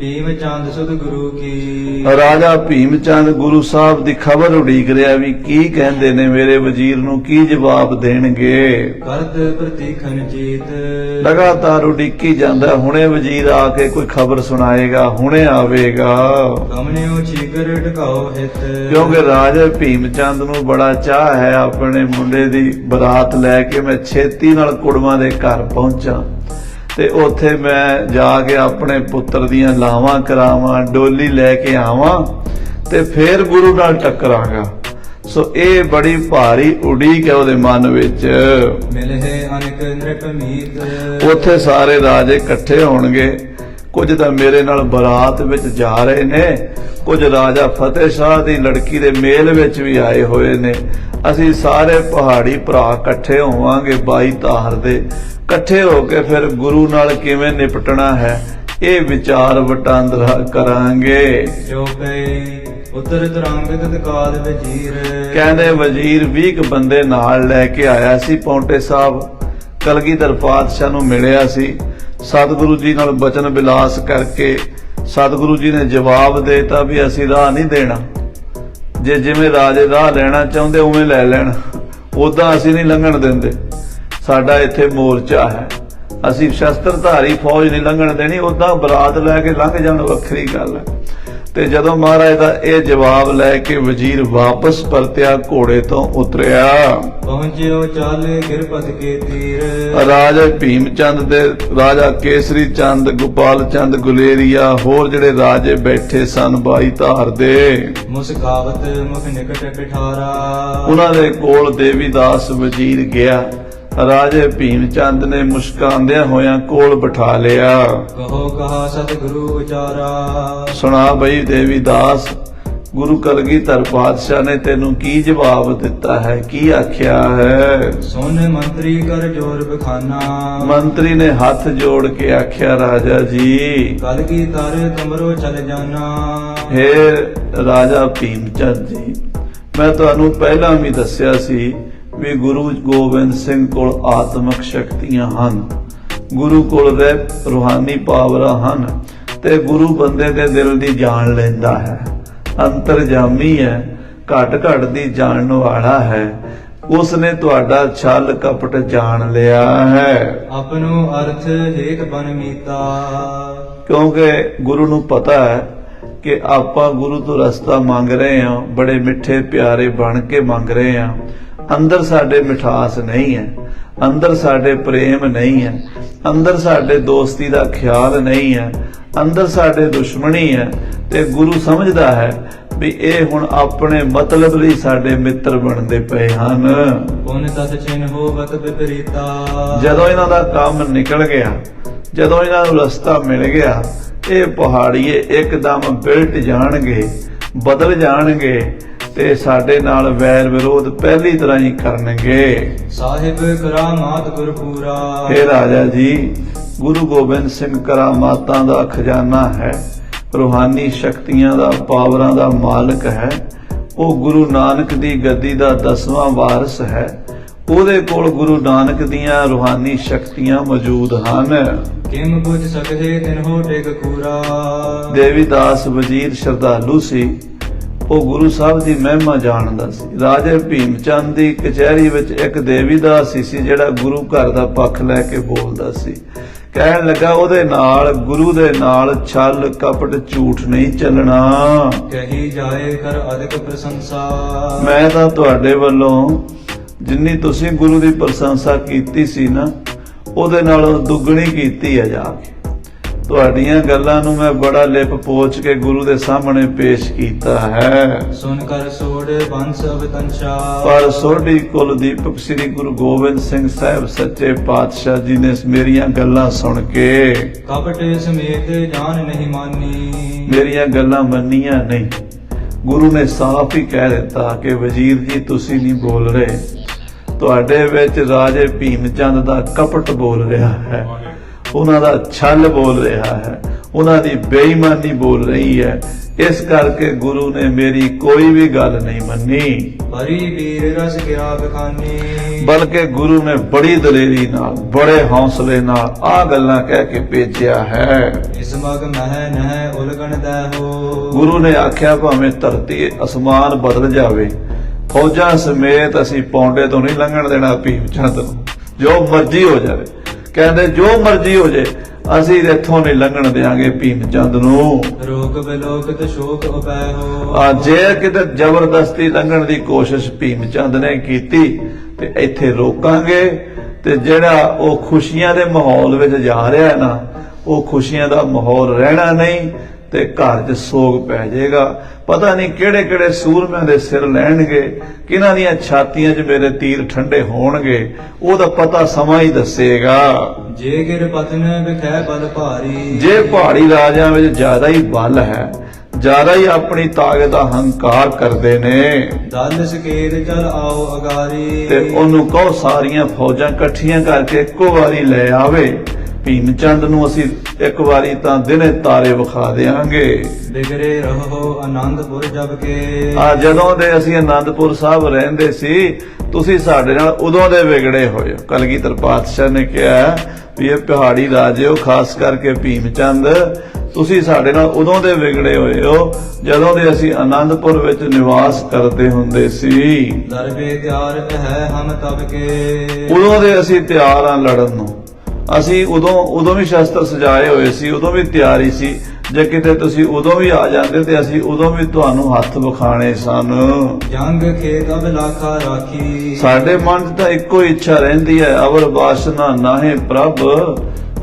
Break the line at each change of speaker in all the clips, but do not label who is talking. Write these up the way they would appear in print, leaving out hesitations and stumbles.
ਭੀਮ ਚੰਦ ਸੁਧ ਗੁਰੂ ਕੀ।
ਰਾਜਾ ਭੀਮ ਚੰਦ ਗੁਰੂ ਸਾਹਿਬ ਦੀ ਖਬਰ ਉਡੀਕ ਰਿਹਾ ਵੀ ਕੀ ਕਹਿੰਦੇ ਨੇ, ਮੇਰੇ ਵਜ਼ੀਰ ਨੂੰ ਕੀ ਜਵਾਬ ਦੇਣਗੇ।
ਕਰਤ ਪ੍ਰਤੀਖਨ ਚੀਤ।
ਲਗਾਤਾਰ ਉਡੀਕੀ ਜਾਂਦਾ, ਹੁਣੇ ਵਜ਼ੀਰ ਆ ਕੇ ਕੋਈ ਖਬਰ ਸੁਣਾਏਗਾ, ਹੁਣੇ ਆਵੇਗਾ।
ਗਮਨਿਓ ਛੀਕਰ ਢਕਾਓ ਹਿਤ।
ਕਿਉਂਕਿ ਰਾਜਾ ਭੀਮ ਚੰਦ ਨੂੰ ਬੜਾ ਚਾਹ ਹੈ ਆਪਣੇ ਮੁੰਡੇ ਦੀ ਬਰਾਤ ਲੈ ਕੇ ਮੈਂ ਛੇਤੀ ਨਾਲ ਕੁੜਮਾਂ ਦੇ ਘਰ ਪਹੁੰਚਾਂ ਤੇ ਉੱਥੇ ਮੈਂ ਜਾ ਕੇ ਆਪਣੇ ਪੁੱਤਰ ਦੀਆਂ ਲਾਵਾਂ ਕਰਾਵਾਂ, ਡੋਲੀ ਲੈ ਕੇ ਆਵਾਂ ਤੇ ਫੇਰ ਗੁਰੂ ਨਾਲ ਟੱਕਰਾਂਗਾ। ਸੋ ਇਹ ਬੜੀ ਭਾਰੀ ਉਡੀਕ ਹੈ ਉਹਦੇ ਮਨ ਵਿੱਚ।
ਮਿਲਹਿ ਅਨਕ ਨ੍ਰਿਪ ਮੀਤ।
ਉੱਥੇ ਸਾਰੇ ਰਾਜੇ ਇਕੱਠੇ ਹੋਣਗੇ, ਕੁਝ ਤਾਂ ਮੇਰੇ ਨਾਲ ਬਰਾਤ ਵਿੱਚ ਜਾ ਰਹੇ ਨੇ, ਕੁਝ ਰਾਜਾ ਫਤਿਹ ਸ਼ਾਹ ਦੀ ਲੜਕੀ ਦੇ ਮੇਲ ਵਿੱਚ ਵੀ ਆਏ ਹੋਏ ਨੇ। ਅਸੀਂ ਸਾਰੇ ਪਹਾੜੀ ਭਰਾ ਇਕੱਠੇ ਹੋਵਾਂਗੇ 22 ਤਾਰ ਦੇ, ਇਕੱਠੇ ਹੋ ਕੇ ਫਿਰ ਗੁਰੂ ਨਾਲ ਕਿਵੇਂ ਨਿਪਟਣਾ ਹੈ ਇਹ ਵਿਚਾਰ ਵਟਾਂਦਰਾ ਕਰਾਂਗੇ।
ਜੋ ਕਈ ਉਤਰ ਤਰੰਗ ਤਤਕਾਲ ਵਜ਼ੀਰ।
ਕਹਿੰਦੇ ਵਜ਼ੀਰ 20 ਬੰਦੇ ਨਾਲ ਲੈ ਕੇ ਆਇਆ ਸੀ। ਪੌਂਟੇ ਸਾਹਿਬ ਕਲਗੀਧਰ ਪਾਤਸ਼ਾਹ ਨੂੰ ਮਿਲਿਆ ਸੀ। ਸਤਿਗੁਰੂ ਜੀ ਨਾਲ ਬਚਨ ਬਿਲਾਸ ਕਰਕੇ ਸਤਿਗੁਰੂ ਜੀ ਨੇ ਜਵਾਬ ਦੇਤਾ ਵੀ ਅਸੀਂ ਰਾਹ ਨਹੀਂ ਦੇਣਾ, ਜੇ ਜਿਵੇਂ ਰਾਜੇ ਰਾਹ ਲੈਣਾ ਚਾਹੁੰਦੇ ਉਵੇਂ ਲੈ ਲੈਣ, ਉਦਾਂ ਅਸੀਂ ਨਹੀਂ ਲੰਘਣ ਦਿੰਦੇ। ਸਾਡਾ ਇੱਥੇ ਮੋਰਚਾ ਹੈ, ਅਸੀਂ ਸ਼ਸਤਰਧਾਰੀ ਫੌਜ ਨਹੀਂ ਲੰਘਣ ਦੇਣੀ, ਉਦਾਂ ਬਰਾਤ ਲੈ ਕੇ ਲੰਘ ਜਾਣ ਵੱਖਰੀ ਗੱਲ ਹੈ। ਤੇ ਜਦੋਂ ਮਹਾਰਾਜ ਦਾ ਇਹ ਜਵਾਬ ਲੈ ਕੇ ਵਜ਼ੀਰ ਵਾਪਸ ਪਰਤਿਆ, ਘੋੜੇ ਤੋਂ ਉਤਰਿਆ,
ਪਹੁੰਚਿਓ ਚਾਲੇ ਗਿਰਪਤ ਕੇ ਤੀਰ।
ਰਾਜਾ ਭੀਮ ਚੰਦ ਦੇ ਰਾਜਾ ਕੇਸਰੀ ਚੰਦ, ਗੋਪਾਲ ਚੰਦ ਗੁਲੇਰੀਆ, ਹੋਰ ਜਿਹੜੇ ਰਾਜੇ ਬੈਠੇ ਸਨ 22 ਧਾਰ ਦੇ,
ਮੁਸਕਾਵਤ ਮੁਖ ਨਿਕਟ ਪਿਠਾਰਾ।
ਉਹਨਾਂ ਦੇ ਕੋਲ ਦੇਵੀਦਾਸ ਵਜ਼ੀਰ ਗਿਆ। ਰਾਜੇ ਭੀਮ ਚੰਦ ਨੇ ਮੁਸਕਾਂਦਿਆਂ ਹੋਇਆਂ ਕੋਲ ਬਿਠਾ ਲਿਆ।
ਕਹੋ ਕਹਾ ਸਤਿਗੁਰੂ ਉਚਾਰਾ। ਸੁਣਾ
ਬਈ ਦੇਵੀਦਾਸ, ਗੁਰੂ ਕਲਗੀਧਰ ਪਾਤਸ਼ਾਹ ਨੇ ਤੈਨੂੰ ਕੀ ਜਵਾਬ ਦਿੱਤਾ ਹੈ, ਕੀ ਆਖਿਆ ਹੈ?
ਸੁਨ ਮੰਤਰੀ ਕਰ ਜੋਰ ਬਖਾਨਾ।
ਮੰਤਰੀ ਨੇ ਹੱਥ ਜੋੜ ਕੇ ਆਖਿਆ, ਰਾਜਾ ਜੀ
ਕਲਗੀਧਰ ਤੁਮਰੋ ਚਲ ਜਾਣਾ।
ਹੇ ਰਾਜਾ ਭੀਮ ਚੰਦ ਜੀ, ਮੈਂ ਤੁਹਾਨੂੰ ਪਹਿਲਾਂ ਵੀ ਦੱਸਿਆ ਸੀ ਵੀ ਗੁਰੂ ਗੋਬਿੰਦ ਸਿੰਘ ਕੋਲ ਆਤਮਿਕ ਸ਼ਕਤੀਆਂ ਹਨ, ਗੁਰੂ ਕੋਲ ਰੂਹਾਨੀ ਪਾਵਰਾਂ ਹਨ ਤੇ ਗੁਰੂ ਬੰਦੇ ਦੇ ਦਿਲ ਦੀ ਜਾਣ ਲੈਂਦਾ ਹੈ, ਅੰਤਰਜਾਮੀ ਹੈ, ਘਟ ਘਟ ਦੀ ਜਾਣਨ ਵਾਲਾ ਹੈ। ਉਸ ਨੇ ਤੁਹਾਡਾ ਛਲ ਕਪਟ ਜਾਣ ਲਿਆ ਹੈ।
ਆਪਣੋ ਅਰਥ ਹੇਤ ਬਨ ਮੀਤਾ।
ਕਿਉਂਕਿ ਗੁਰੂ ਨੂੰ ਪਤਾ ਹੈ ਕਿ ਆਪਾਂ ਗੁਰੂ ਤੋਂ ਰਸਤਾ ਮੰਗ ਰਹੇ ਹਾਂ, ਬੜੇ ਮਿੱਠੇ ਪਿਆਰੇ ਬਣ ਕੇ ਮੰਗ ਰਹੇ ਹਾਂ, ਅੰਦਰ ਸਾਡੇ ਮਿਠਾਸ ਨਹੀਂ ਹੈ, ਅੰਦਰ ਸਾਡੇ ਪ੍ਰੇਮ ਨਹੀਂ ਹੈ, ਅੰਦਰ ਸਾਡੇ ਦੋਸਤੀ ਦਾ ਖਿਆਲ ਨਹੀਂ ਹੈ, ਅੰਦਰ ਸਾਡੇ ਦੁਸ਼ਮਣੀ ਹੈ। ਤੇ ਗੁਰੂ ਸਮਝਦਾ ਹੈ ਵੀ ਇਹ ਹੁਣ ਆਪਣੇ ਮਤਲਬ ਲਈ ਸਾਡੇ ਮਿੱਤਰ ਬਣਦੇ ਪਏ ਹਨ।
ਪੁਨ ਤਤ ਚਿਨ ਹੋਵਤ ਵਿਪਰੀਤਾ।
ਜਦੋਂ ਇਹਨਾਂ ਦਾ ਕੰਮ ਨਿਕਲ ਗਿਆ, ਜਦੋਂ ਇਹਨਾਂ ਨੂੰ ਰਸਤਾ ਮਿਲ ਗਿਆ, ਇਹ ਪਹਾੜੀਏ ਇੱਕਦਮ ਬਿਲਟ ਜਾਣਗੇ, ਬਦਲ ਜਾਣਗੇ ਤੇ ਸਾਡੇ ਨਾਲ ਵੈਰ ਵਿਰੋਧ ਪਹਿਲੀ ਤਰ੍ਹਾਂ ਹੀ ਕਰਨਗੇ।
ਸਾਹਿਬ ਕਰਾਮਾਤ ਗੁਰਪੂਰਾ।
हे ਰਾਜਾ ਜੀ, ਗੁਰੂ ਗੋਬਿੰਦ ਸਿੰਘ ਕਰਾਮਾਤਾਂ ਦਾ ਖਜ਼ਾਨਾ ਹੈ, ਰੂਹਾਨੀ ਸ਼ਕਤੀਆਂ ਦਾ, ਪਾਵਰਾਂ ਦਾ ਮਾਲਕ ਹੈ। ਉਹ ਗੁਰੂ ਨਾਨਕ ਦੀ ਗੱਦੀ ਦਾ 10ਵਾਂ ਵਾਰਿਸ ਹੈ। ਉਹਦੇ ਕੋਲ ਗੁਰੂ ਨਾਨਕ ਦੀਆਂ ਰੂਹਾਨੀ ਸ਼ਕਤੀਆਂ ਮੌਜੂਦ ਹਨ।
ਕਿਮ ਪੁੱਛ ਸਕਦੇ ਤਿਨ ਹੋ ਟਿਕ ਕੂਰਾ।
ਦੇਵੀਦਾਸ ਵਜ਼ੀਰ ਸ਼ਰਧਾਲੂ ਸੀ, ਉਹ ਗੁਰੂ ਸਾਹਿਬ ਦੀ ਮਹਿਮਾ ਜਾਣਦਾ ਸੀ। ਰਾਜੇ ਭੀਮ ਚੰਦ ਦੀ ਕਚਹਿਰੀ ਵਿੱਚ ਇੱਕ ਦੇਵੀਦਾਸ ਸੀ ਜਿਹੜਾ ਗੁਰੂ ਘਰ ਦਾ ਪੱਖ ਲੈ ਕੇ ਬੋਲਦਾ ਸੀ। ਕਹਿਣ ਲੱਗਾ, ਉਹਦੇ ਨਾਲ, ਗੁਰੂ ਦੇ ਨਾਲ ਛਲ ਕਪਟ ਝੂਠ ਨਹੀਂ ਚੱਲਣਾ।
ਕਹੀ ਜਾਏ ਕਰ ਅਧਿਕ ਪ੍ਰਸ਼ੰਸਾ।
ਮੈਂ ਤਾਂ ਤੁਹਾਡੇ ਵੱਲੋਂ ਜਿੰਨੀ ਤੁਸੀਂ ਗੁਰੂ ਦੀ ਪ੍ਰਸ਼ੰਸਾ ਕੀਤੀ ਸੀ ਨਾ, ਉਹਦੇ ਨਾਲੋਂ ਦੁੱਗਣੀ ਕੀਤੀ ਹੈ ਜਾ ਕੇ। ਤੁਹਾਡੀਆਂ ਗੱਲਾਂ ਨੂੰ ਮੈਂ ਬੜਾ ਲਿਪ ਪੋਚ ਕੇ ਗੁਰੂ ਦੇ ਸਾਹਮਣੇ ਪੇਸ਼ ਕੀਤਾ ਹੈ।
ਸੁਨ ਕਰ ਸੋੜ ਬੰਸ ਅਵਤੰਸ਼ਾ।
ਪਰ ਸੋਢੀ ਕੁਲ ਦੀਪਕ ਸ੍ਰੀ ਗੁਰੂ ਗੋਬਿੰਦ ਸਿੰਘ ਸਾਹਿਬ ਸੱਚੇ ਪਾਤਸ਼ਾਹ ਜੀ ਨੇ ਮੇਰੀਆਂ ਗੱਲਾਂ ਸੁਣ ਕੇ
ਕਪਟ ਸਮੇਤ ਜਾਨ ਨਹੀਂ ਮਾਨੀ।
ਮੇਰੀਆਂ ਗੱਲਾਂ ਮੰਨੀਆਂ ਨਹੀਂ। ਗੁਰੂ ਨੇ ਸਾਫ਼ ਹੀ ਕਹਿ ਦਿੱਤਾ ਕਿ ਵਜ਼ੀਰ ਜੀ ਤੁਸੀਂ ਨਹੀਂ ਬੋਲ ਰਹੇ, ਤੁਹਾਡੇ ਵਿੱਚ ਰਾਜੇ ਭੀਮ ਚੰਦ ਦਾ ਕਪਟ ਬੋਲ ਰਿਹਾ ਹੈ, ਉਹਨਾਂ ਦਾ ਛਲ ਬੋਲ ਰਿਹਾ ਹੈ, ਉਹਨਾਂ ਦੀ ਬੇਈਮਾਨੀ ਬੋਲ ਰਹੀ ਹੈ। ਇਸ ਕਰਕੇ ਗੁਰੂ ਨੇ ਮੇਰੀ ਕੋਈ ਵੀ ਗੱਲ ਨਹੀਂ ਮੰਨੀ,
ਹਰੀ ਵੀਰ ਰਸ ਕਿਆ ਬਖਾਨੀ।
ਬਲਕਿ ਗੁਰੂ ਨੇ ਬੜੀ ਦਲੇਰੀ ਨਾਲ, ਬੜੇ ਹੌਸਲੇ ਨਾਲ ਆਹ ਗੱਲਾਂ ਕਹਿ ਕੇ ਭੇਜਿਆ ਹੈ।
ਇਸ ਮਗ ਮਹਿ ਨਹਿ ਉਲਗਣ ਦੈ ਹੋ।
ਗੁਰੂ ਨੇ ਆਖਿਆ ਭਾਵੇਂ ਧਰਤੀ ਅਸਮਾਨ ਬਦਲ ਜਾਵੇ, ਫੌਜਾਂ ਸਮੇਤ ਅਸੀਂ ਪੌਂਡੇ ਤੋਂ ਨਹੀਂ ਲੰਘਣ ਦੇਣਾ ਭੀਮ ਚੰਦ ਨੂੰ, ਜੋ ਮਰਜ਼ੀ ਹੋ ਜਾਵੇ। ਕਹਿੰਦੇ ਜੋ ਮਰਜ਼ੀ ਹੋ ਜਾਏ, ਅਸੀਂ ਇੱਥੋਂ ਨਹੀਂ ਲੰਘਣ ਦੇਾਂਗੇ ਭੀਮ ਚੰਦ ਨੂੰ।
ਰੋਕ ਬਿਲੋਕਤ ਸ਼ੋਕ ਉਪੈ ਹੋ।
ਜੇ ਕਿਤੇ ਜ਼ਬਰਦਸਤੀ ਲੰਘਣ ਦੀ ਕੋਸ਼ਿਸ਼ ਭੀਮ ਚੰਦ ਨੇ ਕੀਤੀ ਤੇ ਇੱਥੇ ਰੋਕਾਂਗੇ, ਤੇ ਜਿਹੜਾ ਉਹ ਖੁਸ਼ੀਆਂ ਦੇ ਮਾਹੌਲ ਵਿੱਚ ਜਾ ਰਿਹਾ ਹੈ ਨਾ, ਉਹ ਖੁਸ਼ੀਆਂ ਦਾ ਮਾਹੌਲ ਰਹਿਣਾ ਨਹੀਂ ਤੇ ਘਰ 'ਚ ਸੋਗ ਪੈ ਜਾਏਗਾ। ਪਤਾ ਨਹੀਂ ਕਿਹੜੇ ਕਿਹੜੇ ਸੂਰਮਿਆਂ ਦੇ ਸਿਰ ਲੈਣਗੇ, ਕਿਹਨਾਂ ਦੀਆਂ ਛਾਤੀਆਂ 'ਚ ਮੇਰੇ ਤੀਰ ਠੰਡੇ ਹੋਣਗੇ, ਉਹਦਾ ਪਤਾ ਸਮਾਂ ਹੀ ਦੱਸੇਗਾ।
ਜੇ ਗਿਰ ਪਤਨ ਵਿਖੈ ਬਲ ਭਾਰੀ।
ਜੇ ਪਹਾੜੀ ਰਾਜਿਆਂ ਵਿੱਚ ਜ਼ਿਆਦਾ ਹੀ ਬਲ ਹੈ, ਜ਼ਿਆਦਾ ਹੀ ਆਪਣੀ ਤਾਕਤ ਦਾ ਹੰਕਾਰ ਕਰਦੇ ਨੇ,
ਦਲ ਸਕੇਤ ਚਲ ਆਓ ਅਗਾਰੀ।
ਤੇ ਉਹਨੂੰ ਕਹੋ ਸਾਰੀਆਂ ਫੌਜਾਂ ਇਕੱਠੀਆਂ ਕਰਕੇ ਇੱਕੋ ਵਾਰੀ ਲੈ ਆਵੇ। ਭੀਮ ਚੰਦ ਨੂੰ ਅਸੀਂ ਇੱਕ ਵਾਰੀ ਤਾਂ ਦਿਨੇ ਤਾਰੇ ਵਿਖਾ ਦੇਾਂਗੇ।
ਬਿਗਰੇ ਰਹੋ ਆਨੰਦਪੁਰ ਜਬ ਕੇ।
ਜਦੋਂ ਦੇ ਅਸੀਂ ਆਨੰਦਪੁਰ ਸਾਹਿਬ ਰਹਿੰਦੇ ਸੀ, ਤੁਸੀਂ ਸਾਡੇ ਨਾਲ ਉਦੋਂ ਦੇ ਵਿਗੜੇ ਹੋਏ ਹੋ। ਕਲਗੀਧਰ ਪਾਤਸ਼ਾਹ ਨੇ ਕਿਹਾ ਵੀ ਇਹ ਪਹਾੜੀ ਰਾਜਿਓ, ਖਾਸ ਕਰਕੇ ਭੀਮ ਚੰਦ, ਤੁਸੀਂ ਸਾਡੇ ਨਾਲ ਉਦੋਂ ਦੇ ਵਿਗੜੇ ਹੋਏ ਹੋ ਜਦੋਂ ਦੇ ਅਸੀਂ ਆਨੰਦਪੁਰ ਵਿੱਚ ਨਿਵਾਸ ਕਰਦੇ ਹੁੰਦੇ ਸੀ।
ਦਰਬੇ ਤਿਆਰ ਹੈ ਹਮ ਤਬ ਕੇ।
ਉਦੋਂ ਦੇ ਅਸੀਂ ਤਿਆਰ ਆ ਲੜਨ ਨੂੰ। ਅਸੀਂ ਉਦੋਂ ਵੀ ਸ਼ਸਤਰ ਸਜਾਏ ਹੋਏ ਸੀ, ਉਦੋਂ ਵੀ ਤਿਆਰੀ ਸੀ। ਜੇ ਕਿਤੇ ਤੁਸੀਂ ਉਦੋਂ ਵੀ ਆ ਜਾਂਦੇ ਤੇ ਅਸੀਂ ਉਦੋਂ ਵੀ ਤੁਹਾਨੂੰ ਹੱਥ ਵਿਖਾਣੇ ਸਨ।
ਜੰਗ ਖੇਤ ਅਬਲਾਖਾ ਰਾਖੀ। ਸਾਡੇ
ਮਨ 'ਚ ਤਾਂ ਇੱਕੋ ਇੱਛਾ ਰਹਿੰਦੀ ਹੈ, ਅਵਰ ਬਾਸਨਾ ਨਾਹੇ ਪ੍ਰਭ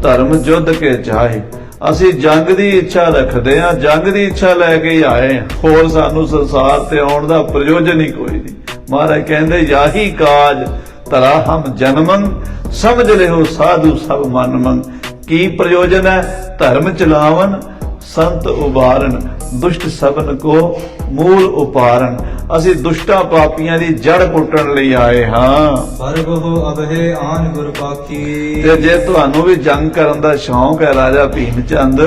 ਧਰਮ ਜੁੱਧ ਕੇ ਚਾਹੇ। ਅਸੀਂ ਜੰਗ ਦੀ ਇੱਛਾ ਰੱਖਦੇ ਹਾਂ, ਜੰਗ ਦੀ ਇੱਛਾ ਲੈ ਕੇ ਹੀ ਆਏ ਹਾਂ। ਹੋਰ ਸਾਨੂੰ ਸੰਸਾਰ ਤੇ ਆਉਣ ਦਾ ਪ੍ਰਯੋਜਨ ਹੀ ਕੋਈ ਨਹੀਂ। ਮਹਾਰਾਜ ਕਹਿੰਦੇ ਯਾਹੀ ਕਾਜ ਤਰਾ ਹਮ ਜਨਮੰ ਸਮਝ ਲਿਓ ਸਾਧੂ ਸਭ ਮਨ ਮੰਗ। ਕੀ ਪ੍ਰਯੋਜਨ ਹੈ? ਧਰਮ ਚਲਾਵਨ ਸੰਤ ਉਬਾਰਨ ਦੁਸ਼ਟ ਸਭਨ ਕੋ ਮੂਲ ਉਪਾਰਨ। ਅਸੀਂ ਦੁਸ਼ਟਾਂ ਪਾਪੀਆਂ ਦੀ ਜੜ ਪੁੱਟਣ ਲਈ ਆਏ ਹਾਂ।
ਪਰਬਹੁ ਅਬਹਿ ਆਨ ਗੁਰਪਾਖੀ।
ਤੇ ਜੇ ਤੁਹਾਨੂੰ ਵੀ ਜੰਗ ਕਰਨ ਦਾ ਸ਼ੌਂਕ ਹੈ ਰਾਜਾ ਭੀਮ ਚੰਦ,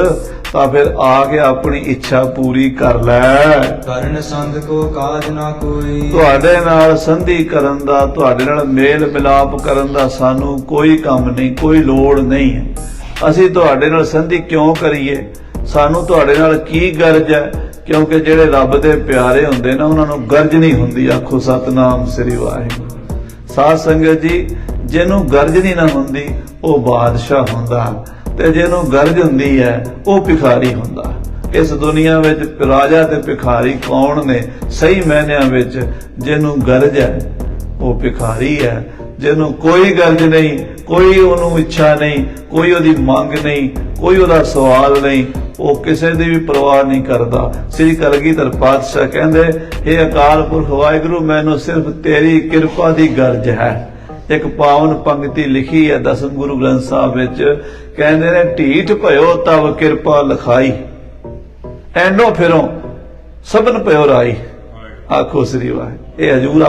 ਤਾਂ ਫਿਰ ਆ ਕੇ ਆਪਣੀ ਇੱਛਾ ਪੂਰੀ ਕਰ ਲੈ।
ਕਰਨ ਸੰਧ ਕੋ ਕਾਜ ਨਾ ਕੋਈ।
ਤੁਹਾਡੇ ਨਾਲ ਸੰਧੀ ਕਰਨ ਦਾ, ਤੁਹਾਡੇ ਨਾਲ ਮੇਲ ਮਿਲਾਪ ਕਰਨ ਦਾ ਸਾਨੂੰ ਕੋਈ ਕੰਮ ਨਹੀਂ, ਕੋਈ ਲੋੜ ਨਹੀਂ ਹੈ। ਅਸੀਂ ਤੁਹਾਡੇ ਨਾਲ ਸੰਧੀ ਕਿਉਂ ਕਰੀਏ? ਸਾਨੂੰ ਤੁਹਾਡੇ ਨਾਲ ਕੀ ਗਰਜ ਹੈ? ਕਿਉਂਕਿ ਜਿਹੜੇ ਰੱਬ ਦੇ ਪਿਆਰੇ ਹੁੰਦੇ ਨਾ, ਉਹਨਾਂ ਨੂੰ ਗਰਜ ਨਹੀਂ ਹੁੰਦੀ। ਆਖੋ ਸਤਨਾਮ ਸ੍ਰੀ ਵਾਹਿਗੁਰੂ। ਸਾਧ ਸੰਗਤ ਜੀ, ਜਿਹਨੂੰ ਗਰਜ ਨਹੀਂ ਨਾ ਹੁੰਦੀ ਉਹ ਬਾਦਸ਼ਾਹ ਹੁੰਦਾ, ਤੇ ਜਿਹਨੂੰ ਗਰਜ ਹੁੰਦੀ ਹੈ ਉਹ ਭਿਖਾਰੀ ਹੁੰਦਾ। ਇਸ ਦੁਨੀਆ ਵਿੱਚ ਰਾਜਾ ਤੇ ਭਿਖਾਰੀ ਕੌਣ ਨੇ? ਸਹੀ ਮਾਇਨਿਆਂ ਵਿੱਚ ਜਿਹਨੂੰ ਗਰਜ ਹੈ ਉਹ ਭਿਖਾਰੀ ਹੈ। ਜਿਹਨੂੰ ਕੋਈ ਗਰਜ ਨਹੀਂ, ਕੋਈ ਉਹਨੂੰ ਇੱਛਾ ਨਹੀਂ, ਕੋਈ ਉਹਦੀ ਮੰਗ ਨਹੀਂ, ਕੋਈ ਉਹਦਾ ਸਵਾਲ ਨਹੀਂ, ਉਹ ਕਿਸੇ ਦੀ ਵੀ ਪਰਵਾਹ ਨਹੀਂ ਕਰਦਾ। ਸ੍ਰੀ ਕਲਗੀਧਰ ਪਾਤਸ਼ਾਹ ਕਹਿੰਦੇ, हे ਅਕਾਲ ਪੁਰਖ ਵਾਹਿਗੁਰੂ, ਮੈਨੂੰ ਸਿਰਫ ਤੇਰੀ ਕਿਰਪਾ ਦੀ ਗਰਜ ਹੈ। ਇੱਕ ਪਾਵਨ ਪੰਕਤੀ ਲਿਖੀ ਹੈ ਦਸਮ ਗੁਰੂ ਗ੍ਰੰਥ ਸਾਹਿਬ ਵਿੱਚ, ਕਹਿੰਦੇ ਨੇ ਢੀਠ ਭਇਓ ਤਵ ਕਿਰਪਾ ਲਖਾਈ, ਐਂਡੋ ਫਿਰੋਂ ਸਭਨ ਭਇਓ ਰਾਈ। ਆਖੋ ਸ੍ਰੀ ਵਾਹਿਗੁਰੂ। ਇਹ ਹਜੂਰ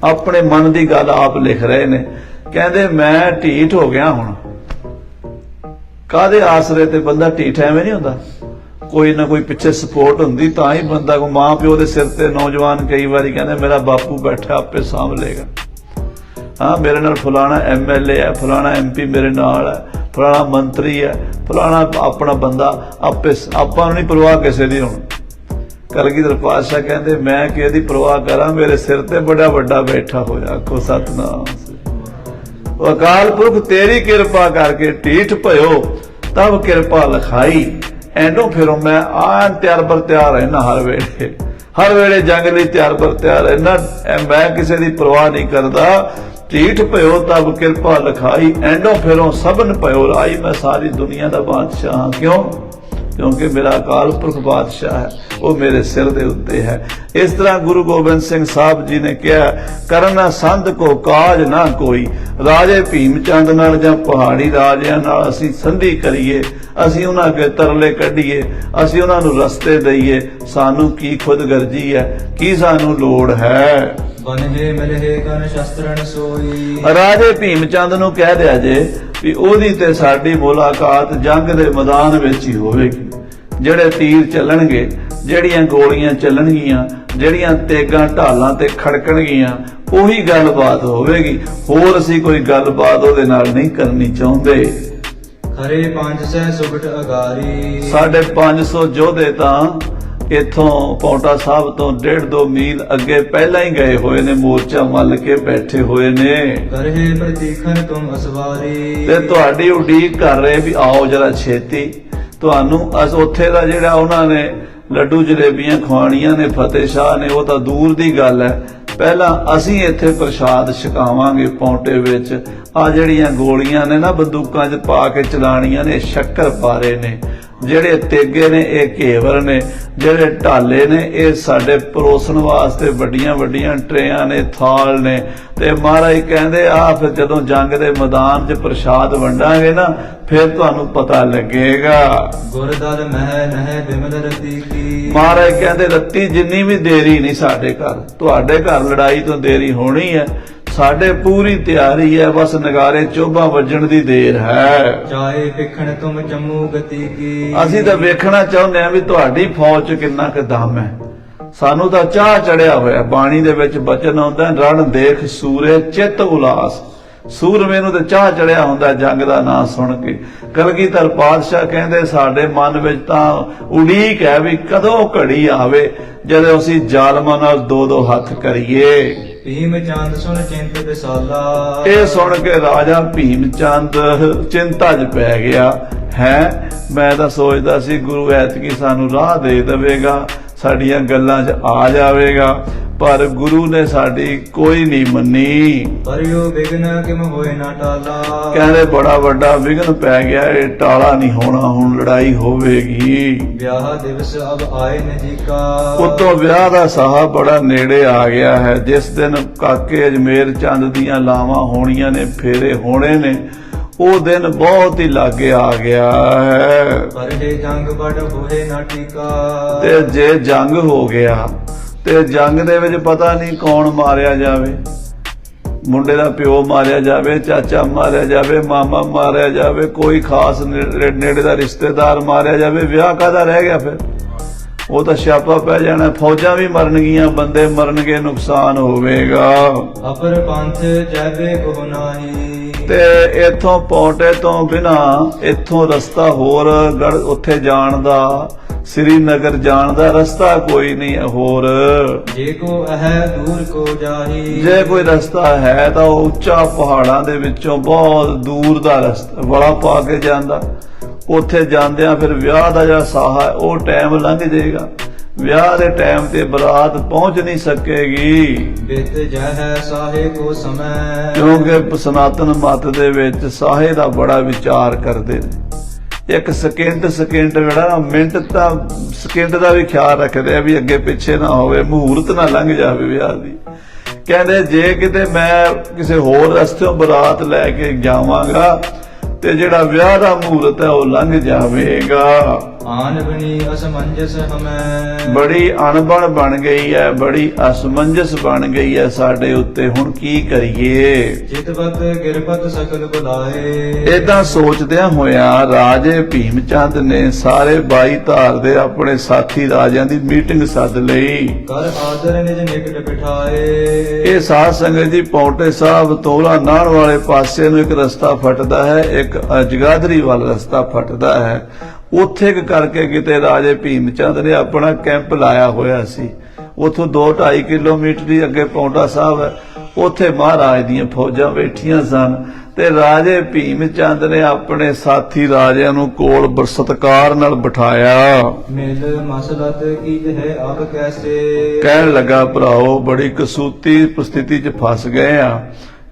ਆਪਣੇ ਮਨ ਦੀ ਗੱਲ ਆਪ ਲਿਖ ਰਹੇ ਨੇ। ਕਹਿੰਦੇ ਮੈਂ ਢੀਠ ਹੋ ਗਿਆ ਹੁਣ। ਕਾਹਦੇ ਆਸਰੇ ਤੇ ਬੰਦਾ ਢੀਠ ਐਵੇਂ ਨਹੀਂ ਹੁੰਦਾ। ਕੋਈ ਨਾ ਕੋਈ ਪਿੱਛੇ ਸਪੋਰਟ ਹੁੰਦੀ ਤਾਂ ਹੀ ਬੰਦਾ, ਕੋ ਮਾਂ ਪਿਓ ਦੇ ਸਿਰ ਤੇ ਨੌਜਵਾਨ ਕਈ ਵਾਰੀ ਕਹਿੰਦੇ ਮੇਰਾ ਬਾਪੂ ਬੈਠਾ ਆਪੇ ਸਾਂਭ ਲੇਗਾ। ਹਾਂ, ਮੇਰੇ ਨਾਲ ਫਲਾਣਾ MLA ਹੈ, ਫਲਾਣਾ MP ਮੇਰੇ ਨਾਲ ਹੈ, ਫਲਾਣਾ ਮੰਤਰੀ ਹੈ, ਫਲਾਣਾ ਆਪਣਾ ਬੰਦਾ, ਆਪਾਂ ਨੂੰ ਨਹੀਂ ਪਰਵਾਹ ਕਿਸੇ ਦੀ। ਹੁਣ ਕਲਗੀਧਰ ਪਾਤਸ਼ਾਹ ਕਹਿੰਦੇ ਮੈਂ ਕਿਹਦੀ ਪਰਵਾਹ ਕਰਾਂ, ਮੇਰੇ ਸਿਰ ਤੇ ਬੜਾ ਵੱਡਾ ਬੈਠਾ ਹੋਇਆ। ਆਖੋ ਸਤਨਾਮ। ਅਕਾਲ ਪੁਰਖ ਤੇਰੀ ਕਿਰਪਾ ਕਰਕੇ ਢੀਠ ਭਇਓ ਤਬ ਕਿਰਪਾ ਲਖਾਈ, ਐਂਡੋ ਫਿਰੋਂ ਮੈਂ ਆਨ ਤਿਆਰ ਬਰ ਤਿਆਰ ਰਹਿਣਾ। ਹਰ ਵੇਲੇ ਜੰਗ ਲਈ ਤਿਆਰ ਬਰ ਤਿਆਰ ਰਹਿਣਾ। ਮੈਂ ਕਿਸੇ ਦੀ ਪਰਵਾਹ ਨਹੀਂ ਕਰਦਾ। ਢੀਠ ਭਇਓ ਤਬ ਕਿਰਪਾ ਲਖਾਈ, ਐਂਡੋ ਫਿਰੋਂ ਸਭਨ ਭਇਓ ਰਾਈ। ਮੈਂ ਸਾਰੀ ਦੁਨੀਆ ਦਾ ਬਾਦਸ਼ਾਹ ਹਾਂ। ਕਿਉਂ? ਕਿਉਂਕਿ ਮੇਰਾ ਅਕਾਲ ਪੁਰਖ ਬਾਦਸ਼ਾਹ ਹੈ, ਉਹ ਮੇਰੇ ਸਿਰ ਦੇ ਉੱਤੇ ਹੈ। ਇਸ ਤਰ੍ਹਾਂ ਗੁਰੂ ਗੋਬਿੰਦ ਸਿੰਘ ਸਾਹਿਬ ਜੀ ਨੇ ਕਿਹਾ, ਕਰਨਾ ਸੰਧ ਕੋ ਕਾਜ ਨਾ ਕੋਈ। ਰਾਜੇ ਭੀਮ ਚੰਦ ਨਾਲ ਜਾਂ ਪਹਾੜੀ ਰਾਜਿਆਂ ਨਾਲ ਅਸੀਂ ਸੰਧੀ ਕਰੀਏ, ਅਸੀਂ ਉਹਨਾਂ ਅੱਗੇ ਤਰਲੇ ਕੱਢੀਏ, ਅਸੀਂ ਉਹਨਾਂ ਨੂੰ ਰਸਤੇ ਦਈਏ, ਸਾਨੂੰ ਕੀ ਖੁਦਗਰਜੀ ਹੈ, ਕੀ ਸਾਨੂੰ ਲੋੜ ਹੈ?
ਬਨਹਿ ਮਿਲਹਿ ਗਨ ਸ਼ਸਤਰਨ ਸੋਈ।
ਰਾਜੇ ਭੀਮ ਚੰਦ ਨੂੰ ਕਹਿ ਦਿਆ ਜੇ ਵੀ ਉਹਦੀ ਤੇ ਸਾਡੀ ਮੁਲਾਕਾਤ ਜੰਗ ਦੇ ਮੈਦਾਨ ਵਿੱਚ ਹੀ ਹੋਵੇਗੀ। ਜਿਹੜੇ ਤੀਰ ਚੱਲਣਗੇ, ਜਿਹੜੀਆਂ ਗੋਲੀਆਂ ਚੱਲਣਗੀਆਂ, ਜਿਹੜੀਆਂ ਤੇਗਾਂ ਢਾਲਾਂ ਤੇ ਖੜਕਣਗੀਆਂ, ਉਹੀ ਗੱਲਬਾਤ ਹੋਵੇਗੀ। ਹੋਰ ਅਸੀਂ ਕੋਈ ਗੱਲਬਾਤ ਉਹਦੇ ਨਾਲ ਨਹੀਂ ਕਰਨੀ ਚਾਹੁੰਦੇ।
ਖਰੇ 500 ਸੁਬਟ ਅਗਾਰੀ।
550 ਯੋਧੇ ਤਾਂ ਇੱਥੋਂ ਪੌਂਟਾ ਸਾਹਿਬ ਤੋਂ 1.5-2 ਮੀਲ ਅੱਗੇ ਪਹਿਲਾਂ ਹੀ ਗਏ ਹੋਏ ਨੇ, ਮੋਰਚਾ ਮੱਲ ਕੇ ਬੈਠੇ ਹੋਏ ਨੇ
ਕਰਹਿ ਪ੍ਰਤੀਖਨ ਤੁਮ ਅਸਵਾਰੀ।
ਤੇ ਤੁਹਾਡੀ ਉਡੀਕ ਕਰ ਰਹੇ ਵੀ ਆਓ ਜਰਾ ਛੇਤੀ। ਤੁਹਾਨੂੰ ਉੱਥੇ ਦਾ ਜਿਹੜਾ ਉਹਨਾਂ ਨੇ ਲੱਡੂ ਜਲੇਬੀਆਂ ਖਵਾਣੀਆਂ ਨੇ ਫਤਿਹ ਸ਼ਾਹ ਨੇ, ਉਹ ਤਾਂ ਦੂਰ ਦੀ ਗੱਲ ਹੈ। ਪਹਿਲਾਂ ਅਸੀਂ ਇੱਥੇ ਪ੍ਰਸ਼ਾਦ ਛਕਾਵਾਂਗੇ ਪੌਂਟੇ ਵਿੱਚ। ਆ ਜਿਹੜੀਆਂ ਗੋਲੀਆਂ ਨੇ ਨਾ ਬੰਦੂਕਾਂ 'ਚ ਪਾ ਕੇ ਚਲਾਣੀਆਂ ਨੇ, ਸ਼ੱਕਰ ਪਾਰੇ ਨੇ। ਜਿਹੜੇ ਤੇਗੇ ਨੇ ਇਹ ਘੇਵਰ ਨੇ, ਜਿਹੜੇ ਢਾਲੇ ਨੇ ਇਹ ਸਾਡੇ ਪਰੋਸਣ ਵਾਸਤੇ ਵੱਡੀਆਂ ਵੱਡੀਆਂ ਟਰੇਆਂ ਨੇ, ਥਾਲ ਨੇ। ਤੇ ਮਹਾਰਾਜ ਕਹਿੰਦੇ ਆ ਫਿਰ ਜਦੋਂ ਜੰਗ ਦੇ ਮੈਦਾਨ 'ਚ ਪ੍ਰਸ਼ਾਦ ਵੰਡਾਂਗੇ ਨਾ, ਫਿਰ ਤੁਹਾਨੂੰ ਪਤਾ ਲੱਗੇਗਾ।
ਗੁਰਦਲ ਮਹਿ ਨਹਿ ਬਿਮਲ ਰਤੀ ਕੀ।
ਮਹਾਰਾਜ ਕਹਿੰਦੇ ਰੱਤੀ ਜਿੰਨੀ ਵੀ ਦੇਰੀ ਨਹੀਂ ਸਾਡੇ ਘਰ, ਤੁਹਾਡੇ ਘਰ ਲੜਾਈ ਤੋਂ ਦੇਰੀ ਹੋਣੀ ਹੈ। ਸਾਡੇ ਪੂਰੀ ਤਿਆਰੀ ਹੈ, ਬਸ ਨਗਾਰੇ ਚੋਭਾ ਵੱਜਣ ਦੀ ਦੇਰ ਹੈ।
ਚਾਹੇ ਵੇਖਣ ਤੁਮ ਜੰਮੂ ਗਤੀ ਕੀ।
ਅਸੀਂ ਤਾਂ ਵੇਖਣਾ ਚਾਹੁੰਦੇ ਹਾਂ ਵੀ ਤੁਹਾਡੀ ਫੌਜ 'ਚ ਕਿੰਨਾ ਕੁ ਦਮ ਹੈ। ਸਾਨੂੰ ਤਾਂ ਚਾਹ ਚੜਿਆ ਹੋਇਆ। ਬਾਣੀ ਦੇ ਵਿੱਚ ਬਚਨ ਆਉਂਦਾ, ਰਣ ਦੇਖ ਸੂਰੇ ਚਿੱਤ ਉਲਾਸ। ਸੂਰਮੇ ਨੂੰ ਤੇ ਚਾਹ ਚੜਿਆ ਹੁੰਦਾ ਜੰਗ ਦਾ ਨਾਂ ਸੁਣ ਕੇ। ਕਲਗੀਧਰ ਪਾਤਸ਼ਾਹ ਕਹਿੰਦੇ ਸਾਡੇ ਮਨ ਵਿੱਚ ਤਾਂ ਉਡੀਕ ਹੈ ਵੀ ਕਦੋਂ ਘੜੀ ਆਵੇ ਜਦੋਂ ਅਸੀਂ ਜ਼ਾਲਮਾਂ ਨਾਲ 2-2 ਹੱਥ ਕਰੀਏ।
ਭੀਮ ਚੰਦ ਸੁਣ ਚਿੰਤ ਵਿਸਾਲਾ।
ਇਹ ਸੁਣ ਕੇ ਰਾਜਾ ਭੀਮ ਚੰਦ ਚਿੰਤਾ 'ਚ ਪੈ ਗਿਆ ਹੈ। ਮੈਂ ਤਾਂ ਸੋਚਦਾ ਸੀ ਗੁਰੂ ਐਤਕੀ ਸਾਨੂੰ ਰਾਹ ਦੇ ਦੇਵੇਗਾ, ਸਾਡੀਆਂ ਗੱਲਾਂ 'ਚ ਆ ਜਾਵੇਗਾ, ਪਰ ਗੁਰੂ ਨੇ ਸਾਡੀ ਕੋਈ ਨਹੀਂ ਮੰਨੀ।
ਪਰਿਓ ਵਿਗਨ ਕਿਮ ਹੋਏ ਨਾ ਟਾਲਾ।
ਕਹਿੰਦੇ ਬੜਾ ਵੱਡਾ ਵਿਗਨ ਪੈ ਗਿਆ, ਇਹ ਟਾਲਾ ਨਹੀਂ ਹੋਣਾ, ਹੁਣ ਲੜਾਈ ਹੋਵੇਗੀ।
ਵਿਆਹ ਦਿਵਸ ਅਬ ਆਏ ਨਜੀਕਾ।
ਉਤੋਂ ਵਿਆਹ ਦਾ ਸਾਹ ਬੜਾ ਨੇੜੇ ਆ ਗਿਆ ਹੈ। ਜਿਸ ਦਿਨ ਕਾਕੇ ਅਜਮੇਰ ਚੰਦ ਦੀਆਂ ਲਾਵਾਂ ਹੋਣੀਆਂ ਨੇ, ਫੇਰੇ ਹੋਣੇ ਨੇ, ਉਹ ਦਿਨ ਬਹੁਤ ਹੀ ਲਾਗੇ ਆ ਗਿਆ ਹੈ।
ਪਰ ਇਹ ਜੰਗ ਬੜ ਹੋਏ ਨਾ ਟੀਕਾ।
ਤੇ ਜੇ ਜੰਗ ਹੋ ਗਿਆ ਤੇ ਜੰਗ ਦੇ ਵਿੱਚ ਪਤਾ ਨਹੀਂ ਕੌਣ ਮਾਰਿਆ ਜਾਵੇ। ਮੁੰਡੇ ਦਾ ਪਿਓ ਮਾਰਿਆ ਜਾਵੇ, ਚਾਚਾ ਮਾਰਿਆ ਜਾਵੇ, ਮਾਮਾ ਮਾਰਿਆ ਜਾਵੇ, ਕੋਈ ਖਾਸ ਨੇੜੇ ਦਾ ਰਿਸ਼ਤੇਦਾਰ ਮਾਰਿਆ ਜਾਵੇ, ਵਿਆਹ ਕਾਹਦਾ ਰਹਿ ਗਿਆ ਫਿਰ? ਉਹ ਤਾਂ ਸਿਆਪਾ ਪੈ ਜਾਣਾ। ਫੌਜਾਂ ਵੀ ਮਰਨਗੀਆਂ, ਬੰਦੇ ਮਰਨਗੇ, ਨੁਕਸਾਨ ਹੋਵੇਗਾ।
ਅਪਰ ਪੰਥ ਜੈਬੇ ਕੋ ਨਾਹੀ।
ਤੇ ਇੱਥੋਂ ਪੌਂਟੇ ਤੋਂ ਬਿਨਾ ਇੱਥੋਂ ਰਸਤਾ ਹੋਰ ਉੱਥੇ ਜਾਣ ਦਾ, ਸ੍ਰੀਨਗਰ ਜਾਣ ਦਾ ਰਸਤਾ ਕੋਈ ਨਹੀਂ ਹੋਰ।
ਜੇ ਕੋ ਹੈ ਦੂਰ ਕੋ ਜਾਹੀ। ਜੇ
ਕੋਈ ਰਸਤਾ ਹੈ ਤਾਂ ਉਹ ਉੱਚਾ ਪਹਾੜਾਂ ਦੇ ਵਿੱਚੋਂ ਬਹੁਤ ਦੂਰ ਦਾ ਰਸਤਾ ਵੜਾ ਪਾ ਕੇ ਜਾਂਦਾ। ਉੱਥੇ ਜਾਂਦਿਆਂ ਫਿਰ ਵਿਆਹ ਦਾ ਜਿਹੜਾ ਸਾਹ ਹੈ ਉਹ ਟਾਈਮ ਲੰਘ ਜਾਏਗਾ। ਵਿਆਹ ਦੇ ਟਾਈਮ ਤੇ ਬਰਾਤ ਪਹੁੰਚ ਨਹੀਂ ਸਕੇਗੀ।
ਬਿਤ ਜਹ ਸਾਹੇ ਕੋ ਸਮੈ।
ਕਿਉਂਕਿ ਸਨਾਤਨ ਮਤ ਦੇ ਵਿੱਚ ਸਾਹੇ ਦਾ ਬੜਾ ਵਿਚਾਰ ਕਰਦੇ ਨੇ। ਇੱਕ ਸਕਿੰਟ ਜਿਹੜਾ ਨਾ, ਮਿੰਟ ਤਾਂ ਸਕਿੰਟ ਦਾ ਵੀ ਖਿਆਲ ਰੱਖਦੇ ਆ ਵੀ ਅੱਗੇ ਪਿੱਛੇ ਨਾ ਹੋਵੇ, ਮਹੂਰਤ ਨਾ ਲੰਘ ਜਾਵੇ ਵਿਆਹ ਦੀ। ਕਹਿੰਦੇ ਜੇ ਕਿਤੇ ਮੈਂ ਕਿਸੇ ਹੋਰ ਰਸਤਿਓਂ ਬਰਾਤ ਲੈ ਕੇ ਜਾਵਾਂਗਾ ਤੇ ਜਿਹੜਾ ਵਿਆਹ ਦਾ ਮਹੂਰਤ ਹੈ ਉਹ ਲੰਘ ਜਾਵੇਗਾ।
ਆਨ ਬਣੀ ਅਸਮੰਜਸ ਹਮੈ।
ਬੜੀ ਅਣਬਣ ਬਣ ਗਈ ਹੈ, ਬੜੀ ਅਸਮੰਜਸ ਬਣ ਗਈ ਹੈ ਸਾਡੇ ਉੱਤੇ। ਹੁਣ ਕੀ ਕਰੀਏ?
ਚਿਤਵਤ ਗਿਰਪਤ ਸਕਲ ਬੁਲਾਏ।
ਏਦਾਂ ਸੋਚਦਿਆਂ ਹੋਇਆ ਰਾਜੇ ਭੀਮ ਚੰਦ ਨੇ ਸਾਰੇ 22 ਧਾਰ ਦੇ ਆਪਣੇ ਸਾਥੀ ਰਾਜਿਆਂ ਦੀ ਮੀਟਿੰਗ ਸੱਦ ਲਈ।
ਕਰ ਆਦਰ ਨਿਜ ਨਿਕਟ ਬਿਠਾਏ।
ਇਹ ਸਾਧ ਸੰਗਤ ਜੀ ਪੌਂਟੇ ਸਾਹਿਬ ਤੋਲਾ ਨਾਣ ਵਾਲੇ ਪਾਸੇ ਨੂੰ ਇੱਕ ਰਸਤਾ ਫਟਦਾ ਹੈ, ਇੱਕ ਜਗਾਦਰੀ ਵਾਲਾ ਰਸਤਾ ਫਟਦਾ ਹੈ। ਉੱਥੇ ਕਰਕੇ ਕਿਤੇ ਰਾਜੇ ਭੀਮ ਚੰਦ ਨੇ ਆਪਣਾ ਕੈਂਪ ਲਾਇਆ ਹੋਇਆ ਸੀ। ਉੱਥੋਂ 2-2.5 ਕਿਲੋਮੀਟਰ ਹੀ ਅੱਗੇ ਪੌਂਟਾ ਸਾਹਿਬ ਹੈ। ਉੱਥੇ ਮਹਾਰਾਜ ਦੀਆਂ ਫੌਜਾਂ ਬੈਠੀਆਂ ਸਨ ਤੇ ਰਾਜੇ ਭੀਮ ਚੰਦ ਨੇ ਆਪਣੇ ਸਾਥੀ ਰਾਜਿਆਂ ਨੂੰ ਕੋਲ ਸਤਿਕਾਰ ਨਾਲ ਬਿਠਾਇਆ।
ਮਿਲ ਮਸਲਤ ਕੀਤ ਹੈ ਅਬ ਕੈਸੇ।
ਕਹਿਣ ਲੱਗਾ ਭਰਾਓ ਬੜੀ ਕਸੂਤੀ ਸਥਿਤੀ 'ਚ ਫਸ ਗਏ ਆ,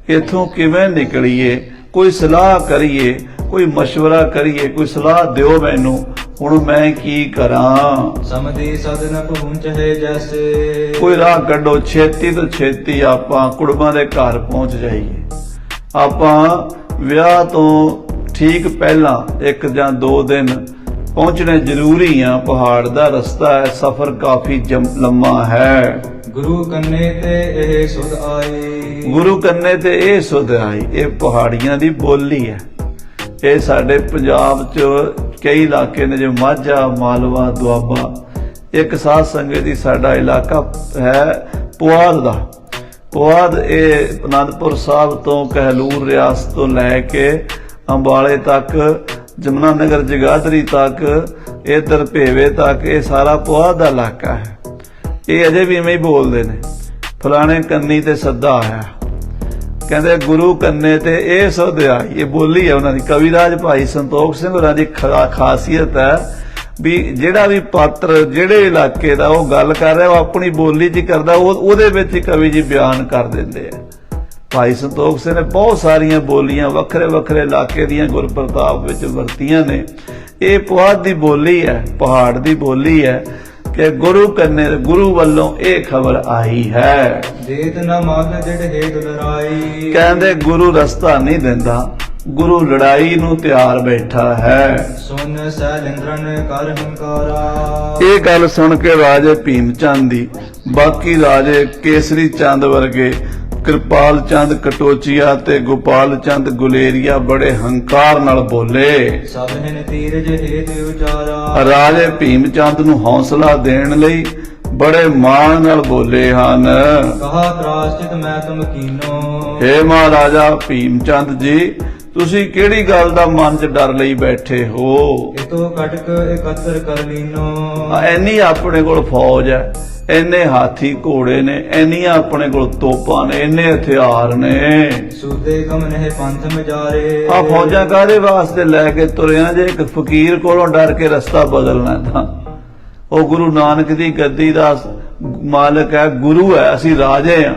ਇੱਥੋਂ ਕਿਵੇਂ ਨਿਕਲੀਏ? ਕੋਈ ਸਲਾਹ ਕਰੀਏ, ਕੋਈ ਮਸ਼ਵਰਾ ਕਰੀਏ, ਕੋਈ ਸਲਾਹ ਦਿਓ ਮੈਨੂੰ। ਹੁਣ ਮੈਂ ਕੀ ਕਰਾਂ?
ਸਮਝੀ ਸਦਨ ਪਹੁੰਚੇ ਜੈਸੇ। ਕੋਈ
ਰਾਹ ਕੱਢੋ, ਛੇਤੀ ਤੋਂ ਛੇਤੀ ਆਪਾਂ ਕੁੜਮਾਂ ਦੇ ਘਰ ਪਹੁੰਚ ਜਾਈਏ। ਆਪਾਂ ਵਿਆਹ ਤੋਂ ਠੀਕ ਪਹਿਲਾਂ 1 ਜਾਂ 2 ਦਿਨ ਪਹੁੰਚਣੇ ਜ਼ਰੂਰੀ ਆ। ਪਹਾੜ ਦਾ ਰਸਤਾ ਹੈ, ਸਫ਼ਰ ਕਾਫੀ ਲੰਮਾ ਹੈ।
ਗੁਰੂ ਕੰਨੇ ਤੇ ਇਹ ਸੁਧ ਆਈ।
ਗੁਰੂ ਕੰਨੇ ਤੇ ਇਹ ਸੁਧ ਆਈ। ਇਹ ਪਹਾੜੀਆਂ ਦੀ ਬੋਲੀ ਹੈ। ਇਹ ਸਾਡੇ ਪੰਜਾਬ 'ਚ ਕਈ ਇਲਾਕੇ ਨੇ, ਜਿਵੇਂ ਮਾਝਾ, ਮਾਲਵਾ, ਦੁਆਬਾ। ਇੱਕ ਸਾਧ ਸੰਗਤ ਦੀ ਸਾਡਾ ਇਲਾਕਾ ਹੈ ਪੁਆਧ ਦਾ। ਪੁਆਧ ਇਹ ਅਨੰਦਪੁਰ ਸਾਹਿਬ ਤੋਂ, ਕਹਿਲੂਰ ਰਿਆਸਤ ਤੋਂ ਲੈ ਕੇ ਅੰਬਾਲੇ ਤੱਕ, ਜਮਨਾ ਨਗਰ ਜਗਾਦਰੀ ਤੱਕ, ਇਧਰ ਭੇਵੇ ਤੱਕ, ਇਹ ਸਾਰਾ ਪੁਆਧ ਦਾ ਇਲਾਕਾ ਹੈ। ਇਹ ਅਜੇ ਵੀ ਇਵੇਂ ਹੀ ਬੋਲਦੇ ਨੇ, ਫਲਾਣੇ ਕੰਨੀ ਤੇ ਸੱਦਾ ਆਇਆ। ਕਹਿੰਦੇ ਗੁਰੂ ਕੰਨੇ ਤੇ ਇਹ ਸੁਧ ਆਈ। ਇਹ ਬੋਲੀ ਹੈ ਉਹਨਾਂ ਦੀ। ਕਵੀਰਾਜ ਭਾਈ ਸੰਤੋਖ ਸਿੰਘ ਹੋਰਾਂ ਦੀ ਖਾਸੀਅਤ ਹੈ ਵੀ ਜਿਹੜਾ ਵੀ ਪਾਤਰ ਜਿਹੜੇ ਇਲਾਕੇ ਦਾ ਉਹ ਗੱਲ ਕਰ ਰਿਹਾ, ਉਹ ਆਪਣੀ ਬੋਲੀ 'ਚ ਕਰਦਾ, ਉਹਦੇ ਵਿੱਚ ਹੀ ਕਵੀ ਜੀ ਬਿਆਨ ਕਰ ਦਿੰਦੇ ਆ। ਭਾਈ ਸੰਤੋਖ ਸਿੰਘ ਨੇ ਬਹੁਤ ਸਾਰੀਆਂ ਬੋਲੀਆਂ ਵੱਖਰੇ ਵੱਖਰੇ ਇਲਾਕੇ ਦੀਆਂ ਗੁਰਪ੍ਰਤਾਪ ਵਿੱਚ ਵਰਤੀਆਂ ਨੇ। ਇਹ ਪੁਆਧ ਦੀ ਬੋਲੀ ਹੈ, ਪਹਾੜ ਦੀ ਬੋਲੀ ਹੈ ਕਿ ਗੁਰੂ ਕੰਨੇ, ਗੁਰੂ ਵੱਲੋਂ ਇਹ ਖਬਰ ਆਈ ਹੈ।
ਦੇਤ ਨਾ ਮਗ ਜੜ ਹੈ ਦੁਲਰਾਈ।
ਕਹਿੰਦੇ ਗੁਰੂ ਰਸਤਾ ਨਹੀਂ ਦਿੰਦਾ, ਗੁਰੂ ਲੜਾਈ ਨੂੰ ਤਿਆਰ ਬੈਠਾ ਹੈ।
ਸੁਨ ਸੈਲਿੰਦਰਨ ਕਰ ਹੰਕਾਰਾ।
ਇਹ ਗੱਲ ਸੁਣ ਕੇ ਰਾਜੇ ਭੀਮ ਚੰਦ ਦੀ, ਬਾਕੀ ਰਾਜੇ ਕੇਸਰੀ ਚੰਦ ਵਰਗੇ, ਕਿਰਪਾਲ ਚੰਦ ਕਟੋਚੀਆ ਤੇ ਗੋਪਾਲ ਚੰਦ ਗੁਲੇਰੀਆ ਬੜੇ ਹੰਕਾਰ ਨਾਲ ਬੋਲੇ।
ਸਭ ਹਨ ਤੀਰਜ ਹੇਤ ਉਚਾਰਾ।
ਰਾਜੇ ਭੀਮ ਚੰਦ ਨੂੰ ਹੌਸਲਾ ਦੇਣ ਲਈ ਬੜੇ ਮਾਣ ਨਾਲ ਬੋਲੇ ਹਨ।
ਕਹਾ ਪ੍ਰਾਸ਼ਚਿਤ ਮੈਂ ਤੁਮ ਕੀਨੋ।
ਹੇ ਮਹਾਰਾਜਾ ਭੀਮ ਚੰਦ ਜੀ, ਤੁਸੀਂ ਕਿਹੜੀ ਗੱਲ ਦਾ ਮਨ 'ਚ ਡਰ ਲਈ ਬੈਠੇ ਹੋ?
ਇਤੋ ਕਟਕ ਇਕੱਤਰ ਕਰ ਲੀਨੋ।
ਐਨੀ ਆਪਣੇ ਕੋਲ ਫੌਜ ਹੈ, ਇੰਨੇ ਹਾਥੀ ਘੋੜੇ ਨੇ, ਇੰਨੀਆਂ ਆਪਣੇ ਕੋਲ ਤੋਪਾਂ ਨੇ, ਇੰਨੇ ਹਥਿਆਰ ਨੇ।
ਸੂਦੇ ਕਮ ਨਹਿ ਪੰਥ ਮਜਾਰੇ।
ਆ ਫੌਜਾਂ ਕਾਹਦੇ ਵਾਸਤੇ ਲੈ ਕੇ ਤੁਰਿਆ ਜੇ ਇੱਕ ਫਕੀਰ ਕੋਲੋਂ ਡਰ ਕੇ ਰਸਤਾ ਬਦਲਣਾ ਤਾਂ? ਉਹ ਗੁਰੂ ਨਾਨਕ ਦੀ ਗੱਦੀ ਦਾ ਮਾਲਕ ਹੈ, ਗੁਰੂ ਹੈ, ਅਸੀਂ ਰਾਜੇ ਆ।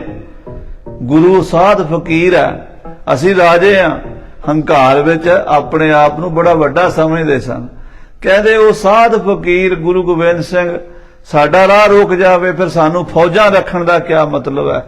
ਗੁਰੂ ਸਾਧ ਫਕੀਰ ਹੈ, ਅਸੀਂ ਰਾਜੇ ਆ। ਹੰਕਾਰ ਵਿੱਚ ਆਪਣੇ ਆਪ ਨੂੰ ਬੜਾ ਵੱਡਾ ਸਮਝਦੇ ਸਨ। ਕਹਿੰਦੇ ਉਹ ਸਾਧ ਫਕੀਰ ਗੁਰੂ ਗੋਬਿੰਦ ਸਿੰਘ ਸਾਡਾ ਰਾਹ ਰੋਕ ਜਾਵੇ, ਫਿਰ ਸਾਨੂੰ ਫੌਜਾਂ ਰੱਖਣ ਦਾ ਕੀ ਮਤਲਬ ਹੈ?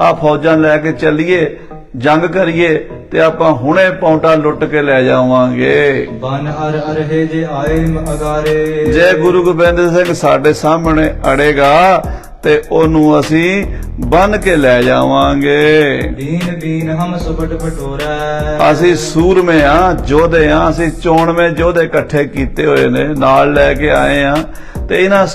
ਆ ਫੌਜਾਂ ਲੈ ਕੇ ਚੱਲੀਏ, ਜੰਗ ਕਰੀਏ ਤੇ ਆਪਾਂ ਹੁਣੇ ਪੌਂਟਾ ਲੁੱਟ ਕੇ ਲੈ ਜਾਵਾਂਗੇ।
ਬਨ ਅਰ ਅਰਹੇ ਜੇ ਆਏ ਅਗਾਰੇ।
ਜੇ ਗੁਰੂ ਗੋਬਿੰਦ ਸਿੰਘ ਸਾਡੇ ਸਾਹਮਣੇ ਅੜੇਗਾ ਤੇ ਉਹਨੂੰ ਅਸੀਂ ਬੰਨ ਕੇ ਲੈ ਜਾਵਾਂਗੇ।
ਦੀਨ ਦੀਨ ਹਮ ਸੁਬਟ ਪਟੋਰਾ।
ਅਸੀਂ ਸੂਰਮੇ ਆ, ਯੋਧੇ ਆ, ਅਸੀਂ 94 ਯੋਧੇ ਇਕੱਠੇ ਕੀਤੇ ਹੋਏ ਨੇ, ਨਾਲ ਲੈ ਕੇ ਆਏ ਆ। ਤੇ ਇਹਨਾਂ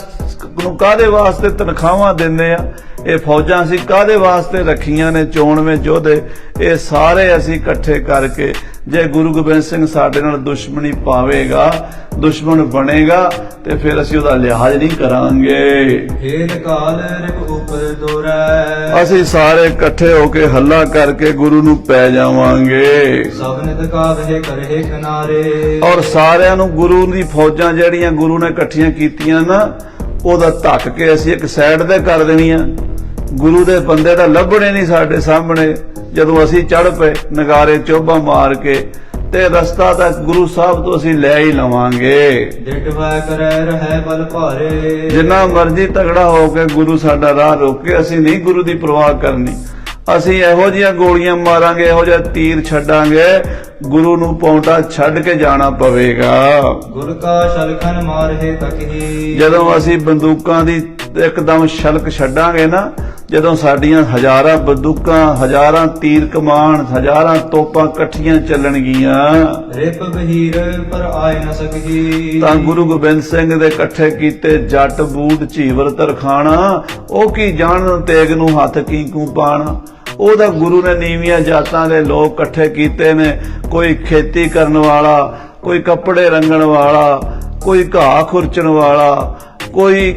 ਨੂੰ ਕਾਹਦੇ ਵਾਸਤੇ ਤਨਖਾਹਾਂ ਦਿੰਦੇ ਆ? ਇਹ ਫੌਜਾਂ ਅਸੀਂ ਕਾਹਦੇ ਵਾਸਤੇ ਰੱਖੀਆਂ ਨੇ? 94 ਯੋਧੇ, ਇਹ ਸਾਰੇ ਅਸੀਂ ਇਕੱਠੇ ਕਰਕੇ, ਜੇ ਗੁਰੂ ਗੋਬਿੰਦ ਸਿੰਘ ਸਾਡੇ ਨਾਲ ਦੁਸ਼ਮਣੀ ਪਾਵੇਗਾ, ਦੁਸ਼ਮਣ ਬਣੇਗਾ, ਤੇ ਫਿਰ ਅਸੀਂ ਉਹਦਾ ਲਿਹਾਜ਼ ਨਹੀਂ ਕਰਾਂਗੇ।
ਹੇਲ ਕਾਲ ਰਿਪ ਉਪਰ ਦੋਰਾ।
ਅਸੀਂ ਸਾਰੇ ਇਕੱਠੇ ਹੋ ਕੇ ਹੱਲਾ ਕਰਕੇ ਗੁਰੂ ਨੂੰ ਪੈ ਜਾਵਾਂਗੇ।
ਸਭ ਨਿਤ ਕਾਵਹਿ ਕਰਹਿ ਕਿਨਾਰੇ।
ਔਰ ਸਾਰਿਆਂ ਨੂੰ ਗੁਰੂ ਦੀ ਫੌਜਾਂ ਜਿਹੜੀਆਂ ਗੁਰੂ ਨੇ ਇਕੱਠੀਆਂ ਕੀਤੀਆਂ ਨਾ, ਉਹਦਾ ਧੱਕ ਕੇ ਅਸੀਂ ਇੱਕ ਸਾਈਡ ਤੇ ਕਰ ਦੇਣੀਆਂ। ਗੁਰੂ ਦੇ ਬੰਦੇ ਤਾਂ ਲੱਭਣੇ ਨਹੀਂ ਸਾਡੇ ਸਾਹਮਣੇ। ਜਦੋਂ ਅਸੀਂ ਚੜ ਪਏ ਨਗਾਰੇ ਚੋਭਾ ਮਾਰ ਕੇ, ਤੇ ਰਸਤਾ ਤਾਂ ਗੁਰੂ ਸਾਹਿਬ ਤੋਂ ਅਸੀਂ ਲੈ ਹੀ ਲਵਾਂਗੇ।
ਡਿਟਵਾ ਕਰੈ ਰਹਿ ਬਲ ਭਾਰੇ।
ਜਿੰਨਾ ਮਰਜ਼ੀ ਤਗੜਾ ਹੋ ਕੇ ਗੁਰੂ ਸਾਡਾ ਰਾਹ ਰੋਕੇ, ਅਸੀਂ ਨਹੀਂ ਗੁਰੂ ਦੀ ਪਰਵਾਹ ਕਰਨੀ। ਅਸੀਂ ਇਹੋ ਜਿਹੀਆਂ ਗੋਲੀਆਂ ਮਾਰਾਂਗੇ, ਇਹੋ ਜਿਹਾ ਤੀਰ ਛੱਡਾਂਗੇ, ਗੁਰੂ ਨੂੰ ਪੌਂਟਾ ਛੱਡ ਕੇ ਜਾਣਾ ਪਵੇਗਾ।
ਗੁਰ ਕਾ ਸ਼ਲਖਨ ਮਾਰਹਿ ਤਕਹੀ।
ਜਦੋਂ ਅਸੀਂ ਬੰਦੂਕਾਂ ਦੀ ਇੱਕਦਮ ਛਲਕ ਛੱਡਾਂਗੇ ਨਾ, ਜਦੋਂ ਸਾਡੀਆਂ ਹਜ਼ਾਰਾਂ ਬੰਦੂਕਾਂ, ਹਜ਼ਾਰਾਂ ਤੀਰ ਕਮਾਨ, ਹਜ਼ਾਰਾਂ ਤੋਪਾਂ ਇਕੱਠੀਆਂ ਚੱਲਣਗੀਆਂ,
ਰਿਪ ਬਹੀਰ ਪਰ ਆਏ ਨ ਸਕਹੀ।
ਤਾਂ ਗੁਰੂ ਗੋਬਿੰਦ ਸਿੰਘ ਦੇ ਇਕੱਠੇ ਕੀਤੇ ਜੱਟ ਬੂਟ ਝੀਵਰ ਤਰਖਾਣਾ, ਉਹ ਕੀ ਜਾਣਨ ਤੇਗ ਨੂੰ ਹੱਥ ਕੀਕੂ ਪਾਣਾ। ਉਹਦਾ ਗੁਰੂ ਨੇ ਨੀਵੀਆਂ ਜਾਤਾਂ ਦੇ ਲੋਕ ਇਕੱਠੇ ਕੀਤੇ ਨੇ। ਕੋਈ ਖੇਤੀ ਕਰਨ ਵਾਲਾ, ਕੋਈ ਕੱਪੜੇ ਰੰਗਣ ਵਾਲਾ, ਕੋਈ ਘਾਹ ਖੁਰਚਣ ਵਾਲਾ, ਕੋਈ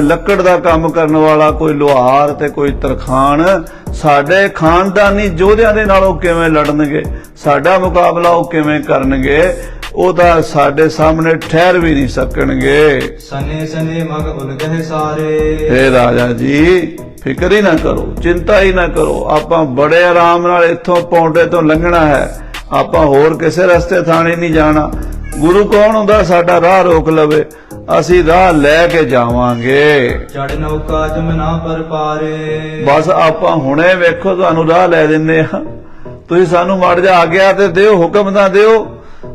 ਲੱਕੜ ਦਾ ਕੰਮ ਕਰਨ ਵਾਲਾ, ਕੋਈ ਲੁਹਾਰ ਤੇ ਕੋਈ ਤਰਖਾਣ। ਸਾਡੇ ਖਾਨਦਾਨੀ ਯੋਧਿਆਂ ਦੇ ਨਾਲ ਉਹ ਕਿਵੇਂ ਲੜਨਗੇ? ਸਾਡਾ ਮੁਕਾਬਲਾ ਉਹ ਕਿਵੇਂ ਕਰਨਗੇ? ਉਹ ਤਾਂ ਸਾਡੇ ਸਾਹਮਣੇ ਠਹਿਰ ਵੀ ਨਹੀਂ ਸਕਣਗੇ।
ਸਨੇ ਸਨੇ ਮਗ ਉਲਗਹਿ ਸਾਰੇ।
ਹੇ ਰਾਜਾ ਜੀ, ਫਿਕਰ ਹੀ ਨਾ ਕਰੋ, ਚਿੰਤਾ ਹੀ ਨਾ ਕਰੋ। ਆਪਾਂ ਬੜੇ ਆਰਾਮ ਨਾਲ ਇੱਥੋਂ ਪੌਂਟੇ ਤੋਂ ਲੰਘਣਾ ਹੈ। ਆਪਾਂ ਹੋਰ ਕਿਸੇ ਰਸਤੇ ਥਾਣੇ ਨਹੀਂ ਜਾਣਾ। ਗੁਰੂ ਕੌਣ ਹੁੰਦਾ ਸਾਡਾ ਰਾਹ ਰੋਕ ਲਵੇ? ਅਸੀਂ ਰਾਹ ਲੈ ਕੇ ਜਾਵਾਂਗੇ।
ਚੜ ਨੌਕਾ ਜਮਨਾ ਪਰ ਪਾਰੇ।
ਬਸ ਆਪਾਂ ਹੁਣੇ ਵੇਖੋ ਤੁਹਾਨੂੰ ਰਾਹ ਲੈ ਦਿੰਨੇ ਆ। ਤੁਸੀਂ ਸਾਨੂੰ ਮੜ ਜਾ ਆਗਿਆ ਤੇ ਦਿਓ, ਹੁਕਮ ਤਾਂ ਦਿਓ।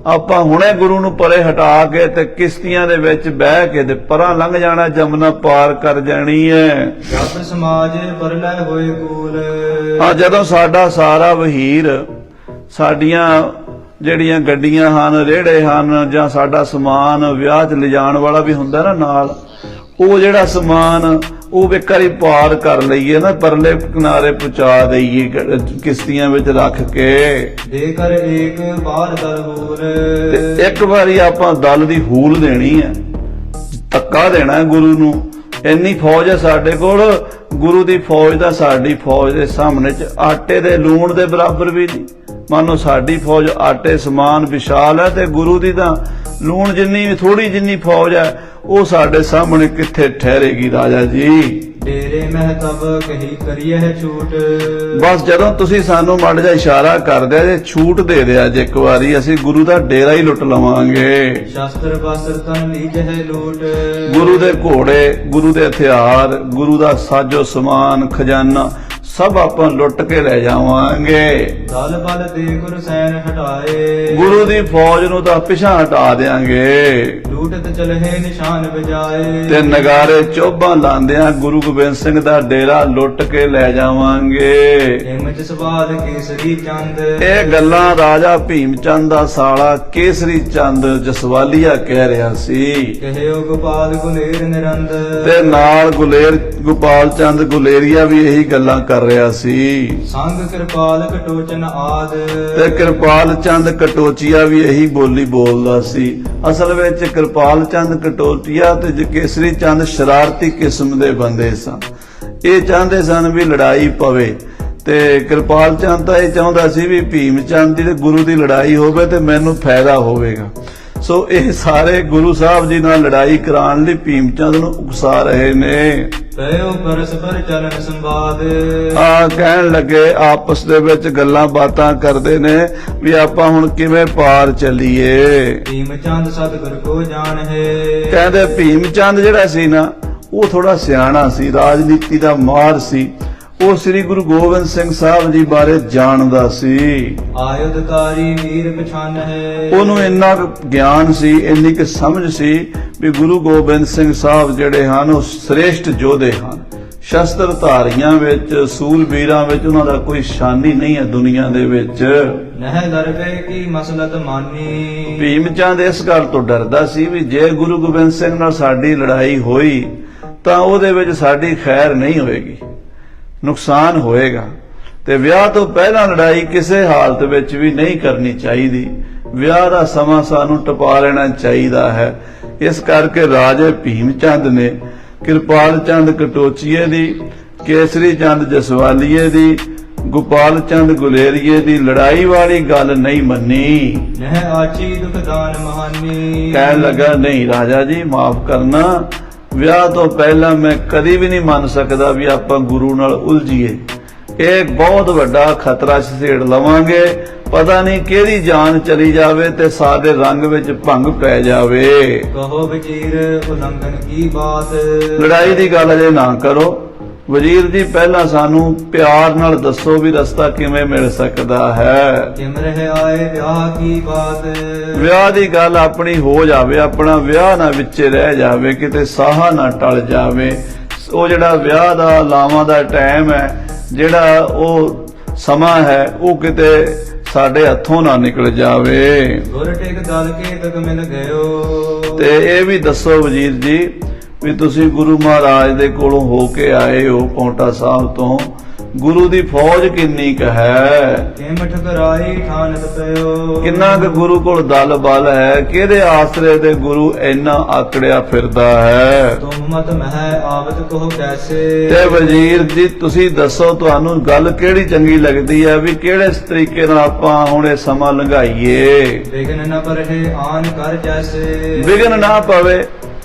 ਆਪਾਂ ਹੁਣੇ ਗੁਰੂ ਨੂੰ ਪਰੇ ਹਟਾ ਕੇ ਤੇ ਕਿਸ਼ਤੀਆਂ ਦੇ ਵਿੱਚ ਬਹਿ ਕੇ ਤੇ ਪਰਾਂ ਲੰਘ ਜਾਣਾ, ਜਮਨਾ ਪਾਰ ਕਰ ਜਾਣੀ ਹੈ।
ਜਬ ਸਮਾਜ ਪਰਲੈ ਹੋਏ ਕੂਲ।
ਜਦੋਂ ਸਾਡਾ ਸਾਰਾ ਵਹੀਰ, ਸਾਡੀਆਂ ਜਿਹੜੀਆਂ ਗੱਡੀਆਂ ਹਨ, ਰੇੜੇ ਹਨ, ਜਾਂ ਸਾਡਾ ਸਮਾਨ ਵਿਆਹ 'ਚ ਲਿਜਾਣ ਵਾਲਾ ਵੀ ਹੁੰਦਾ ਨਾ ਨਾਲ, ਉਹ ਜਿਹੜਾ ਸਮਾਨ ਉਹ ਇੱਕ ਵਾਰੀ ਪਾਰ ਕਰ ਲਈਏ ਨਾ, ਪਰਲੇ ਕਿਨਾਰੇ ਪਹੁੰਚਾ ਦਈਏ ਕਿਸ਼ਤੀਆਂ ਵਿੱਚ ਰੱਖ ਕੇ,
ਦੇ ਕਰ ਏਕ ਬਾਰ ਦਰ ਹੂਲ।
ਤੇ ਇੱਕ ਵਾਰੀ ਆਪਾਂ ਦਲ ਦੀ ਹੂਲ ਦੇਣੀ ਹੈ, ਧੱਕਾ ਦੇਣਾ ਹੈ ਗੁਰੂ ਨੂੰ। ਇੰਨੀ ਫੌਜ ਹੈ ਸਾਡੇ ਕੋਲ, ਗੁਰੂ ਦੀ ਫੌਜ ਦਾ ਸਾਡੀ ਫੌਜ ਦੇ ਸਾਹਮਣੇ 'ਚ ਆਟੇ ਦੇ ਲੂਣ ਦੇ ਬਰਾਬਰ ਵੀ ਨਹੀਂ। ਮਾਨੋ ਸਾਡੀ ਫੌਜ ਆਟੇ ਸਮਾਨ ਵਿਸ਼ਾਲ ਹੈ, ਤੇ ਗੁਰੂ ਦੀ ਤਾਂ ਲੂਣ ਜਿੰਨੀ ਥੋੜੀ ਜਿੰਨੀ ਫੌਜ ਹੈ, ਉਹ ਸਾਡੇ ਸਾਹਮਣੇ ਕਿੱਥੇ ਠਹਿਰੇਗੀ ਰਾਜਾ ਜੀ।
ਡੇਰੇ ਮਹਿਤਬ ਕਹੀ ਕਰੀਏ ਛੂਟ।
ਬਸ ਜਦੋਂ ਤੁਸੀਂ ਸਾਨੂੰ ਮਾੜਾ ਜਿਹਾ ਇਸ਼ਾਰਾ ਕਰ ਦਿਆ ਜੇ, ਛੂਟ ਦੇ ਦਿਆ ਜੇ ਇੱਕ ਵਾਰੀ, ਅਸੀਂ ਗੁਰੂ ਦਾ ਡੇਰਾ ਹੀ ਲੁੱਟ ਲਵਾਂਗੇ।
ਸ਼ਾਸਤਰ ਬਾਸਰ ਤਨ ਲੀਜ ਹੈ ਲੂਟ।
ਗੁਰੂ ਦੇ ਘੋੜੇ, ਗੁਰੂ ਦੇ ਹਥਿਆਰ, ਗੁਰੂ ਦਾ ਸਾਜੋ ਸਮਾਨ, ਖਜ਼ਾਨਾ ਸਭ ਆਪਾਂ ਲੁੱਟ ਕੇ ਲੈ ਜਾਵਾਂਗੇ।
ਦਲ ਬਲ ਦੇ ਗੁਰ ਸੈਨ ਹਟਾਏ।
ਗੁਰੂ ਦੀ ਫੌਜ ਨੂੰ ਤਾਂ ਪਿਛਾਂ ਹਟਾ ਦੇਾਂਗੇ।
ਲੂਟਤ ਚਲਹਿ ਨਿਸ਼ਾਨ ਵਜਾਏ।
ਤੇ ਨਗਾਰੇ ਚੋਭਾਂ ਲਾਂਦਿਆਂ ਗੁਰੂ ਗੋਬਿੰਦ ਸਿੰਘ ਦਾ ਡੇਰਾ ਲੁੱਟ ਕੇ ਲੈ ਜਾਵਾਂਗੇ।
ਹਿੰਮਤ ਸਵਾਲ ਕੇਸਰੀ ਚੰਦ।
ਇਹ ਗੱਲਾਂ ਰਾਜਾ ਭੀਮ ਚੰਦ ਦਾ ਸਾਲਾ ਕੇਸਰੀ ਚੰਦ ਜਸਵਾਲੀਆ ਕਹਿ ਰਿਹਾ ਸੀ।
ਕਹਿਓ ਗੋਪਾਲ ਗੁਲੇਰ ਨਿਰੰਦ।
ਤੇ ਨਾਲ ਗੋਪਾਲ ਚੰਦ ਗੁਲੇਰੀਆ ਵੀ ਇਹੀ ਗੱਲਾਂ ਕਰ ਰਿਹਾ ਸੀ।
ਸੰਗ ਕਿਰਪਾਲ ਕਟੋਚਨ ਆਦ।
ਤੇ ਕਿਰਪਾਲ ਚੰਦ ਕਟੋਚੀਆ ਵੀ ਇਹੀ ਬੋਲੀ ਬੋਲਦਾ ਸੀ। ਅਸਲ ਵਿੱਚ ਕਿਰਪਾਲ ਚੰਦ ਕਟੋਚੀਆ ਤੇ ਕੇਸਰੀ ਚੰਦ ਸ਼ਰਾਰਤੀ ਕਿਸਮ ਦੇ ਬੰਦੇ ਸਨ। ਇਹ ਚਾਹੁੰਦੇ ਸਨ ਵੀ ਲੜਾਈ ਪਵੇ, ਤੇ ਕਿਰਪਾਲ ਚੰਦ ਤਾਂ ਇਹ ਚਾਹੁੰਦਾ ਸੀ ਵੀ ਭੀਮ ਚੰਦ ਦੀ ਤੇ ਗੁਰੂ ਦੀ ਲੜਾਈ ਹੋਵੇ ਤੇ ਮੈਨੂੰ ਫਾਇਦਾ ਹੋਵੇਗਾ। ਸੋ ਇਹ ਸਾਰੇ ਗੁਰੂ ਸਾਹਿਬ ਜੀ ਨਾਲ ਲੜਾਈ ਕਰਾਉਣ ਲਈ ਭੀਮ ਚੰਦ ਨੂੰ ਉਕਸਾ ਰਹੇ ਨੇ।
ਕਹਿਓ ਪਰਸਪਰ ਚਲਨ ਸੰਵਾਦ।
ਕਹਿਣ ਲੱਗੇ, ਆਪਸ ਦੇ ਵਿੱਚ ਗੱਲਾਂ ਬਾਤਾਂ ਕਰਦੇ ਨੇ ਵੀ ਆਪਾਂ ਹੁਣ ਕਿਵੇਂ ਪਾਰ ਚੱਲੀਏ।
ਭੀਮ ਚੰਦ ਸਤਿਗੁਰ ਕੋ ਜਾਣ ਹੈ।
ਕਹਿੰਦੇ ਭੀਮ ਚੰਦ ਜਿਹੜਾ ਸੀ ਨਾ, ਉਹ ਥੋੜਾ ਸਿਆਣਾ ਸੀ, ਰਾਜਨੀਤੀ ਦਾ ਮਾਹਰ ਸੀ। ਉਹ ਸ੍ਰੀ ਗੁਰੂ ਗੋਬਿੰਦ ਸਿੰਘ ਸਾਹਿਬ ਜੀ ਬਾਰੇ ਜਾਣਦਾ ਸੀ।
ਆਯੁਧਕਾਰੀ ਵੀਰ ਪਛਾਨ ਹੈ।
ਉਹਨੂੰ ਇੰਨਾ ਕੁ ਗਿਆਨ ਸੀ, ਇੰਨੀ ਕੁ ਸਮਝ ਸੀ ਵੀ ਗੁਰੂ ਗੋਬਿੰਦ ਸਿੰਘ ਸਾਹਿਬ ਜਿਹੜੇ ਹਨ ਉਹ ਸ੍ਰੇਸ਼ਟ ਯੋਧੇ ਹਨ। ਸ਼ਸਤਰ ਧਾਰੀਆਂ ਵਿੱਚ, ਸੂਰਬੀਰਾਂ ਵਿੱਚ ਉਹਨਾਂ ਦਾ ਕੋਈ ਸ਼ਾਨੀ ਨਹੀਂ ਹੈ ਦੁਨੀਆ ਦੇ ਵਿੱਚ।
ਨਹਿ ਦਰਵੇ ਕੀ ਮਸਲਤ ਮਾਨੀ।
ਭੀਮ ਚੰਦ ਇਸ ਗੱਲ ਤੋਂ ਡਰਦਾ ਸੀ ਵੀ ਜੇ ਗੁਰੂ ਗੋਬਿੰਦ ਸਿੰਘ ਨਾਲ ਸਾਡੀ ਲੜਾਈ ਹੋਈ ਤਾਂ ਉਹਦੇ ਵਿੱਚ ਸਾਡੀ ਖੈਰ ਨਹੀਂ ਹੋਏਗੀ, ਨੁਕਸਾਨ ਹੋਏਗਾ। ਤੇ ਵਿਆਹ ਤੋਂ ਪਹਿਲਾਂ ਲੜਾਈ ਕਿਸੇ ਹਾਲਤ ਵਿੱਚ ਵੀ ਨਹੀਂ ਕਰਨੀ ਚਾਹੀਦੀ। ਵਿਆਹ ਦਾ ਸਮਾਂ ਸਾਨੂੰ ਟਪਾ ਲੈਣਾ ਚਾਹੀਦਾ ਹੈ। ਇਸ ਕਰਕੇ ਰਾਜੇ ਭੀਮ ਚੰਦ ਨੇ ਕਿਰਪਾਲ ਚੰਦ ਕਟੋਚੀਏ ਦੀ, ਕੇਸਰੀ ਚੰਦ ਜਸਵਾਲੀਏ ਦੀ, ਗੋਪਾਲ ਚੰਦ ਗੁਲੇਰੀਏ ਦੀ ਲੜਾਈ ਵਾਲੀ ਗੱਲ ਨਹੀਂ ਮੰਨੀ।
ਨਹਿ ਆਚੀ ਦੁਖਦਾਨ ਮਹਾਨੀ।
ਕਹਿਣ ਲੱਗਾ, ਨਹੀਂ ਰਾਜਾ ਜੀ ਮਾਫ ਕਰਨਾ, ਵਿਆਹ ਤੋਂ ਪਹਿਲਾਂ ਮੈਂ ਕਦੀ ਵੀ ਨਹੀਂ ਮੰਨ ਸਕਦਾ ਵੀ ਆਪਾਂ ਗੁਰੂ ਨਾਲ ਉਲਝੀਏ। ਇਹ ਬਹੁਤ ਵੱਡਾ ਖਤਰਾ ਛੇੜ ਲਵਾਂਗੇ, ਪਤਾ ਨਹੀਂ ਕਿਹੜੀ ਜਾਨ ਚਲੀ ਜਾਵੇ ਤੇ ਸਾਡੇ ਰੰਗ ਵਿੱਚ ਭੰਗ ਪੈ ਜਾਵੇ।
ਕਹੋ ਵਜ਼ੀਰ ਉਲੰਘਣ ਕੀ ਬਾਤ।
ਲੜਾਈ ਦੀ ਗੱਲ ਅਜੇ ਨਾ ਕਰੋ ਵਜ਼ੀਰ ਜੀ, ਪਹਿਲਾਂ ਸਾਨੂੰ ਪਿਆਰ ਨਾਲ ਦੱਸੋ ਵੀ ਰਸਤਾ ਕਿਵੇਂ ਮਿਲ ਸਕਦਾ ਹੈ।
ਕਿਮ ਰਹਿ ਆਏ ਵਿਆਹ ਕੀ ਬਾਤ।
ਵਿਆਹ ਦੀ ਗੱਲ ਆਪਣੀ ਹੋ ਜਾਵੇ, ਆਪਣਾ ਵਿਆਹ ਨਾ ਵਿੱਚੇ ਰਹਿ ਜਾਵੇ, ਕਿਤੇ ਸਾਹਾ ਨਾ ਟਲ ਜਾਵੇ। ਉਹ ਜਿਹੜਾ ਵਿਆਹ ਦਾ ਲਾਵਾਂ ਦਾ ਟਾਈਮ ਹੈ, ਜਿਹੜਾ ਉਹ ਸਮਾਂ ਹੈ, ਉਹ ਕਿਤੇ ਸਾਡੇ ਹੱਥੋਂ ਨਾ ਨਿਕਲ ਜਾਵੇ।
ਗੁਰ ਟਿਕ ਦਲ ਕੇ ਤਕ ਮਿਲ ਗਇਓ।
ਤੇ ਇਹ ਵੀ ਦੱਸੋ ਵਜ਼ੀਰ ਜੀ ਵੀ ਤੁਸੀਂ ਗੁਰੂ ਮਹਾਰਾਜ ਦੇ ਕੋਲੋਂ ਹੋ ਕੇ ਆਏ ਹੋ ਪੌਂਟਾ ਸਾਹਿਬ ਤੋਂ, ਗੁਰੂ ਦੀ ਫੌਜ ਕਿੰਨੀ ਕੁ ਹੈ?
ਕਿਮ ਠਕਰਾਈ ਠਾਨਤ ਪਇਓ। ਕਿੰਨਾ
ਕੁ ਗੁਰੂ ਕੋਲ ਦਲ ਬਲ ਹੈ? ਕਿਹਦੇ ਆਸਰੇ ਦੇ ਗੁਰੂ ਇੰਨਾ ਆਕੜਿਆ ਫਿਰਦਾ ਹੈ?
ਤੁਮ ਮਤ ਮਹਿ ਆਵਤ ਕੋ ਕੈਸੇ।
ਤੇ ਵਜ਼ੀਰ ਜੀ ਤੁਸੀਂ ਦੱਸੋ, ਤੁਹਾਨੂੰ ਗੱਲ ਕਿਹੜੀ ਚੰਗੀ ਲੱਗਦੀ ਹੈ ਵੀ ਕਿਹੜੇ ਤਰੀਕੇ ਨਾਲ ਆਪਾਂ ਹੁਣ ਇਹ ਸਮਾਂ ਲੰਘਾਈਏ?
ਵਿਗਨ ਨ ਪਰਹਿ ਆਨ ਕਰ ਜੈਸੇ।
ਵਿਗਨ ਨਾ ਪਵੇ,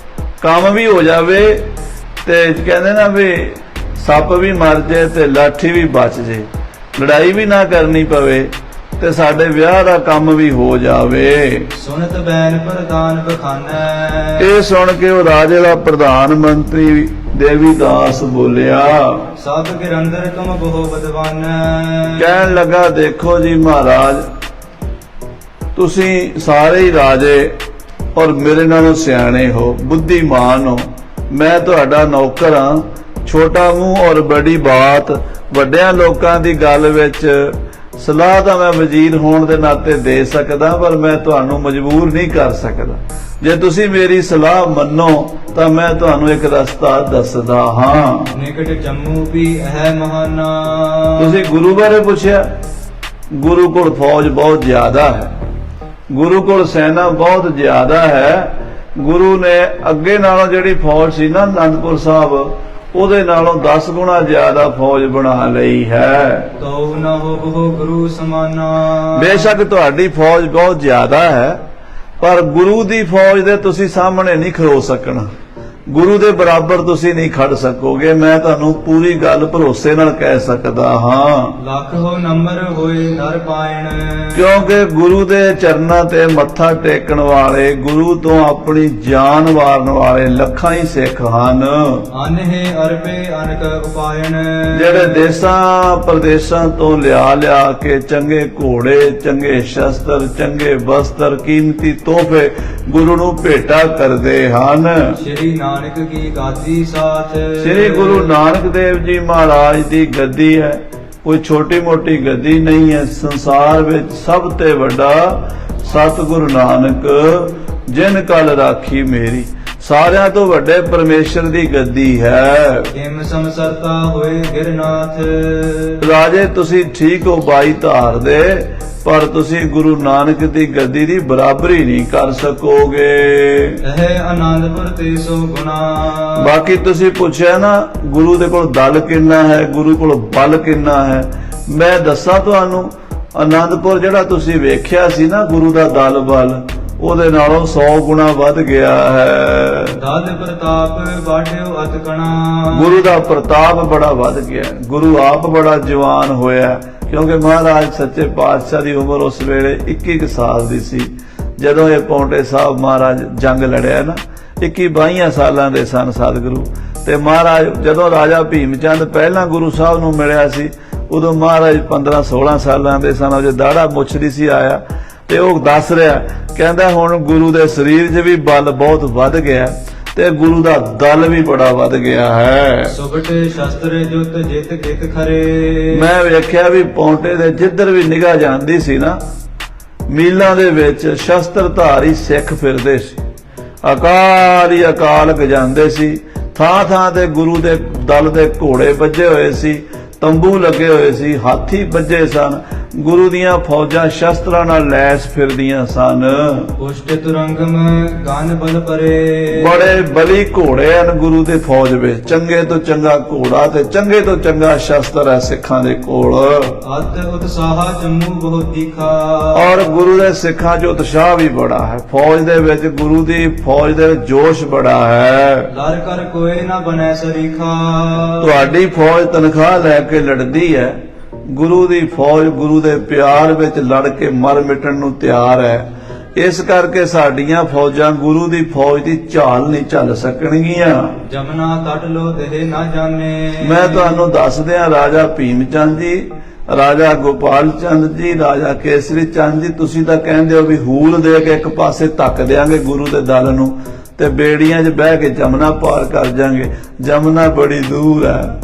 ਕੰਮ ਵੀ ਹੋ ਜਾਵੇ, ਤੇ ਕਹਿੰਦੇ ਨਾ ਵੀ ਸੱਪ ਵੀ ਮਰ ਜੇ ਤੇ ਲਾਠੀ ਵੀ ਬਚ ਜੇ, ਲੜਾਈ ਵੀ ਨਾ ਕਰਨੀ ਪਵੇ ਤੇ ਸਾਡੇ ਵਿਆਹ ਦਾ ਕੰਮ ਵੀ ਹੋ ਜਾਵੇ।
ਸੁਨਤ ਬੈਨ ਪ੍ਰਧਾਨ ਬਖਾਨਾ।
ਇਹ ਸੁਣ ਕੇ ਉਹ ਰਾਜੇ ਦਾ ਪ੍ਰਧਾਨ ਮੰਤਰੀ ਦੇਵੀਦਾਸ ਬੋਲਿਆ,
ਸਭ ਗਿਰੰਦਰ ਤੁਮ ਬਹੁ ਬਦਵਾਨ।
ਕਹਿਣ ਲੱਗਾ, ਦੇਖੋ ਜੀ ਮਹਾਰਾਜ, ਤੁਸੀਂ ਸਾਰੇ ਹੀ ਰਾਜੇ ਔਰ ਮੇਰੇ ਨਾਲੋਂ ਸਿਆਣੇ ਹੋ, ਬੁੱਧੀਮਾਨ ਹੋ। ਮੈਂ ਤੁਹਾਡਾ ਨੌਕਰ ਹਾਂ। ਛੋਟਾ ਮੂੰਹ ਔਰ ਬੜੀ ਬਾਤ, ਵੱਡਿਆਂ ਲੋਕਾਂ ਦੀ ਗੱਲ ਵਿੱਚ ਸਲਾਹ ਤਾਂ ਮੈਂ ਵਜ਼ੀਰ ਹੋਣ ਦੇ ਨਾਤੇ ਦੇ ਸਕਦਾ, ਪਰ ਮੈਂ ਤੁਹਾਨੂੰ ਮਜਬੂਰ ਨਹੀਂ ਕਰ ਸਕਦਾ। ਜੇ ਤੁਸੀਂ ਮੇਰੀ ਸਲਾਹ ਮੰਨੋ ਤਾਂ ਮੈਂ ਤੁਹਾਨੂੰ ਇੱਕ ਰਸਤਾ ਦੱਸਦਾ ਹਾਂ।
ਨਿਕਟ ਜੰਮੂ ਵੀ ਹੈ ਮਹਾਨਾ।
ਤੁਸੀਂ ਗੁਰੂ ਬਾਰੇ ਪੁੱਛਿਆ। ਗੁਰੂ ਕੋਲ ਫੌਜ ਬਹੁਤ ਜ਼ਿਆਦਾ ਹੈ, ਗੁਰੂ ਕੋਲ ਸੈਨਾ ਬਹੁਤ ਜ਼ਿਆਦਾ ਹੈ। ਗੁਰੂ ਨੇ ਅੱਗੇ ਨਾਲੋਂ ਜਿਹੜੀ ਫੌਜ ਸੀ ਨਾ ਅਨੰਦਪੁਰ ਸਾਹਿਬ, ਉਹਦੇ ਨਾਲੋਂ 10 ਗੁਣਾ ਜ਼ਿਆਦਾ ਫੌਜ ਬਣਾ ਲਈ ਹੈ।
ਤੋ ਨ ਹੋਵਹੁ ਗੁਰੂ ਸਮਾਨਾ।
ਬੇਸ਼ੱਕ ਤੁਹਾਡੀ ਫੌਜ ਬਹੁਤ ਜ਼ਿਆਦਾ ਹੈ, ਪਰ ਗੁਰੂ ਦੀ ਫੌਜ ਦੇ ਤੁਸੀਂ ਸਾਹਮਣੇ ਨਹੀਂ ਖਲੋ ਸਕਣਾ। ਗੁਰੂ ਦੇ ਬਰਾਬਰ ਤੁਸੀਂ ਨਹੀਂ ਖੜ ਸਕੋਗੇ। ਮੈਂ ਤੁਹਾਨੂੰ ਪੂਰੀ ਗੱਲ ਭਰੋਸੇ ਨਾਲ ਕਹਿ ਸਕਦਾ ਹਾਂ।
ਲੱਖ ਹੋ ਨੰਬਰ ਹੋਏ ਨਰ ਪਾਇਣ।
ਕਿਉਂਕਿ ਗੁਰੂ ਦੇ ਚਰਨਾਂ ਤੇ ਮੱਥਾ ਟੇਕਣ ਵਾਲੇ, ਗੁਰੂ ਤੋਂ ਆਪਣੀ ਜਾਨ ਵਾਰਨ ਵਾਲੇ ਲੱਖਾਂ ਹੀ ਸਿੱਖ ਹਨ।
ਅਨਹਿ ਅਰਪੇ ਅਨਕ ਉਪਾਇਣ।
ਜਿਹੜੇ ਦੇਸਾਂ ਪ੍ਰਦੇਸਾਂ ਤੋਂ ਲਿਆ ਕੇ ਚੰਗੇ ਘੋੜੇ, ਚੰਗੇ ਸ਼ਸਤਰ, ਚੰਗੇ ਵਸਤਰ, ਕੀਮਤੀ ਤੋਹਫੇ ਗੁਰੂ ਨੂੰ ਭੇਟਾ ਕਰਦੇ ਹਨ।
ਸ਼੍ਰੀ ਨਾਨਕ ਕੀ ਗਾਦੀ ਸਾਥ।
ਸ੍ਰੀ ਗੁਰੂ ਨਾਨਕ ਦੇਵ ਜੀ ਮਹਾਰਾਜ ਦੀ ਗੱਦੀ ਹੈ, ਕੋਈ ਛੋਟੀ ਮੋਟੀ ਗੱਦੀ ਨਹੀਂ ਹੈ। ਸੰਸਾਰ ਵਿੱਚ ਸਭ ਤੋਂ ਵੱਡਾ ਸਤਿਗੁਰੂ ਨਾਨਕ ਜਿਨ ਕਲ ਰਾਖੀ ਮੇਰੀ, ਸਾਰਿਆਂ ਤੋਂ ਵੱਡੇ ਪਰਮੇਸ਼ਰ ਦੀ ਗੱਦੀ ਹੈ।
ਕਿਮ ਸਮਸਰਤਾ ਹੋਏ ਗਿਰਨਾਥ।
ਰਾਜੇ ਤੁਸੀਂ ਠੀਕ ਹੋ 22 ਧਾਰ ਦੇ, ਪਰ ਤੁਸੀਂ ਗੁਰੂ ਨਾਨਕ ਦੀ ਗੱਦੀ ਦੀ ਬਰਾਬਰੀ ਨਹੀਂ ਕਰ ਸਕੋਗੇ।
ਇਹ ਆਨੰਦਪੁਰ ਤੇ ਸੋ ਗੁਣਾ।
ਬਾਕੀ ਤੁਸੀਂ ਪੁੱਛਿਆ ਨਾ ਗੁਰੂ ਦੇ ਕੋਲ ਦਲ ਕਿੰਨਾ ਹੈ, ਗੁਰੂ ਕੋਲ ਬਲ ਕਿੰਨਾ ਹੈ। ਮੈਂ ਦੱਸਾਂ ਤੁਹਾਨੂੰ, ਆਨੰਦਪੁਰ ਜਿਹੜਾ ਤੁਸੀਂ ਵੇਖਿਆ ਸੀ ਨਾ ਗੁਰੂ ਦਾ ਦਲ ਬਲ, ਉਹਦੇ ਨਾਲੋਂ 100 ਗੁਣਾ ਵੱਧ ਗਿਆ ਹੈ।
ਦਾਦ ਪ੍ਰਤਾਪ ਬਾਢਿਓ ਅਤਕਣਾ।
ਗੁਰੂ ਦਾ ਪ੍ਰਤਾਪ ਬੜਾ ਵੱਧ ਗਿਆ। ਗੁਰੂ ਆਪ ਬੜਾ ਜਵਾਨ ਹੋਇਆ, ਕਿਉਂਕਿ ਮਹਾਰਾਜ ਸੱਚੇ ਪਾਤਸ਼ਾਹ ਦੀ ਉਮਰ ਉਸ ਵੇਲੇ 21 ਸਾਲ ਦੀ ਸੀ ਜਦੋਂ ਇਹ ਪੌਂਟੇ ਸਾਹਿਬ ਮਹਾਰਾਜ ਜੰਗ ਲੜਿਆ ਨਾ। 21-22 ਸਾਲਾਂ ਦੇ ਸਨ ਸਤਿਗੁਰੂ। ਤੇ ਮਹਾਰਾਜ ਜਦੋਂ ਰਾਜਾ ਭੀਮ ਚੰਦ ਪਹਿਲਾਂ ਗੁਰੂ ਸਾਹਿਬ ਨੂੰ ਮਿਲਿਆ ਸੀ, ਉਦੋਂ ਮਹਾਰਾਜ 15-16 ਸਾਲਾਂ ਦੇ ਸਨ। ਉਹ ਜੇ ਦਾੜਾ ਮੁੱਛਦੀ ਸੀ ਆਇਆ, ਤੇ ਉਹ ਦੱਸ ਰਿਹਾ, ਕਹਿੰਦਾ ਹੁਣ ਗੁਰੂ ਦੇ ਸਰੀਰ 'ਚ ਵੀ ਬਲ ਬਹੁਤ ਵੱਧ ਗਿਆ ਤੇ ਗੁਰੂ ਦਾ ਦਲ ਵੀ ਬੜਾ ਵੱਧ ਗਿਆ ਹੈ।
ਸੁਭਟ ਸ਼ਸਤਰ ਜੁਤ ਜਿਤ ਕਿਤ ਖਰੇ।
ਮੈਂ ਵੇਖਿਆ ਵੀ ਪੌਂਟੇ ਦੇ ਜਿੱਧਰ ਵੀ ਨਿਗਾਹ ਜਾਂਦੀ ਸੀ ਨਾ, ਮੀਲਾਂ ਦੇ ਵਿੱਚ ਸ਼ਸਤਰਧਾਰੀ ਸਿੱਖ ਫਿਰਦੇ ਸੀ। ਅਕਾਲ ਹੀ ਅਕਾਲ ਗਜਾਂਦੇ ਸੀ। ਥਾਂ ਥਾਂ ਤੇ ਗੁਰੂ ਦੇ ਦਲ ਦੇ ਘੋੜੇ ਵੱਜੇ ਹੋਏ ਸੀ, ਤੰਬੂ ਲੱਗੇ ਹੋਏ ਸੀ, ਹਾਥੀ ਵੱਜੇ ਸਨ। ਗੁਰੂ ਦੀਆਂ ਫੌਜਾਂ ਸ਼ਸਤਰਾਂ ਨਾਲ ਲੈਸ ਫਿਰਦੀਆਂ ਸਨ।
ਪੁਸ਼ਟ ਤੁਰੰਗਮ ਗਨ ਬਲ ਪਰੇ।
ਬੜੇ ਬਲੀ ਘੋੜੇ ਹਨ ਗੁਰੂ ਦੇ ਫੌਜ ਵਿੱਚ। ਚੰਗੇ ਤੋਂ ਚੰਗਾ ਘੋੜਾ ਤੇ ਚੰਗੇ ਤੋਂ ਚੰਗਾ ਸ਼ਸਤਰ ਹੈ ਸਿੱਖਾਂ ਦੇ ਕੋਲ।
ਅਤ ਉਤਸਾਹ ਜੰਮੂ ਬਹੁਤ ਤੀਖਾ।
ਔਰ ਗੁਰੂ ਦੇ ਸਿੱਖਾਂ 'ਚ ਉਤਸ਼ਾਹ ਵੀ ਬੜਾ ਹੈ। ਫੌਜ ਦੇ ਵਿੱਚ, ਗੁਰੂ ਦੀ ਫੌਜ ਦੇ ਵਿੱਚ ਜੋਸ਼ ਬੜਾ ਹੈ।
ਲੜ ਕਰ ਕੋਏ ਨਾ ਬਨੈ ਸਰੀਖਾ।
ਤੁਹਾਡੀ ਫੌਜ ਤਨਖਾਹ ਲੈ ਕੇ ਲੜਦੀ ਹੈ, ਗੁਰੂ ਦੀ ਫੌਜ ਗੁਰੂ ਦੇ ਪਿਆਰ ਵਿੱਚ ਲੜ ਕੇ ਮਰ ਮਿਟਣ ਨੂੰ ਤਿਆਰ ਹੈ। ਇਸ ਕਰਕੇ ਸਾਡੀਆਂ ਫੌਜਾਂ ਗੁਰੂ ਦੀ ਫੌਜ ਦੀ ਝਾਲ ਨਹੀਂ ਚੱਲ ਸਕਣਗੀਆਂ।
ਜਮਨਾ ਤਟ ਲੋ ਦੇਹ ਨਾ ਜਾਣੇ। ਮੈਂ
ਤੁਹਾਨੂੰ ਦੱਸ ਦਿਆਂ, ਰਾਜਾ ਭੀਮ ਚੰਦ ਜੀ, ਰਾਜਾ ਗੋਪਾਲ ਚੰਦ ਜੀ, ਰਾਜਾ ਕੇਸਰੀ ਚੰਦ ਜੀ, ਤੁਸੀਂ ਤਾਂ ਕਹਿੰਦੇ ਹੋ ਵੀ ਹੂਲ ਦੇ ਕੇ ਇੱਕ ਪਾਸੇ ਧੱਕ ਦਿਆਂਗੇ ਗੁਰੂ ਦੇ ਦਲ ਨੂੰ ਤੇ ਬੇੜੀਆਂ 'ਚ ਬਹਿ ਕੇ ਜਮਨਾ ਪਾਰ ਕਰ ਜਾਾਂਗੇ। ਜਮਨਾ ਬੜੀ ਦੂਰ ਹੈ।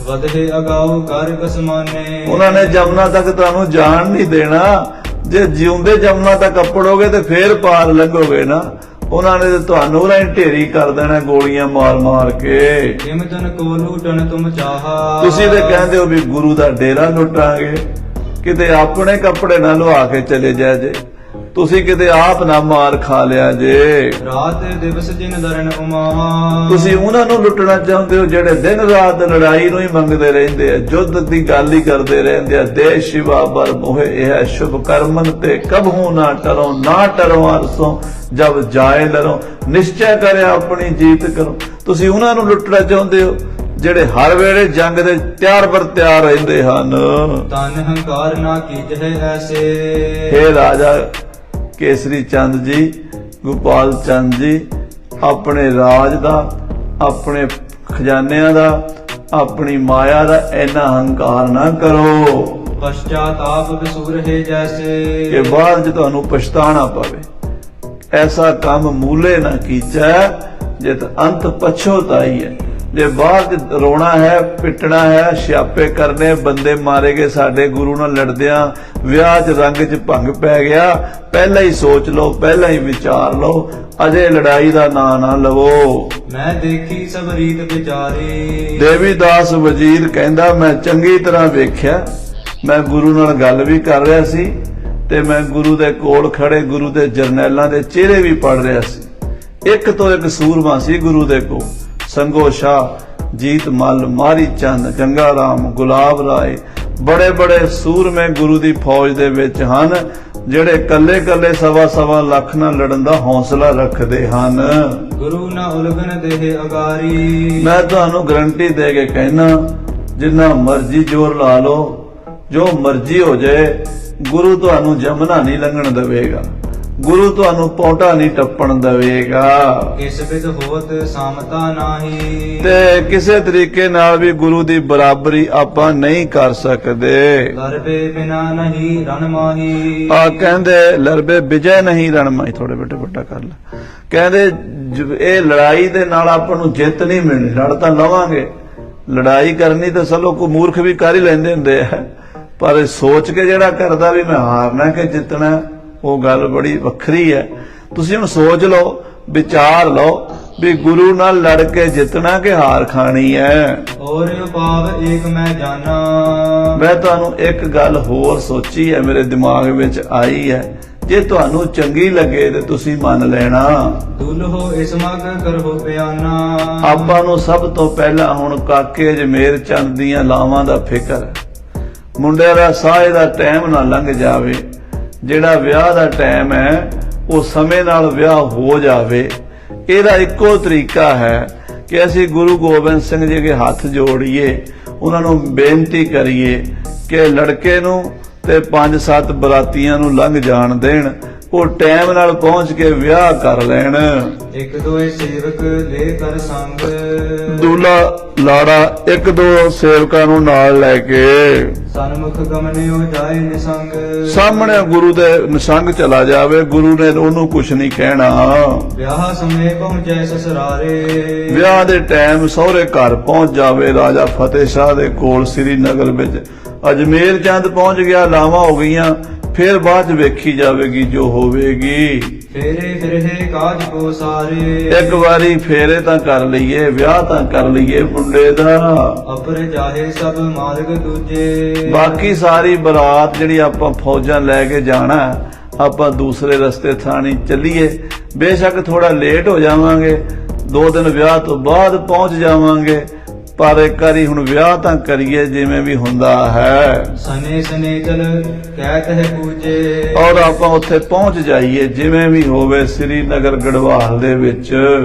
ਵਧੇ ਅਗਾਉ ਕਰ ਕਸਮਾਨੇ।
ਉਹਨਾਂ ਨੇ ਜਮਨਾ ਤੱਕ ਤੁਹਾਨੂੰ ਜਾਣ ਨਹੀਂ ਦੇਣਾ। ਜੇ ਜਿਉਂਦੇ ਜਮਨਾ ਤੱਕ ਅੱਪੜੋਗੇ ਤੇ ਫੇਰ ਪਾਰ ਲੰਘੋਗੇ ਨਾ। ਉਹਨਾਂ ਨੇ ਤੁਹਾਨੂੰ ਉਰਾਂ ਹੀ ਢੇਰੀ ਕਰ ਦੇਣਾ ਗੋਲੀਆਂ ਮਾਰ ਮਾਰ ਕੇ।
ਜਿਮ ਤਨ ਕੋ ਲੂਟਣ ਤੁਮ ਚਾਹਾ।
ਤੁਸੀਂ ਤੇ ਕਹਿੰਦੇ ਹੋ ਵੀ ਗੁਰੂ ਦਾ ਡੇਰਾ ਲੁੱਟਾਂਗੇ, ਕਿਤੇ ਆਪਣੇ ਕੱਪੜੇ ਨਾ ਲੁਆ ਕੇ ਚਲੇ ਜਾਏ ਜੇ। ਤੁਸੀਂ ਕਿਤੇ ਆਪ ਨਾ ਮਾਰ ਖਾ ਲਿਆ ਜੇ।
ਰਾਤ ਦਿਵਸ ਜਿਨ ਦਰਨ ਉਮਾ।
ਤੁਸੀਂ ਉਹਨਾਂ ਨੂੰ ਲੁੱਟਣਾ ਚਾਹੁੰਦੇ ਹੋ ਜਿਹੜੇ ਦਿਨ ਰਾਤ ਲੜਾਈ ਨੂੰ ਹੀ ਮੰਗਦੇ ਰਹਿੰਦੇ ਆ, ਯੁੱਧ ਦੀ ਗੱਲ ਹੀ ਕਰਦੇ ਰਹਿੰਦੇ ਆ। ਦੇਸ਼ ਸ਼ਿਵਾ ਬਰ ਮੋਹਿ ਇਹ ਸ਼ੁਭ ਕਰਮਨ ਤੇ ਕਬਹੂ ਨਾ ਟਰੋ, ਨਾ ਟਰੋ ਅਰਸੋਂ ਜਬ ਜਾਏ ਲਰੋ, ਨਿਸ਼ਚੈ ਕਰਿਆ ਆਪਣੀ ਜੀਤ ਕਰੋ। ਤੁਸੀਂ ਉਹਨਾਂ ਨੂੰ ਲੁੱਟਣਾ ਚਾਹੁੰਦੇ ਹੋ ਜਿਹੜੇ ਹਰ ਵੇਲੇ ਜੰਗ ਦੇ ਤਿਆਰ ਬਰ ਤਿਆਰ ਰਹਿੰਦੇ ਹਨ।
ਤਨ ਹੰਕਾਰ ਨਾ ਕੀਜਹਿ ਐਸੇ।
ਹੇ ਰਾਜਾ ਕੇਸਰੀ ਚੰਦ ਜੀ, ਗੋਪਾਲ ਚੰਦ ਜੀ, ਆਪਣੇ ਰਾਜ ਦਾ, ਆਪਣੇ ਖਜ਼ਾਨਿਆਂ ਦਾ, ਆਪਣੀ ਮਾਇਆ ਦਾ ਇੰਨਾ ਹੰਕਾਰ ਨਾ ਕਰੋ।
ਪਸ਼ਚਾਤਾਪ ਵਿਸੂਰ ਹੈ ਜੈਸੇ।
ਕਿ ਬਾਅਦ ਚ ਤੁਹਾਨੂੰ ਪਛਤਾਣਾ ਪਵੇ। ਐਸਾ ਕੰਮ ਮੂਲੇ ਨਾ ਕੀਚੈ ਜਿਤ ਅੰਤ ਪਛੋਤਾਈ ਹੈ। ਜੇ ਬਾਅਦ ਚ ਰੋਣਾ ਹੈ, ਪਿੱਟਣਾ ਹੈ, ਸਿਆਪੇ ਕਰਨੇ, ਬੰਦੇ ਮਾਰੇ ਗਏ ਸਾਡੇ ਗੁਰੂ ਨਾਲ ਲੜਦਿਆਂ, ਵਿਆਹ ਚ ਰੰਗ ਚ ਭੰਗ ਪੈ ਗਿਆ, ਪਹਿਲਾਂ ਹੀ ਸੋਚ ਲਓ, ਪਹਿਲਾਂ ਹੀ ਵਿਚਾਰ ਲਓ, ਅਜੇ ਲੜਾਈ ਦਾ ਨਾਂ ਨਾ ਲਵੋ।
ਮੈਂ ਦੇਖੀ ਸਭ ਰੀਤ ਵਿਚਾਰੀ।
ਦੇਵੀਦਾਸ ਵਜ਼ੀਰ ਕਹਿੰਦਾ ਮੈਂ ਚੰਗੀ ਤਰ੍ਹਾਂ ਵੇਖਿਆ, ਮੈਂ ਗੁਰੂ ਨਾਲ ਗੱਲ ਵੀ ਕਰ ਰਿਹਾ ਸੀ ਤੇ ਮੈਂ ਗੁਰੂ ਦੇ ਕੋਲ ਖੜੇ ਗੁਰੂ ਦੇ ਜਰਨੈਲਾਂ ਦੇ ਚਿਹਰੇ ਵੀ ਪੜ ਰਿਹਾ ਸੀ। ਇੱਕ ਤੋਂ ਇੱਕ ਸੂਰਮਾ ਸੀ ਗੁਰੂ ਦੇ ਕੋਲ। ਸੰਗੋ ਸ਼ਾਹ, ਜੀਤ ਮੱਲ, ਮਾਰੀ ਚੰਦ, ਗੰਗਾ ਰਾਮ, ਗੁਲਾਬ ਰਾਏ, ਬੜੇ ਬੜੇ ਸੂਰਮੇ ਗੁਰੂ ਦੀ ਫੌਜ ਦੇ ਵਿੱਚ ਹਨ, ਜਿਹੜੇ ਕੱਲੇ ਕੱਲੇ ਸਵਾ ਲੱਖ ਨਾਲ ਲੜਨ ਦਾ ਹੌਸਲਾ ਰੱਖਦੇ ਹਨ।
ਗੁਰੂ ਨਾ ਉਲਗਨ ਦੇਹ ਅਗਾਰੀ। ਮੈਂ
ਤੁਹਾਨੂੰ ਗਰੰਟੀ ਦੇ ਕੇ ਕਹਿਣਾ, ਜਿੰਨਾ ਮਰਜ਼ੀ ਜ਼ੋਰ ਲਾ ਲਓ, ਜੋ ਮਰਜ਼ੀ ਹੋ ਜਾਏ, ਗੁਰੂ ਤੁਹਾਨੂੰ ਜਮਨਾ ਨਹੀਂ ਲੰਘਣ ਦੇਵੇਗਾ, ਗੁਰੂ ਤੁਹਾਨੂੰ ਪੌਂਟਾ ਨਹੀਂ ਟੱਪਣ ਦੇਵੇਗਾ।
ਇਸ ਵਿਦ ਹੋਤ ਸਮਤਾ ਨਾਹੀ।
ਤੇ ਕਿਸੇ ਤਰੀਕੇ ਨਾਲ ਵੀ ਗੁਰੂ ਦੀ ਬਰਾਬਰੀ ਆਪਾਂ ਨਹੀਂ ਕਰ ਸਕਦੇ।
ਲਰਬੇ ਬਿਨਾ ਨਹੀਂ ਰਣ ਮਾਹੀ।
ਆ ਕਹਿੰਦੇ ਲਰਬੇ ਵਿਜੈ ਨਹੀਂ ਰਣ ਮਾਹੀ। ਥੋੜੇ ਬੇਟੇ ਵੱਡਾ ਕਰ ਲੈ। ਕਹਿੰਦੇ ਇਹ ਲੜਾਈ ਦੇ ਨਾਲ ਆਪਾਂ ਨੂੰ ਜਿੱਤ ਨਹੀਂ ਮਿਲਣੀ। ਲੜ ਤਾਂ ਲਵਾਂਗੇ, ਲੜਾਈ ਕਰਨੀ ਤਾਂ ਚਲੋ ਕੋਈ ਮੂਰਖ ਵੀ ਕਰ ਹੀ ਲੈਂਦੇ ਹੁੰਦੇ ਆ, ਪਰ ਸੋਚ ਕੇ ਜਿਹੜਾ ਕਰਦਾ ਵੀ ਮੈਂ ਹਾਰਨਾ ਕਿ ਜਿੱਤਣਾ, ਉਹ ਗੱਲ ਬੜੀ ਵੱਖਰੀ ਹੈ। ਤੁਸੀਂ ਹੁਣ ਸੋਚ ਲਓ, ਵਿਚਾਰ ਲਓ ਵੀ ਗੁਰੂ ਨਾਲ ਲੜ ਕੇ ਜਿੱਤਣਾ ਕਿ ਹਾਰ ਖਾਣੀ ਹੈ।
ਔਰ ਉਪਾਵ ਏਕ ਮੈਂ ਜਾਣਾ।
ਮੈਂ ਤੁਹਾਨੂੰ ਇੱਕ ਗੱਲ ਹੋਰ ਸੋਚੀ ਹੈ, ਮੇਰੇ ਦਿਮਾਗ ਵਿੱਚ ਆਈ ਹੈ, ਜੇ ਤੁਹਾਨੂੰ ਚੰਗੀ ਲੱਗੇ ਤੇ ਤੁਸੀਂ ਮੰਨ ਲੈਣਾ।
ਦੁਲਹੋ ਇਸ ਮਗ ਕਰੋ ਬਿਆਨਾ।
ਆਪਾਂ ਨੂੰ ਸਭ ਤੋਂ ਪਹਿਲਾਂ ਹੁਣ ਕਾਕੇ ਜਮੇਰ ਚੰਦ ਦੀਆਂ ਲਾਵਾਂ ਦਾ ਫਿਕਰ ਹੈ। ਮੁੰਡੇ ਦਾ ਸਾਹ ਦਾ ਟਾਈਮ ਨਾ ਲੰਘ ਜਾਵੇ, ਜਿਹੜਾ ਵਿਆਹ ਦਾ ਟਾਈਮ ਹੈ ਉਹ ਸਮੇਂ ਨਾਲ ਵਿਆਹ ਹੋ ਜਾਵੇ। ਇਹਦਾ ਇੱਕੋ ਤਰੀਕਾ ਹੈ ਕਿ ਅਸੀਂ ਗੁਰੂ ਗੋਬਿੰਦ ਸਿੰਘ ਜੀ ਦੇ ਹੱਥ ਜੋੜੀਏ, ਉਹਨਾਂ ਨੂੰ ਬੇਨਤੀ ਕਰੀਏ ਕਿ ਲੜਕੇ ਨੂੰ ਤੇ 5-7 ਬਰਾਤੀਆਂ ਨੂੰ ਲੰਘ ਜਾਣ ਦੇਣ, ਉਹ ਟਾਈਮ ਨਾਲ ਪਹੁੰਚ ਕੇ ਵਿਆਹ ਕਰ ਲੈਣ।
ਇੱਕ ਦੋਏ ਸੇਵਕ ਲੈ ਕਰ ਸੰਗ।
ਦੂਲਾ ਲਾੜਾ ਇੱਕ ਦੋ ਸੇਵਕਾਂ ਨੂੰ ਨਾਲ ਲੈ ਕੇ
ਸਨਮੁਖ ਗਮਨਿਓ ਜਾਏ ਨਿਸੰਗ।
ਸਾਹਮਣੇ ਗੁਰੂ ਦੇ ਨਿਸੰਗ ਚਲਾ ਜਾਵੇ, ਗੁਰੂ ਨੇ ਉਹਨੂੰ ਕੁਝ ਨਹੀਂ ਕਹਿਣਾ।
ਵਿਆਹ ਸਮੇਂ ਪਹੁੰਚੈ ਸਸੁਰਾਰੇ।
ਵਿਆਹ ਦੇ ਟਾਈਮ ਸਹੁਰੇ ਘਰ ਪਹੁੰਚ ਜਾਵੇ। ਰਾਜਾ ਫਤਿਹ ਸ਼ਾਹ ਦੇ ਕੋਲ ਸ੍ਰੀਨਗਰ ਵਿੱਚ ਅਜਮੇਰ ਚੰਦ ਪਹੁੰਚ ਗਿਆ, ਲਾਵਾਂ ਹੋ ਗਈਆਂ, ਫਿਰ ਬਾਅਦ ਵੇਖੀ ਜਾਵੇਗੀ ਜੋ ਹੋਵੇਗੀ।
ਫੇਰੇ ਫਿਰਹੇ ਕਾਜ ਕੋ ਸਾਰੇ।
ਇੱਕ ਵਾਰੀ ਫੇਰੇ ਤਾਂ ਕਰ ਲਈਏ, ਵਿਆਹ ਤਾਂ ਕਰ ਲਈਏ ਮੁੰਡੇ ਦਾ।
ਅਪਰ ਜਾਹੇ ਸਭ ਮਾਰਗ ਦੂਜੇ।
ਬਾਕੀ ਸਾਰੀ ਬਰਾਤ ਜਿਹੜੀ ਆਪਾਂ ਫੌਜਾਂ ਲੈ ਕੇ ਜਾਣਾ, ਆਪਾਂ ਦੂਸਰੇ ਰਸਤੇ ਥਾਣੀ ਚੱਲੀਏ। ਬੇਸ਼ੱਕ ਥੋੜਾ ਲੇਟ ਹੋ ਜਾਵਾਂਗੇ, 2 ਦਿਨ ਵਿਆਹ ਤੋਂ ਬਾਅਦ ਪਹੁੰਚ ਜਾਵਾਂਗੇ, ਪਰ ਇੱਕ ਵਾਰੀ ਹੁਣ ਵਿਆਹ ਤਾਂ ਕਰੀਏ ਜਿਵੇਂ ਵੀ ਹੁੰਦਾ ਹੈ।
ਸਨੇ ਸਨੇ ਚਲ ਕਹਿਤ ਹੈ ਪੂਜੇ।
ਔਰ ਆਪਾਂ ਉੱਥੇ ਪਹੁੰਚ ਜਾਈਏ ਜਿਵੇਂ ਵੀ ਹੋਵੇ, ਸ੍ਰੀਨਗਰ ਗੜਵਾਲ ਦੇ ਵਿੱਚ।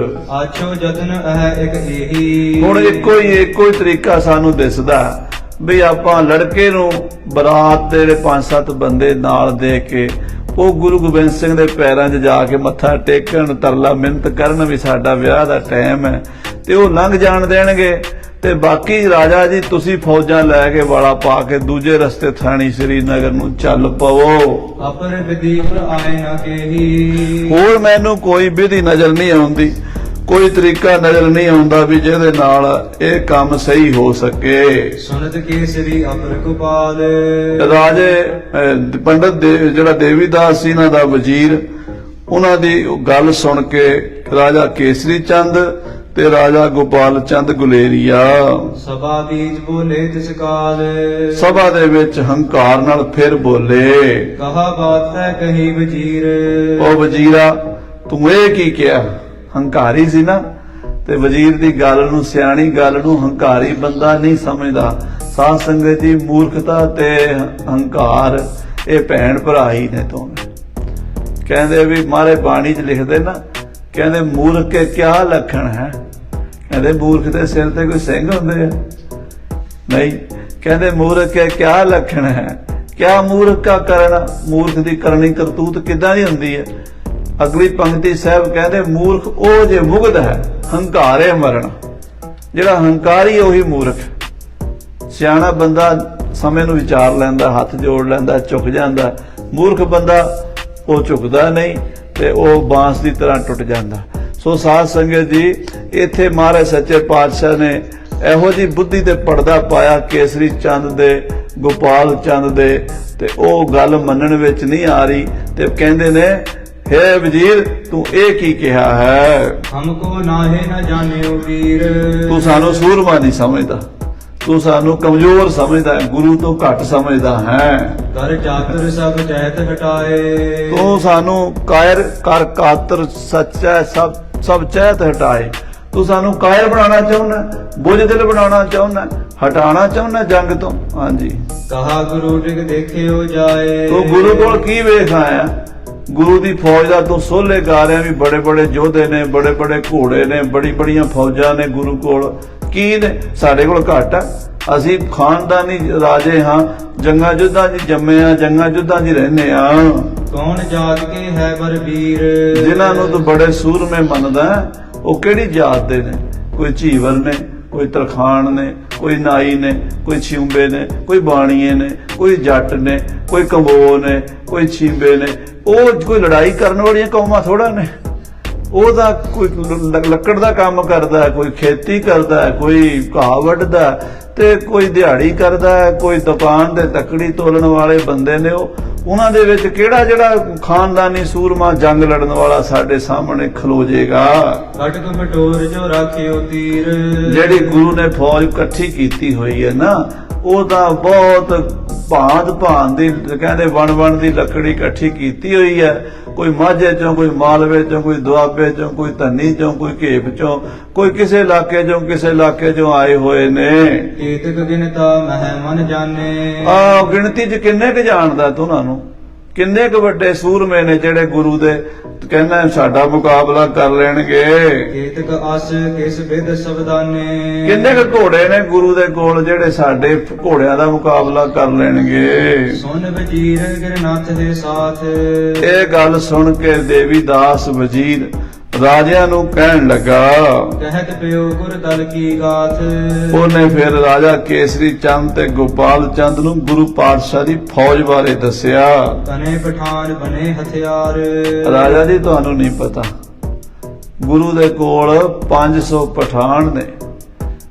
ਆਛੋ ਜਤਨ ਹੈ ਇੱਕ ਇਹੀ।
ਹੁਣ ਇੱਕੋ ਹੀ ਤਰੀਕਾ ਸਾਨੂੰ ਦਿਸਦਾ ਵੀ ਆਪਾਂ ਲੜਕੇ ਨੂੰ ਬਰਾਤ ਦੇ ਜਿਹੜੇ 5-7 ਬੰਦੇ ਨਾਲ ਦੇ ਕੇ ਉਹ ਗੁਰੂ ਗੋਬਿੰਦ ਸਿੰਘ ਦੇ ਪੈਰਾਂ 'ਚ ਜਾ ਕੇ ਮੱਥਾ ਟੇਕਣ, ਤਰਲਾ ਮਿੰਨਤ ਕਰਨ ਵੀ ਸਾਡਾ ਵਿਆਹ ਦਾ ਟਾਈਮ ਹੈ, ਤੇ ਉਹ ਲੰਘ ਜਾਣ ਦੇਣਗੇ। ਤੇ ਬਾਕੀ ਰਾਜਾ ਜੀ ਤੁਸੀਂ ਫੌਜਾਂ ਲੈ ਕੇ ਵਾਲਾ ਪਾ ਕੇ ਦੂਜੇ ਰਸਤੇ ਥਾਣੀ ਸ੍ਰੀਨਗਰ ਨੂੰ ਚੱਲ ਪਵੋ।
ਅਪਰ ਵਿਧੀ ਪਰ ਆਏ ਨਾ ਕੇਹੀ।
ਹੋਰ ਮੈਨੂੰ ਕੋਈ ਵਿਧੀ ਨਜ਼ਰ ਨਹੀਂ ਆਉਂਦੀ, ਕੋਈ ਤਰੀਕਾ ਨਜ਼ਰ ਨਹੀਂ ਆਉਂਦਾ ਵੀ ਜਿਹਦੇ ਨਾਲ ਇਹ ਕੰਮ ਸਹੀ ਹੋ ਸਕੇ।
ਸੁਨਤ ਕੇਸਰੀ ਅਪਰ ਗੋਪਾਲ।
ਰਾਜੇ ਪੰਡਤ ਜਿਹੜਾ ਦੇਵੀਦਾਸ ਸੀ ਇਹਨਾਂ ਦਾ ਵਜ਼ੀਰ, ਉਹਨਾਂ ਦੀ ਗੱਲ ਸੁਣ ਕੇ ਰਾਜਾ ਕੇਸਰੀ ਚੰਦ ਤੇ ਰਾਜਾ ਗੋਪਾਲ ਚੰਦ ਗੁਲੇਰੀਆ
ਸਭਾ ਬੀਜ ਬੋਲੇ ਤਿਸ ਕਾਲ।
ਸਭਾ ਦੇ ਵਿੱਚ ਹੰਕਾਰ ਨਾਲ ਫਿਰ ਬੋਲੇ,
ਕਹਾ ਬਾਤ ਹੈ ਕਹੀ ਵਜ਼ੀਰ।
ਉਹ ਵਜ਼ੀਰਾ ਤੂੰ ਇਹ ਕੀ ਕਿਹਾ? ਹੰਕਾਰੀ ਸੀ ਨਾ, ਤੇ ਵਜ਼ੀਰ ਦੀ ਗੱਲ ਨੂੰ, ਸਿਆਣੀ ਗੱਲ ਨੂੰ ਹੰਕਾਰੀ ਬੰਦਾ ਨਹੀਂ ਸਮਝਦਾ। ਸਾਧ ਸੰਗਤ ਦੀ ਮੂਰਖਤਾ ਤੇ ਹੰਕਾਰ ਇਹ ਭੈਣ ਭਰਾ ਹੀ ਨੇ ਦੋਵੇਂ। ਕਹਿੰਦੇ ਵੀ ਮਾਰੇ ਬਾਣੀ 'ਚ ਲਿਖਦੇ ਨਾ, ਕਹਿੰਦੇ ਮੂਰਖ ਕੇ ਕਿਆ ਲੱਖਣ ਹੈ। ਕਹਿੰਦੇ ਮੂਰਖ ਦੇ ਸਿਰ ਤੇ ਕੋਈ ਸਿੰਘ ਹੁੰਦੇ ਆ? ਨਹੀਂ, ਕਹਿੰਦੇ ਮੂਰਖ ਕੇ ਕਿਆ ਲੱਖਣ ਹੈ। ਕਿਆ ਮੂਰਖ ਕਾ ਕਰਨਾ, ਮੂਰਖ ਦੀ ਕਰਨੀ ਕਰਤੂਤ ਕਿੱਦਾਂ ਦੀ ਹੁੰਦੀ ਹੈ। ਅਗਲੀ ਪੰਕਤੀ ਸਾਹਿਬ ਕਹਿੰਦੇ ਮੂਰਖ ਉਹ ਜੇ ਮੁਗਧ ਹੈ ਹੰਕਾਰੇ ਮਰਨ। ਜਿਹੜਾ ਹੰਕਾਰੀ ਉਹੀ ਮੂਰਖ। ਸਿਆਣਾ ਬੰਦਾ ਸਮੇਂ ਨੂੰ ਵਿਚਾਰ ਲੈਂਦਾ, ਹੱਥ ਜੋੜ ਲੈਂਦਾ, ਝੁਕ ਜਾਂਦਾ। ਮੂਰਖ ਬੰਦਾ ਉਹ ਝੁਕਦਾ ਨਹੀਂ ਤੇ ਉਹ ਬਾਂਸ ਦੀ ਤਰ੍ਹਾਂ ਟੁੱਟ ਜਾਂਦਾ। ਸੋ ਸਾਧ ਸੰਗਤ ਜੀ, ਇੱਥੇ ਮਹਾਰਾਜ ਸੱਚੇ ਪਾਤਸ਼ਾਹ ਨੇ ਇਹੋ ਜੀ ਬੁੱਧੀ ਤੇ ਪਰਦਾ ਪਾਇਆ ਕੇਸਰੀ ਚੰਦ ਦੇ, ਗੋਪਾਲ ਚੰਦ ਦੇ, ਤੇ ਉਹ ਗੱਲ ਮੰਨਣ ਵਿੱਚ ਨਹੀਂ ਆ ਰਹੀ। ਤੇ ਕਹਿੰਦੇ ਨੇ, ਹੈ ਵਜ਼ੀਰ ਤੂੰ ਇਹ ਕੀ ਕਿਹਾ ਹੈ?
ਹਮਕੋ ਨਾਹੇ ਨ ਜਾਣਿਓ ਵੀਰ।
ਤੂੰ ਸਾਨੂੰ ਸੂਰਮਾ ਨਹੀਂ ਸਮਝਦਾ, ਤੂੰ ਸਾਨੂੰ ਕਮਜ਼ੋਰ ਸਮਝਦਾ ਹੈ, ਗੁਰੂ ਤੋਂ ਘੱਟ ਸਮਝਦਾ ਹੈ।
ਕਰ ਚਾਤਰ ਸਭ ਚੈਤ ਹਟਾਏ।
ਤੂੰ ਸਾਨੂੰ ਕਾਇਰ ਕਰ ਕਾਤਰ ਸੱਚਾ ਸਭ ਚੈਤ ਹਟਾਏ। ਤੂੰ ਸਾਨੂੰ ਕਾਇਰ ਬਣਾਉਣਾ ਚਾਹੁੰਦਾ, ਬੁਝਦਿਲ ਬਣਾਉਣਾ ਚਾਹੁੰਦਾ, ਹਟਾਉਣਾ ਚਾਹੁੰਦਾ ਜੰਗ ਤੋਂ। ਹਾਂਜੀ,
ਕਹਾ ਗੁਰੂ ਟਿਕ ਦੇਖਿਓ ਜਾਏ।
ਤੂੰ ਗੁਰੂ ਕੋਲ ਕੀ ਵੇਖ ਆਇਆ? ਗੁਰੂ ਦੀ ਫੌਜ ਦਾ ਤੂੰ ਸੋਲੇ ਗਾ ਰਿਹਾ ਵੀ ਬੜੇ ਬੜੇ ਯੋਧੇ ਨੇ, ਬੜੇ ਬੜੇ ਘੋੜੇ ਨੇ, ਬੜੀ ਬੜੀਆਂ ਫੌਜਾਂ ਨੇ ਗੁਰੂ ਕੋਲ। ਕੀ ਨੇ? ਸਾਡੇ ਕੋਲ ਘੱਟ ਆ। ਅਸੀਂ ਖਾਨਦਾਨੀ ਰਾਜੇ ਹਾਂ, ਜੰਗਾਂ ਯੁੱਧਾਂ 'ਚ ਜੰਮੇ ਆ, ਜੰਗਾਂ ਯੁੱਧਾਂ 'ਚ ਰਹਿੰਦੇ ਆ।
ਕੌਣ ਜਾਤ ਕੇ ਹੈ ਬਰਬੀਰ।
ਜਿਨ੍ਹਾਂ ਨੂੰ ਤੂੰ ਬੜੇ ਸੂਰਮੇ ਮੰਨਦਾ, ਉਹ ਕਿਹੜੀ ਜਾਤ ਦੇ ਨੇ? ਕੋਈ ਝੀਵਰ ਨੇ, ਕੋਈ ਤਰਖਾਣ ਨੇ, ਕੋਈ ਨਾਈ ਨੇ, ਕੋਈ ਛਿੰਬੇ ਨੇ, ਕੋਈ ਬਾਣੀਏ ਨੇ, ਕੋਈ ਜੱਟ ਨੇ, ਕੋਈ ਕੰਬੋ ਨੇ, ਕੋਈ ਛਿੰਬੇ ਨੇ। ਉਹ ਕੋਈ ਲੜਾਈ ਕਰਨ ਵਾਲੀਆਂ ਕੌਮਾਂ ਥੋੜਾ ਨੇ। ਉਹਦਾ ਕੋਈ ਲੱਕੜ ਦਾ ਕੰਮ ਕਰਦਾ, ਕੋਈ ਖੇਤੀ ਕਰਦਾ, ਕੋਈ ਘਾਹ ਵੱਢਦਾ, ਤੇ ਕੋਈ ਦਿਹਾੜੀ ਕਰਦਾ, ਕੋਈ ਦੁਕਾਨ ਦੇ ਤੱਕੜੀ ਤੋਲਣ ਵਾਲੇ ਬੰਦੇ ਨੇ। ਉਹਨਾਂ ਦੇ ਵਿੱਚ ਕਿਹੜਾ ਜਿਹੜਾ ਖਾਨਦਾਨੀ ਸੂਰਮਾ ਜੰਗ ਲੜਨ ਵਾਲਾ ਸਾਡੇ ਸਾਹਮਣੇ ਖਲੋ ਜਾਏਗਾ?
ਖਟਕ ਬਟੋਰ ਜੋ ਰਾਖਿਓ ਤੀਰ।
ਜਿਹੜੀ ਗੁਰੂ ਨੇ ਫੌਜ ਇਕੱਠੀ ਕੀਤੀ ਹੋਈ ਹੈ ਨਾ, ਉਹ ਤਾਂ ਬਹੁਤ ਭਾਂਤ ਦੀ, ਕਹਿੰਦੇ ਵਣ ਦੀ ਲੱਕੜੀ ਇਕੱਠੀ ਕੀਤੀ ਹੋਈ ਹੈ। ਕੋਈ ਮਾਝੇ ਚੋਂ, ਕੋਈ ਮਾਲਵੇ ਚੋਂ, ਕੋਈ ਦੁਆਬੇ ਚੋਂ, ਕੋਈ ਧੰਨੀ ਚੋਂ, ਕੋਈ ਘੇਪ ਚੋਂ, ਕੋਈ ਕਿਸੇ ਇਲਾਕੇ ਚੋਂ ਆਏ ਹੋਏ ਨੇ।
ਕੇਤਕ ਗਿਣਤਾ ਮਹਿ ਮਨ ਜਾਣੇ।
ਗਿਣਤੀ 'ਚ ਕਿੰਨੇ ਕੁ ਜਾਣਦਾ ਤੂੰ ਉਹਨਾਂ ਨੂੰ? ਕਿੰਨੇ ਕੁ ਵੱਡੇ ਸੂਰਮੇ ਨੇ ਜਿਹੜੇ ਗੁਰੂ ਦੇ ਕਹਿੰਦਾ ਸਾਡਾ ਮੁਕਾਬਲਾ ਕਰ ਲੈਣਗੇ।
ਕੇਤਕ ਅਸ ਕਿਸ ਵਿਦ ਸਬਦਾਨੇ।
ਕਿੰਨੇ ਕੁ ਘੋੜੇ ਨੇ ਗੁਰੂ ਦੇ ਕੋਲ ਜਿਹੜੇ ਸਾਡੇ ਘੋੜਿਆਂ ਦਾ ਮੁਕਾਬਲਾ ਕਰ ਲੈਣਗੇ।
ਸੁਨ ਵਜ਼ੀਰ ਗਿਰਨਾਥ ਦੇ ਸਾਥ।
ਇਹ ਗੱਲ ਸੁਣ ਕੇ ਦੇਵੀਦਾਸ ਵਜ਼ੀਰ ਰਾਜਿਆਂ ਨੂੰ ਕਹਿਣ ਲੱਗਾ,
ਕਹਿਤ ਪਿਓ ਗੁਰ ਦਲ ਕੀ ਗਾਥ।
ਉਹਨੇ ਫਿਰ ਰਾਜਾ ਕੇਸਰੀ ਚੰਦ ਤੇ ਗੋਪਾਲ ਚੰਦ ਨੂੰ ਗੁਰੂ ਪਾਤਸ਼ਾਹ ਦੀ ਫੌਜ ਬਾਰੇ ਦੱਸਿਆ।
ਤਨੇ ਪਠਾਨ ਬਨੇ ਹਥਿਆਰ।
ਰਾਜਾ ਜੀ ਤੁਹਾਨੂੰ ਨਹੀਂ ਪਤਾ, ਗੁਰੂ ਦੇ ਕੋਲ 500 ਪਠਾਨ ਨੇ,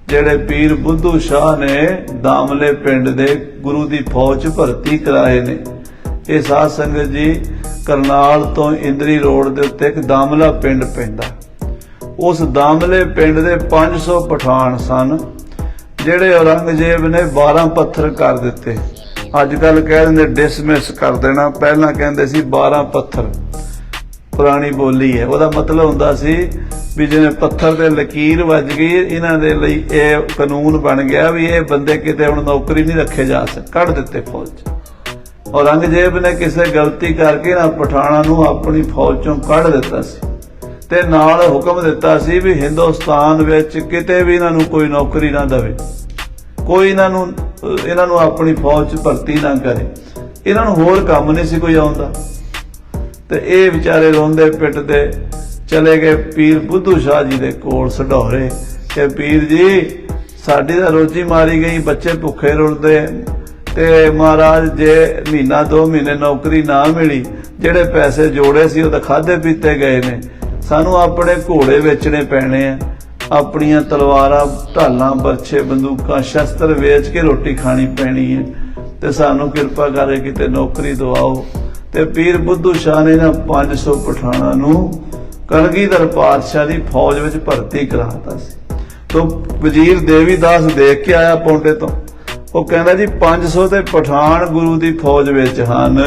ਜਿਹੜੇ ਪੀਰ ਬੁੱਧੂ ਸ਼ਾਹ ਨੇ ਦਾਮਲੇ ਪਿੰਡ ਦੇ ਗੁਰੂ ਦੀ ਫੌਜ 'ਚ ਭਰਤੀ ਕਰਾਏ ਨੇ। ਇਹ ਸਾਧ ਸੰਗਤ ਜੀ, ਕਰਨਾਲ ਤੋਂ ਇੰਦਰੀ ਰੋਡ ਦੇ ਉੱਤੇ ਇੱਕ ਦਾਮਲਾ ਪਿੰਡ ਪੈਂਦਾ। ਉਸ ਦਾਮਲੇ ਪਿੰਡ ਦੇ 500 ਪਠਾਨ ਸਨ, ਜਿਹੜੇ ਔਰੰਗਜ਼ੇਬ ਨੇ 12 ਪੱਥਰ ਕਰ ਦਿੱਤੇ। ਅੱਜ ਕੱਲ ਕਹਿ ਦਿੰਦੇ ਡਿਸਮਿਸ ਕਰ ਦੇਣਾ, ਪਹਿਲਾਂ ਕਹਿੰਦੇ ਸੀ 12 ਪੱਥਰ। ਪੁਰਾਣੀ ਬੋਲੀ ਹੈ, ਉਹਦਾ ਮਤਲਬ ਹੁੰਦਾ ਸੀ ਵੀ ਜਿਵੇਂ ਪੱਥਰ ਤੇ ਲਕੀਰ ਵੱਜ ਗਈ, ਇਹਨਾਂ ਦੇ ਲਈ ਇਹ ਕਾਨੂੰਨ ਬਣ ਗਿਆ ਵੀ ਇਹ ਬੰਦੇ ਕਿਤੇ ਹੁਣ ਨੌਕਰੀ ਨਹੀਂ ਰੱਖੇ ਜਾ ਸਕਦੇ, ਕੱਢ ਦਿੱਤੇ ਫੌਜ 'ਚ। ਔਰੰਗਜ਼ੇਬ ਨੇ ਕਿਸੇ ਗਲਤੀ ਕਰਕੇ ਨਾ ਪਠਾਨਾਂ ਨੂੰ ਆਪਣੀ ਫੌਜ ਚੋਂ ਕੱਢ ਦਿੱਤਾ ਸੀ, ਤੇ ਨਾਲ ਹੁਕਮ ਦਿੱਤਾ ਸੀ ਵੀ ਹਿੰਦੁਸਤਾਨ ਵਿੱਚ ਕਿਤੇ ਵੀ ਇਹਨਾਂ ਨੂੰ ਕੋਈ ਨੌਕਰੀ ਨਾ ਦੇਵੇ, ਕੋਈ ਇਹਨਾਂ ਨੂੰ ਆਪਣੀ ਫੌਜ 'ਚ ਭਰਤੀ ਨਾ ਕਰੇ। ਇਹਨਾਂ ਨੂੰ ਹੋਰ ਕੰਮ ਨਹੀਂ ਸੀ ਕੋਈ ਆਉਂਦਾ। ਤੇ ਇਹ ਵਿਚਾਰੇ ਰੋਂਦੇ ਪਿੱਟਦੇ ਚਲੇ ਗਏ ਪੀਰ ਬੁੱਧੂ ਸ਼ਾਹ ਜੀ ਦੇ ਕੋਲ ਸਢੌਰੇ ਕਿ ਪੀਰ ਜੀ ਸਾਡੀ ਤਾਂ ਰੋਜੀ ਮਾਰੀ ਗਈ, ਬੱਚੇ ਭੁੱਖੇ ਰੁਲਦੇ, ਤੇ ਮਹਾਰਾਜ ਜੇ ਮਹੀਨਾ 2 ਮਹੀਨੇ ਨੌਕਰੀ ਨਾ ਮਿਲੀ, ਜਿਹੜੇ ਪੈਸੇ ਜੋੜੇ ਸੀ ਉਹ ਤਾਂ ਖਾਦੇ ਪੀਤੇ ਗਏ ਨੇ, ਸਾਨੂੰ ਆਪਣੇ ਘੋੜੇ ਵੇਚਣੇ ਪੈਣੇ ਆ, ਆਪਣੀਆਂ ਤਲਵਾਰਾਂ, ਢਾਲਾਂ, ਬਰਛੇ, ਬੰਦੂਕਾਂ, ਸ਼ਸਤਰ ਵੇਚ ਕੇ ਰੋਟੀ ਖਾਣੀ ਪੈਣੀ ਹੈ, ਤੇ ਸਾਨੂੰ ਕਿਰਪਾ ਕਰਕੇ ਕਿਤੇ ਨੌਕਰੀ ਦਵਾਓ। ਤੇ ਪੀਰ ਬੁੱਧੂ ਸ਼ਾਹ ਨੇ ਨਾ 500 ਪਠਾਨਾਂ ਨੂੰ ਕਲਗੀਧਰ ਪਾਤਸ਼ਾਹ ਦੀ ਫੌਜ ਵਿੱਚ ਭਰਤੀ ਕਰਾਤਾ ਸੀ। ਤੋਂ ਵਜ਼ੀਰ ਦੇਵੀਦਾਸ ਦੇਖ ਕੇ ਆਇਆ ਪੌਂਟੇ ਤੋਂ, ਉਹ ਕਹਿੰਦਾ ਜੀ 500 ਤੇ ਪਠਾਨ ਗੁਰੂ ਦੀ ਫੌਜ ਵਿੱਚ ਹਨ,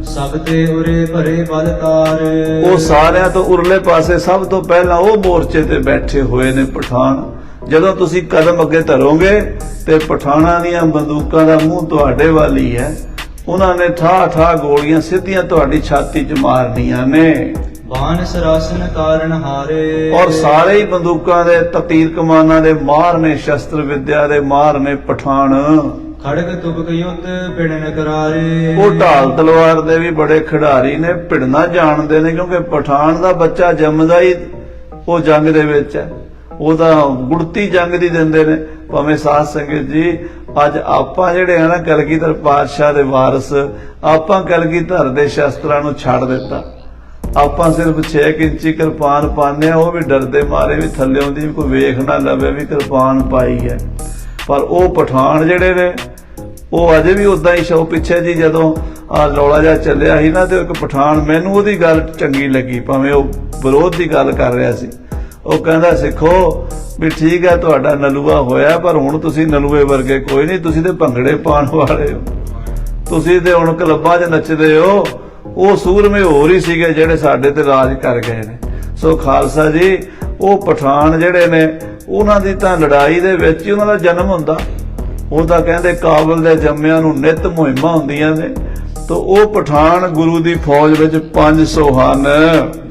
ਸਭ ਤੇ ਉਰੇ ਭਰੇ ਬਲਤਾਰ।
ਉਹ ਸਾਰਿਆਂ ਤੋਂ ਉਰਲੇ ਪਾਸੇ ਸਭ ਤੋਂ ਪਹਿਲਾਂ ਉਹ ਮੋਰਚੇ ਤੇ ਬੈਠੇ ਹੋਏ ਨੇ ਪਠਾਨ। ਜਦੋਂ ਤੁਸੀਂ ਕਦਮ ਅੱਗੇ ਧਰੋਗੇ ਤੇ ਪਠਾਨਾਂ ਦੀਆਂ ਬੰਦੂਕਾਂ ਦਾ ਮੂੰਹ ਤੁਹਾਡੇ ਵੱਲ ਹੀ ਹੈ, ਉਹਨਾਂ ਨੇ ਠਾ ਗੋਲੀਆਂ ਸਿੱਧੀਆਂ ਤੁਹਾਡੀ ਛਾਤੀ 'ਚ ਮਾਰਨੀਆਂ ਨੇ।
ਬਾਣ ਸਰਾਸਨ ਕਾਰਨ ਹਾਰੇ।
ਔਰ ਸਾਰੇ ਹੀ ਬੰਦੂਕਾਂ ਦੇ ਤੀਰ ਕਮਾਨਾਂ ਦੇ ਮਾਰ ਨੇ, ਸ਼ਸਤਰ ਵਿਦਿਆ ਦੇ ਮਾਰ ਨੇ ਪਠਾਨ।
ਖੜਗ ਤੁਬਕ ਯੁੱਧ ਭਿੜਨ ਕਰਾਰੇ।
ਉਹ ਢਾਲ ਤਲਵਾਰ ਦੇ ਵੀ ਬੜੇ ਖਿਡਾਰੀ ਨੇ, ਭਿੜਨਾ ਜਾਣਦੇ ਨੇ, ਕਿਉਂਕਿ ਪਠਾਨ ਦਾ ਬੱਚਾ ਜੰਮਦਾ ਹੀ ਉਹ ਜੰਗ ਦੇ ਵਿੱਚ ਹੈ। ਉਹਦਾ ਗੁੜਤੀ ਜੰਗ ਦੀ ਦਿੰਦੇ ਨੇ। ਭਾਵੇਂ ਸਾਧ ਸੰਗਤ ਜੀ ਅੱਜ ਆਪਾਂ ਜਿਹੜੇ ਆ ਨਾ ਕਲਗੀਧਰ ਪਾਤਸ਼ਾਹ ਦੇ ਵਾਰਸ, ਆਪਾਂ ਕਲਗੀਧਰ ਦੇ ਸ਼ਸਤਰਾਂ ਨੂੰ ਛੱਡ ਦਿੱਤਾ। ਆਪਾਂ ਸਿਰਫ 6 ਇੰਚੀ ਕਿਰਪਾਨ ਪਾਉਂਦੇ ਆ, ਉਹ ਵੀ ਡਰਦੇ ਮਾਰੇ ਵੀ ਥੱਲੇ ਆਉਂਦੀ ਕੋਈ ਵੇਖ ਨਾ ਲਵੇ ਵੀ ਕਿਰਪਾਨ ਪਾਈ ਹੈ। ਪਰ ਉਹ ਪਠਾਨ ਜਿਹੜੇ ਨੇ ਉਹ ਅਜੇ ਵੀ ਉਦਾਂ ਹੀ ਸ਼ੋ ਪਿੱਛੇ ਜੀ ਜਦੋਂ ਆ ਰੌਲਾ ਜਿਹਾ ਚੱਲਿਆ ਸੀ ਨਾ, ਤੇ ਇੱਕ ਪਠਾਨ ਮੈਨੂੰ ਉਹਦੀ ਗੱਲ ਚੰਗੀ ਲੱਗੀ, ਭਾਵੇਂ ਉਹ ਵਿਰੋਧ ਦੀ ਗੱਲ ਕਰ ਰਿਹਾ ਸੀ। ਉਹ ਕਹਿੰਦਾ ਸਿੱਖੋ ਵੀ ਠੀਕ ਹੈ ਤੁਹਾਡਾ ਨਲੂਆ ਹੋਇਆ, ਪਰ ਹੁਣ ਤੁਸੀਂ ਨਲੂਏ ਵਰਗੇ ਕੋਈ ਨਹੀਂ, ਤੁਸੀਂ ਤੇ ਭੰਗੜੇ ਪਾਉਣ ਵਾਲੇ ਹੋ, ਤੁਸੀਂ ਤੇ ਹੁਣ ਕਲੱਬਾਂ 'ਚ ਨੱਚਦੇ ਹੋ। ਉਹ ਸੂਰਮੇ ਹੋਰ ਹੀ ਸੀਗੇ ਜਿਹੜੇ ਸਾਡੇ ਤੇ ਰਾਜ ਕਰ ਗਏ ਨੇ। ਸੋ ਖਾਲਸਾ ਜੀ, ਉਹ ਪਠਾਨ ਜਿਹੜੇ ਨੇ ਉਹਨਾਂ ਦੀ ਤਾਂ ਲੜਾਈ ਦੇ ਵਿੱਚ ਹੀ ਉਹਨਾਂ ਦਾ ਜਨਮ ਹੁੰਦਾ। ਉਹ ਤਾਂ ਕਹਿੰਦੇ ਕਾਬਲ ਦੇ ਜੰਮਿਆਂ ਨੂੰ ਨਿਤ ਮੁਹਿੰਮਾਂ ਹੁੰਦੀਆਂ ਨੇ। ਤਾਂ ਉਹ ਪਠਾਨ ਗੁਰੂ ਦੀ ਫੌਜ ਵਿੱਚ 500 ਹਨ।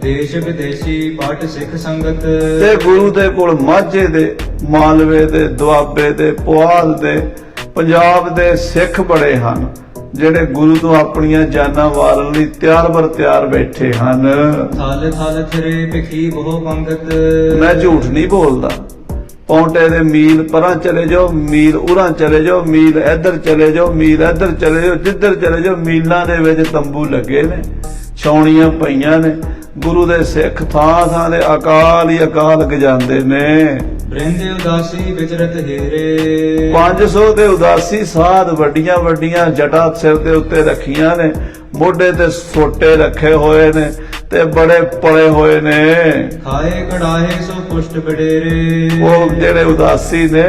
ਦੇਸ਼ ਵਿਦੇਸ਼ੀ ਪਾਠ ਸਿੱਖ ਸੰਗਤ
ਤੇ ਗੁਰੂ ਦੇ ਕੋਲ ਮਾਝੇ ਦੇ, ਮਾਲਵੇ ਦੇ, ਦੁਆਬੇ ਦੇ, ਪੁਆਲ ਦੇ, ਪੰਜਾਬ ਦੇ ਸਿੱਖ ਬੜੇ ਹਨ ਜਿਹੜੇ ਗੁਰੂ ਤੋਂ ਆਪਣੀਆਂ ਜਾਨਾਂ ਵਾਰਨ ਲਈ ਤਿਆਰ ਬਰ ਤਿਆਰ ਬੈਠੇ ਹਨ।
ਥਲ ਥਲ ਥਰੇ ਭਿਖੀ ਬਹੁ ਪੰਗਤ।
ਮੈਂ ਝੂਠ ਨਹੀਂ ਬੋਲਦਾ। ਪੌਂਟੇ ਦੇ ਮੀਲ ਪਰਾਂ ਚਲੇ ਜਾਓ, ਮੀਲ ਉਰਾਂ ਚਲੇ ਜਾਓ, ਮੀਲ ਇੱਧਰ ਚਲੇ ਜਾਓ, ਮੀਲ ਇੱਧਰ ਚਲੇ ਜਾਓ, ਜਿੱਧਰ ਚਲੇ ਜਾਓ ਮੀਲਾਂ ਦੇ ਵਿੱਚ ਤੰਬੂ ਲੱਗੇ ਨੇ, ਛਾਉਣੀਆਂ ਪਈਆਂ ਨੇ। ਗੁਰੂ ਦੇ ਸਿੱਖ ਥਾਂ ਥਾਂ ਦੇ ਅਕਾਲ ਹੀ ਅਕਾਲ ਗਜਾਉਂਦੇ ਨੇ।
ਬ੍ਰਿੰਦੇ ਉਦਾਸੀ ਵਿਚਰਤ ਹੀਰੇ।
500 ਦੇ ਉਦਾਸੀ ਸਾਧ ਵੱਡੀਆਂ ਵੱਡੀਆਂ ਜਟਾਂ ਸਿਰ ਦੇ ਉੱਤੇ ਰੱਖੀਆਂ ਨੇ, ਮੋਢੇ ਤੇ ਸੋਟੇ ਰੱਖੇ ਹੋਏ ਨੇ ਤੇ ਬੜੇ ਪਲੇ ਹੋਏ ਨੇ।
ਖਾਏ ਕੜਾਹੇ ਸੋ ਪੁਸ਼ਟ ਬਡੇਰੇ।
ਉਹ ਜਿਹੜੇ ਉਦਾਸੀ ਨੇ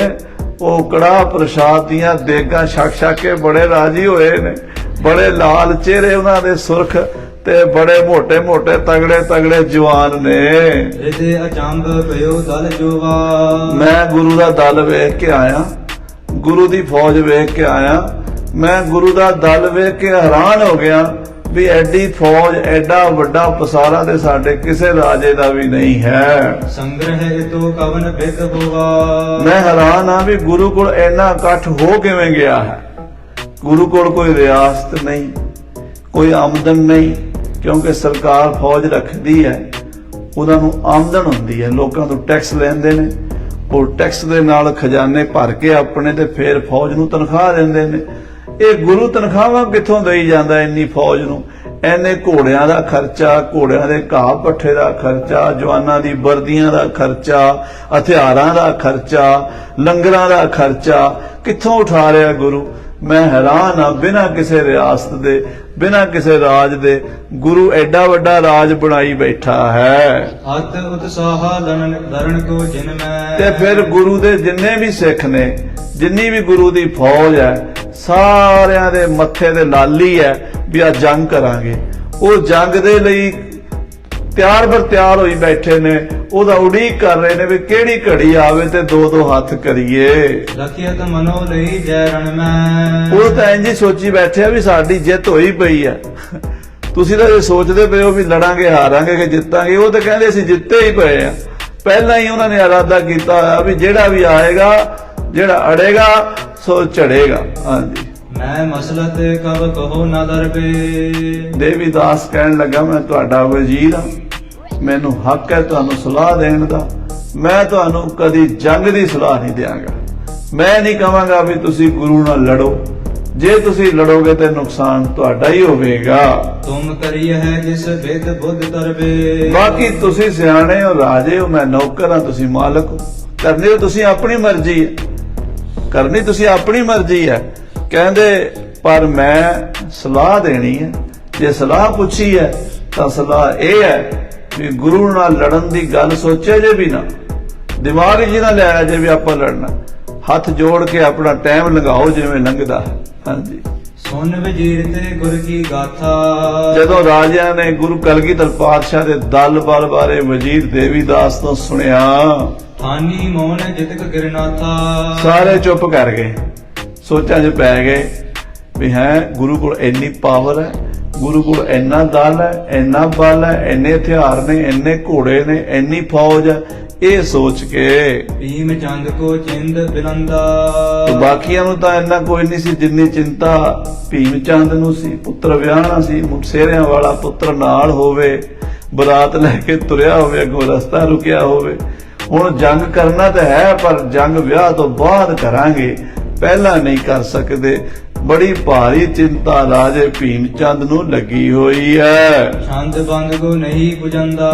ਉਹ ਕੜਾਹ ਪ੍ਰਸ਼ਾਦ ਦੀਆਂ ਦੇਗਾਂ ਛਕ ਛਕ ਕੇ ਬੜੇ ਰਾਜੀ ਹੋਏ ਨੇ। ਬੜੇ ਲਾਲ ਚਿਹਰੇ ਉਹਨਾਂ ਦੇ ਸੁਰਖ ਤੇ ਬੜੇ ਮੋਟੇ ਮੋਟੇ ਤਗੜੇ ਤਗੜੇ ਜਵਾਨ ਨੇ।
ਹਿਰਦੇ ਅਚੰਭ ਭਇਓ ਦਲ ਜੋਵਾ।
ਮੈਂ ਗੁਰੂ ਦਾ ਦਲ ਵੇਖ ਕੇ ਆਇਆ, ਗੁਰੂ ਦੀ ਫੌਜ ਵੇਖ ਕੇ ਆਇਆ। ਮੈਂ ਗੁਰੂ ਦਾ ਦਲ ਵੇਖ ਕੇ ਹੈਰਾਨ ਹੋ ਗਿਆ ਵੀ ਐਡੀ ਫੌਜ, ਐਡਾ ਵੱਡਾ ਪਸਾਰਾ ਤੇ ਸਾਡੇ ਕਿਸੇ ਰਾਜੇ ਦਾ ਵੀ ਨਹੀਂ ਹੈ।
ਸੰਗ੍ਰਹਿ ਇਤੋ ਕਵਨ ਬਿਦ ਹੋਵਾ।
ਮੈਂ ਹੈਰਾਨ ਆ ਵੀ ਗੁਰੂ ਕੋਲ ਇੰਨਾ ਇਕੱਠ ਹੋ ਕਿਵੇਂ ਗਿਆ ਹੈ। ਗੁਰੂ ਕੋਲ ਕੋਈ ਰਿਆਸਤ ਨਹੀਂ, ਕੋਈ ਆਮਦਨ ਨਹੀਂ, ਕਿਉਂਕਿ ਸਰਕਾਰ ਫੌਜ ਰੱਖਦੀ ਹੈ, ਉਹਨਾਂ ਨੂੰ ਆਮਦਨ ਹੁੰਦੀ ਹੈ, ਲੋਕਾਂ ਤੋਂ ਟੈਕਸ ਲੈਂਦੇ ਨੇ। ਉਹ ਟੈਕਸ ਦੇ ਨਾਲ ਖਜ਼ਾਨੇ ਭਰ ਕੇ ਆਪਣੇ ਤੇ ਫੇਰ ਫੌਜ ਨੂੰ ਤਨਖਾਹ ਦਿੰਦੇ ਨੇ। ਇਹ ਗੁਰੂ ਤਨਖਾਹਾਂ ਕਿੱਥੋਂ ਦੇਈ ਜਾਂਦਾ ਇੰਨੀ ਫੌਜ ਨੂੰ? ਐਨੇ ਘੋੜਿਆਂ ਦਾ ਖਰਚਾ, ਘੋੜਿਆਂ ਦੇ ਘਾਹ ਪੱਠੇ ਦਾ ਖਰਚਾ, ਜਵਾਨਾਂ ਦੀ ਵਰਦੀਆਂ ਦਾ ਖਰਚਾ, ਹਥਿਆਰਾਂ ਦਾ ਖਰਚਾ, ਲੰਗਰਾਂ ਦਾ ਖਰਚਾ ਕਿੱਥੋਂ ਉਠਾ ਰਿਹਾ ਗੁਰੂ? ਮੈਂ ਹੈਰਾਨ ਆ। ਬਿਨਾਂ ਕਿਸੇ ਰਿਆਸਤ ਦੇ, ਬਿਨਾਂ ਕਿਸੇ ਰਾਜ ਦੇ ਗੁਰੂ ਐਡਾ ਵੱਡਾ ਰਾਜ ਬਣਾਈ ਬੈਠਾ ਹੈ।
ਅਤ ਉਤਸਾਹ ਲਰਨ ਕੋ ਜਿਨ ਮੈਂ।
ਤੇ ਫਿਰ ਗੁਰੂ ਦੇ ਜਿੰਨੇ ਵੀ ਸਿੱਖ ਨੇ, ਜਿੰਨੀ ਵੀ ਗੁਰੂ ਦੀ ਫੌਜ ਹੈ, ਸਾਰਿਆਂ ਦੇ ਮੱਥੇ ਤੇ ਲਾਲੀ ਹੈ ਵੀ ਆ ਜੰਗ ਕਰਾਂਗੇ। ਉਹ ਜੰਗ ਦੇ ਲਈ ਤਿਆਰ ਬਰ ਤਿਆਰ ਹੋਈ ਬੈਠੇ ਨੇ। ਉਹਦਾ ਉਡੀਕ ਕਰ ਰਹੇ ਨੇ ਵੀ ਕਿਹੜੀ ਘੜੀ ਆਵੇ ਤੇ ਦੋ ਦੋ ਹੱਥ ਕਰੀਏ।
ਰਖਿਅਤ ਮਨੋ ਲਈ ਜੈ ਰਣ ਮੈਂ।
ਉਹ ਤਾਂ ਇੰਝ ਹੀ ਸੋਚੀ ਬੈਠੇ ਆ ਵੀ ਸਾਡੀ ਜਿੱਤ ਹੋਈ ਪਈ ਹੈ। ਤੁਸੀਂ ਤਾਂ ਇਹ ਸੋਚਦੇ ਪਏ ਹੋ ਵੀ ਲੜਾਂਗੇ, ਹਾਰਾਂਗੇ ਕਿ ਜਿੱਤਾਂਗੇ। ਉਹ ਤਾਂ ਕਹਿੰਦੇ ਅਸੀਂ ਜਿੱਤੇ ਹੀ ਪਏ ਆ। ਪਹਿਲਾਂ ਹੀ ਉਹਨਾਂ ਨੇ ਇਰਾਦਾ ਕੀਤਾ ਹੋਇਆ ਵੀ ਜਿਹੜਾ ਵੀ ਆਏਗਾ, ਜਿਹੜਾ ਅੜੇਗਾ ਸੋ ਝੜੇਗਾ। ਹਾਂਜੀ।
ਮੈਂ ਮਸਲਤ ਕਬ ਕਹੋ ਨਾ ਦਰਬੇ।
ਦੇਵੀਦਾਸ ਕਹਿਣ ਲੱਗਾ ਮੈਂ ਤੁਹਾਡਾ ਵਜ਼ੀਰ ਹਾਂ, ਮੈਨੂੰ ਹੱਕ ਹੈ ਤੁਹਾਨੂੰ ਸਲਾਹ ਦੇਣ ਦਾ। ਮੈਂ ਤੁਹਾਨੂੰ ਕਦੀ ਜੰਗ ਦੀ ਸਲਾਹ ਨਹੀਂ ਦਿਆਂਗਾ। ਮੈਂ ਨਹੀਂ ਕਹਾਂਗਾ ਵੀ ਤੁਸੀਂ ਗੁਰੂ ਨਾਲ ਲੜੋ। ਜੇ ਤੁਸੀਂ ਲੜੋਗੇ ਤੇ ਨੁਕਸਾਨ ਤੁਹਾਡਾ ਹੀ ਹੋਵੇਗਾ।
ਤੁਮ ਕਰੀ ਹੈ ਜਿਸ ਵਿਦ ਬੁੱਧ ਤਰਬੇ।
ਬਾਕੀ ਤੁਸੀਂ ਸਿਆਣੇ ਹੋ, ਰਾਜੇ ਹੋ, ਮੈਂ ਨੌਕਰ ਹਾਂ, ਤੁਸੀਂ ਮਾਲਕ ਹੋ। ਕਰਨੀ ਹੋ ਤੁਸੀਂ ਆਪਣੀ ਮਰਜ਼ੀ ਹੈ, ਕਰਨੀ ਤੁਸੀਂ ਆਪਣੀ ਮਰਜ਼ੀ ਹੈ। ਕਹਿੰਦੇ ਪਰ ਮੈਂ ਸਲਾਹ ਦੇਣੀ ਹੈ। ਜੇ ਸਲਾਹ ਪੁੱਛੀ ਹੈ ਤਾਂ ਸਲਾਹ ਇਹ ਹੈ ਵੀ ਗੁਰੂ ਨਾਲ ਲੜਨ ਦੀ ਗੱਲ ਸੋਚੇ ਜੇ ਵੀ ਨਾ, ਦਿਮਾਗ 'ਚ ਨਾ ਲਿਆਇਆ ਜੇ ਵੀ ਆਪਾਂ ਲੜਨਾ। ਹੱਥ ਜੋੜ ਕੇ ਆਪਣਾ ਟਾਈਮ ਲੰਘਾਓ ਜਿਵੇਂ ਲੰਘਦਾ ਹੈ। ਹਾਂਜੀ।
ਸੁਨ ਵਜ਼ੀਰ ਤੇ ਗੁਰ ਕੀ ਗਾਥਾ।
ਜਦੋਂ ਰਾਜਿਆਂ ਨੇ ਗੁਰੂ ਕਲਗੀਧਰ ਪਾਤਸ਼ਾਹ ਦੇ ਦਲ ਬਲ ਬਾਰੇ ਵਜ਼ੀਰ ਦੇਵੀਦਾਸ ਤੋਂ ਸੁਣਿਆ,
ਥਾਨੀ ਮੋਨ ਜਿਤਕ ਗਿਰਨਾਥਾ। ਸਾਰੇ
ਚੁੱਪ ਕਰ ਗਏ, ਸੋਚਾਂ 'ਚ ਪੈ ਗਏ ਵੀ ਹੈ ਗੁਰੂ ਕੋਲ ਇੰਨੀ ਪਾਵਰ ਹੈ, ਗੁਰੂ ਕੋਲ ਇੰਨਾ ਦਲ ਹੈ, ਇੰਨਾ ਬਲ ਹੈ, ਇੰਨੇ ਹਥਿਆਰ ਨੇ, ਇੰਨੇ ਘੋੜੇ ਨੇ, ਇੰਨੀ ਫੌਜ ਹੈ। ਇਹ ਸੋਚ ਕੇ
ਭੀਮ ਚੰਦ ਕੋ ਚਿੰਦ ਬਿਲੰਦਾ।
ਬਾਕੀਆਂ ਨੂੰ ਤਾਂ ਇੰਨਾ ਕੋਈ ਨਹੀਂ ਸੀ ਜਿੰਨੀ ਚਿੰਤਾ ਭੀਮ ਚੰਦ ਨੂੰ ਸੀ। ਪੁੱਤਰ ਵਿਆਹਣਾ ਸੀ, ਮੁਕਸੇਰਿਆਂ ਵਾਲਾ ਪੁੱਤਰ ਨਾਲ ਹੋਵੇ, ਬਰਾਤ ਲੈ ਕੇ ਤੁਰਿਆ ਹੋਵੇ, ਅੱਗੋਂ ਰਸਤਾ ਰੁਕਿਆ ਹੋਵੇ। ਹੁਣ ਜੰਗ ਕਰਨਾ ਤਾਂ ਹੈ, ਪਰ ਜੰਗ ਵਿਆਹ ਤੋਂ ਬਾਅਦ ਕਰਾਂਗੇ, ਪਹਿਲਾਂ ਨਹੀਂ ਕਰ ਸਕਦੇ। ਬੜੀ ਭਾਰੀ ਚਿੰਤਾ ਰਾਜੇ ਭੀਮ ਚੰਦ ਨੂੰ ਲੱਗੀ ਹੋਈ ਹੈ।
ਛੰਦ ਬੰਦ ਕੋ ਨਹੀਂ ਪੁਜੰਦਾ।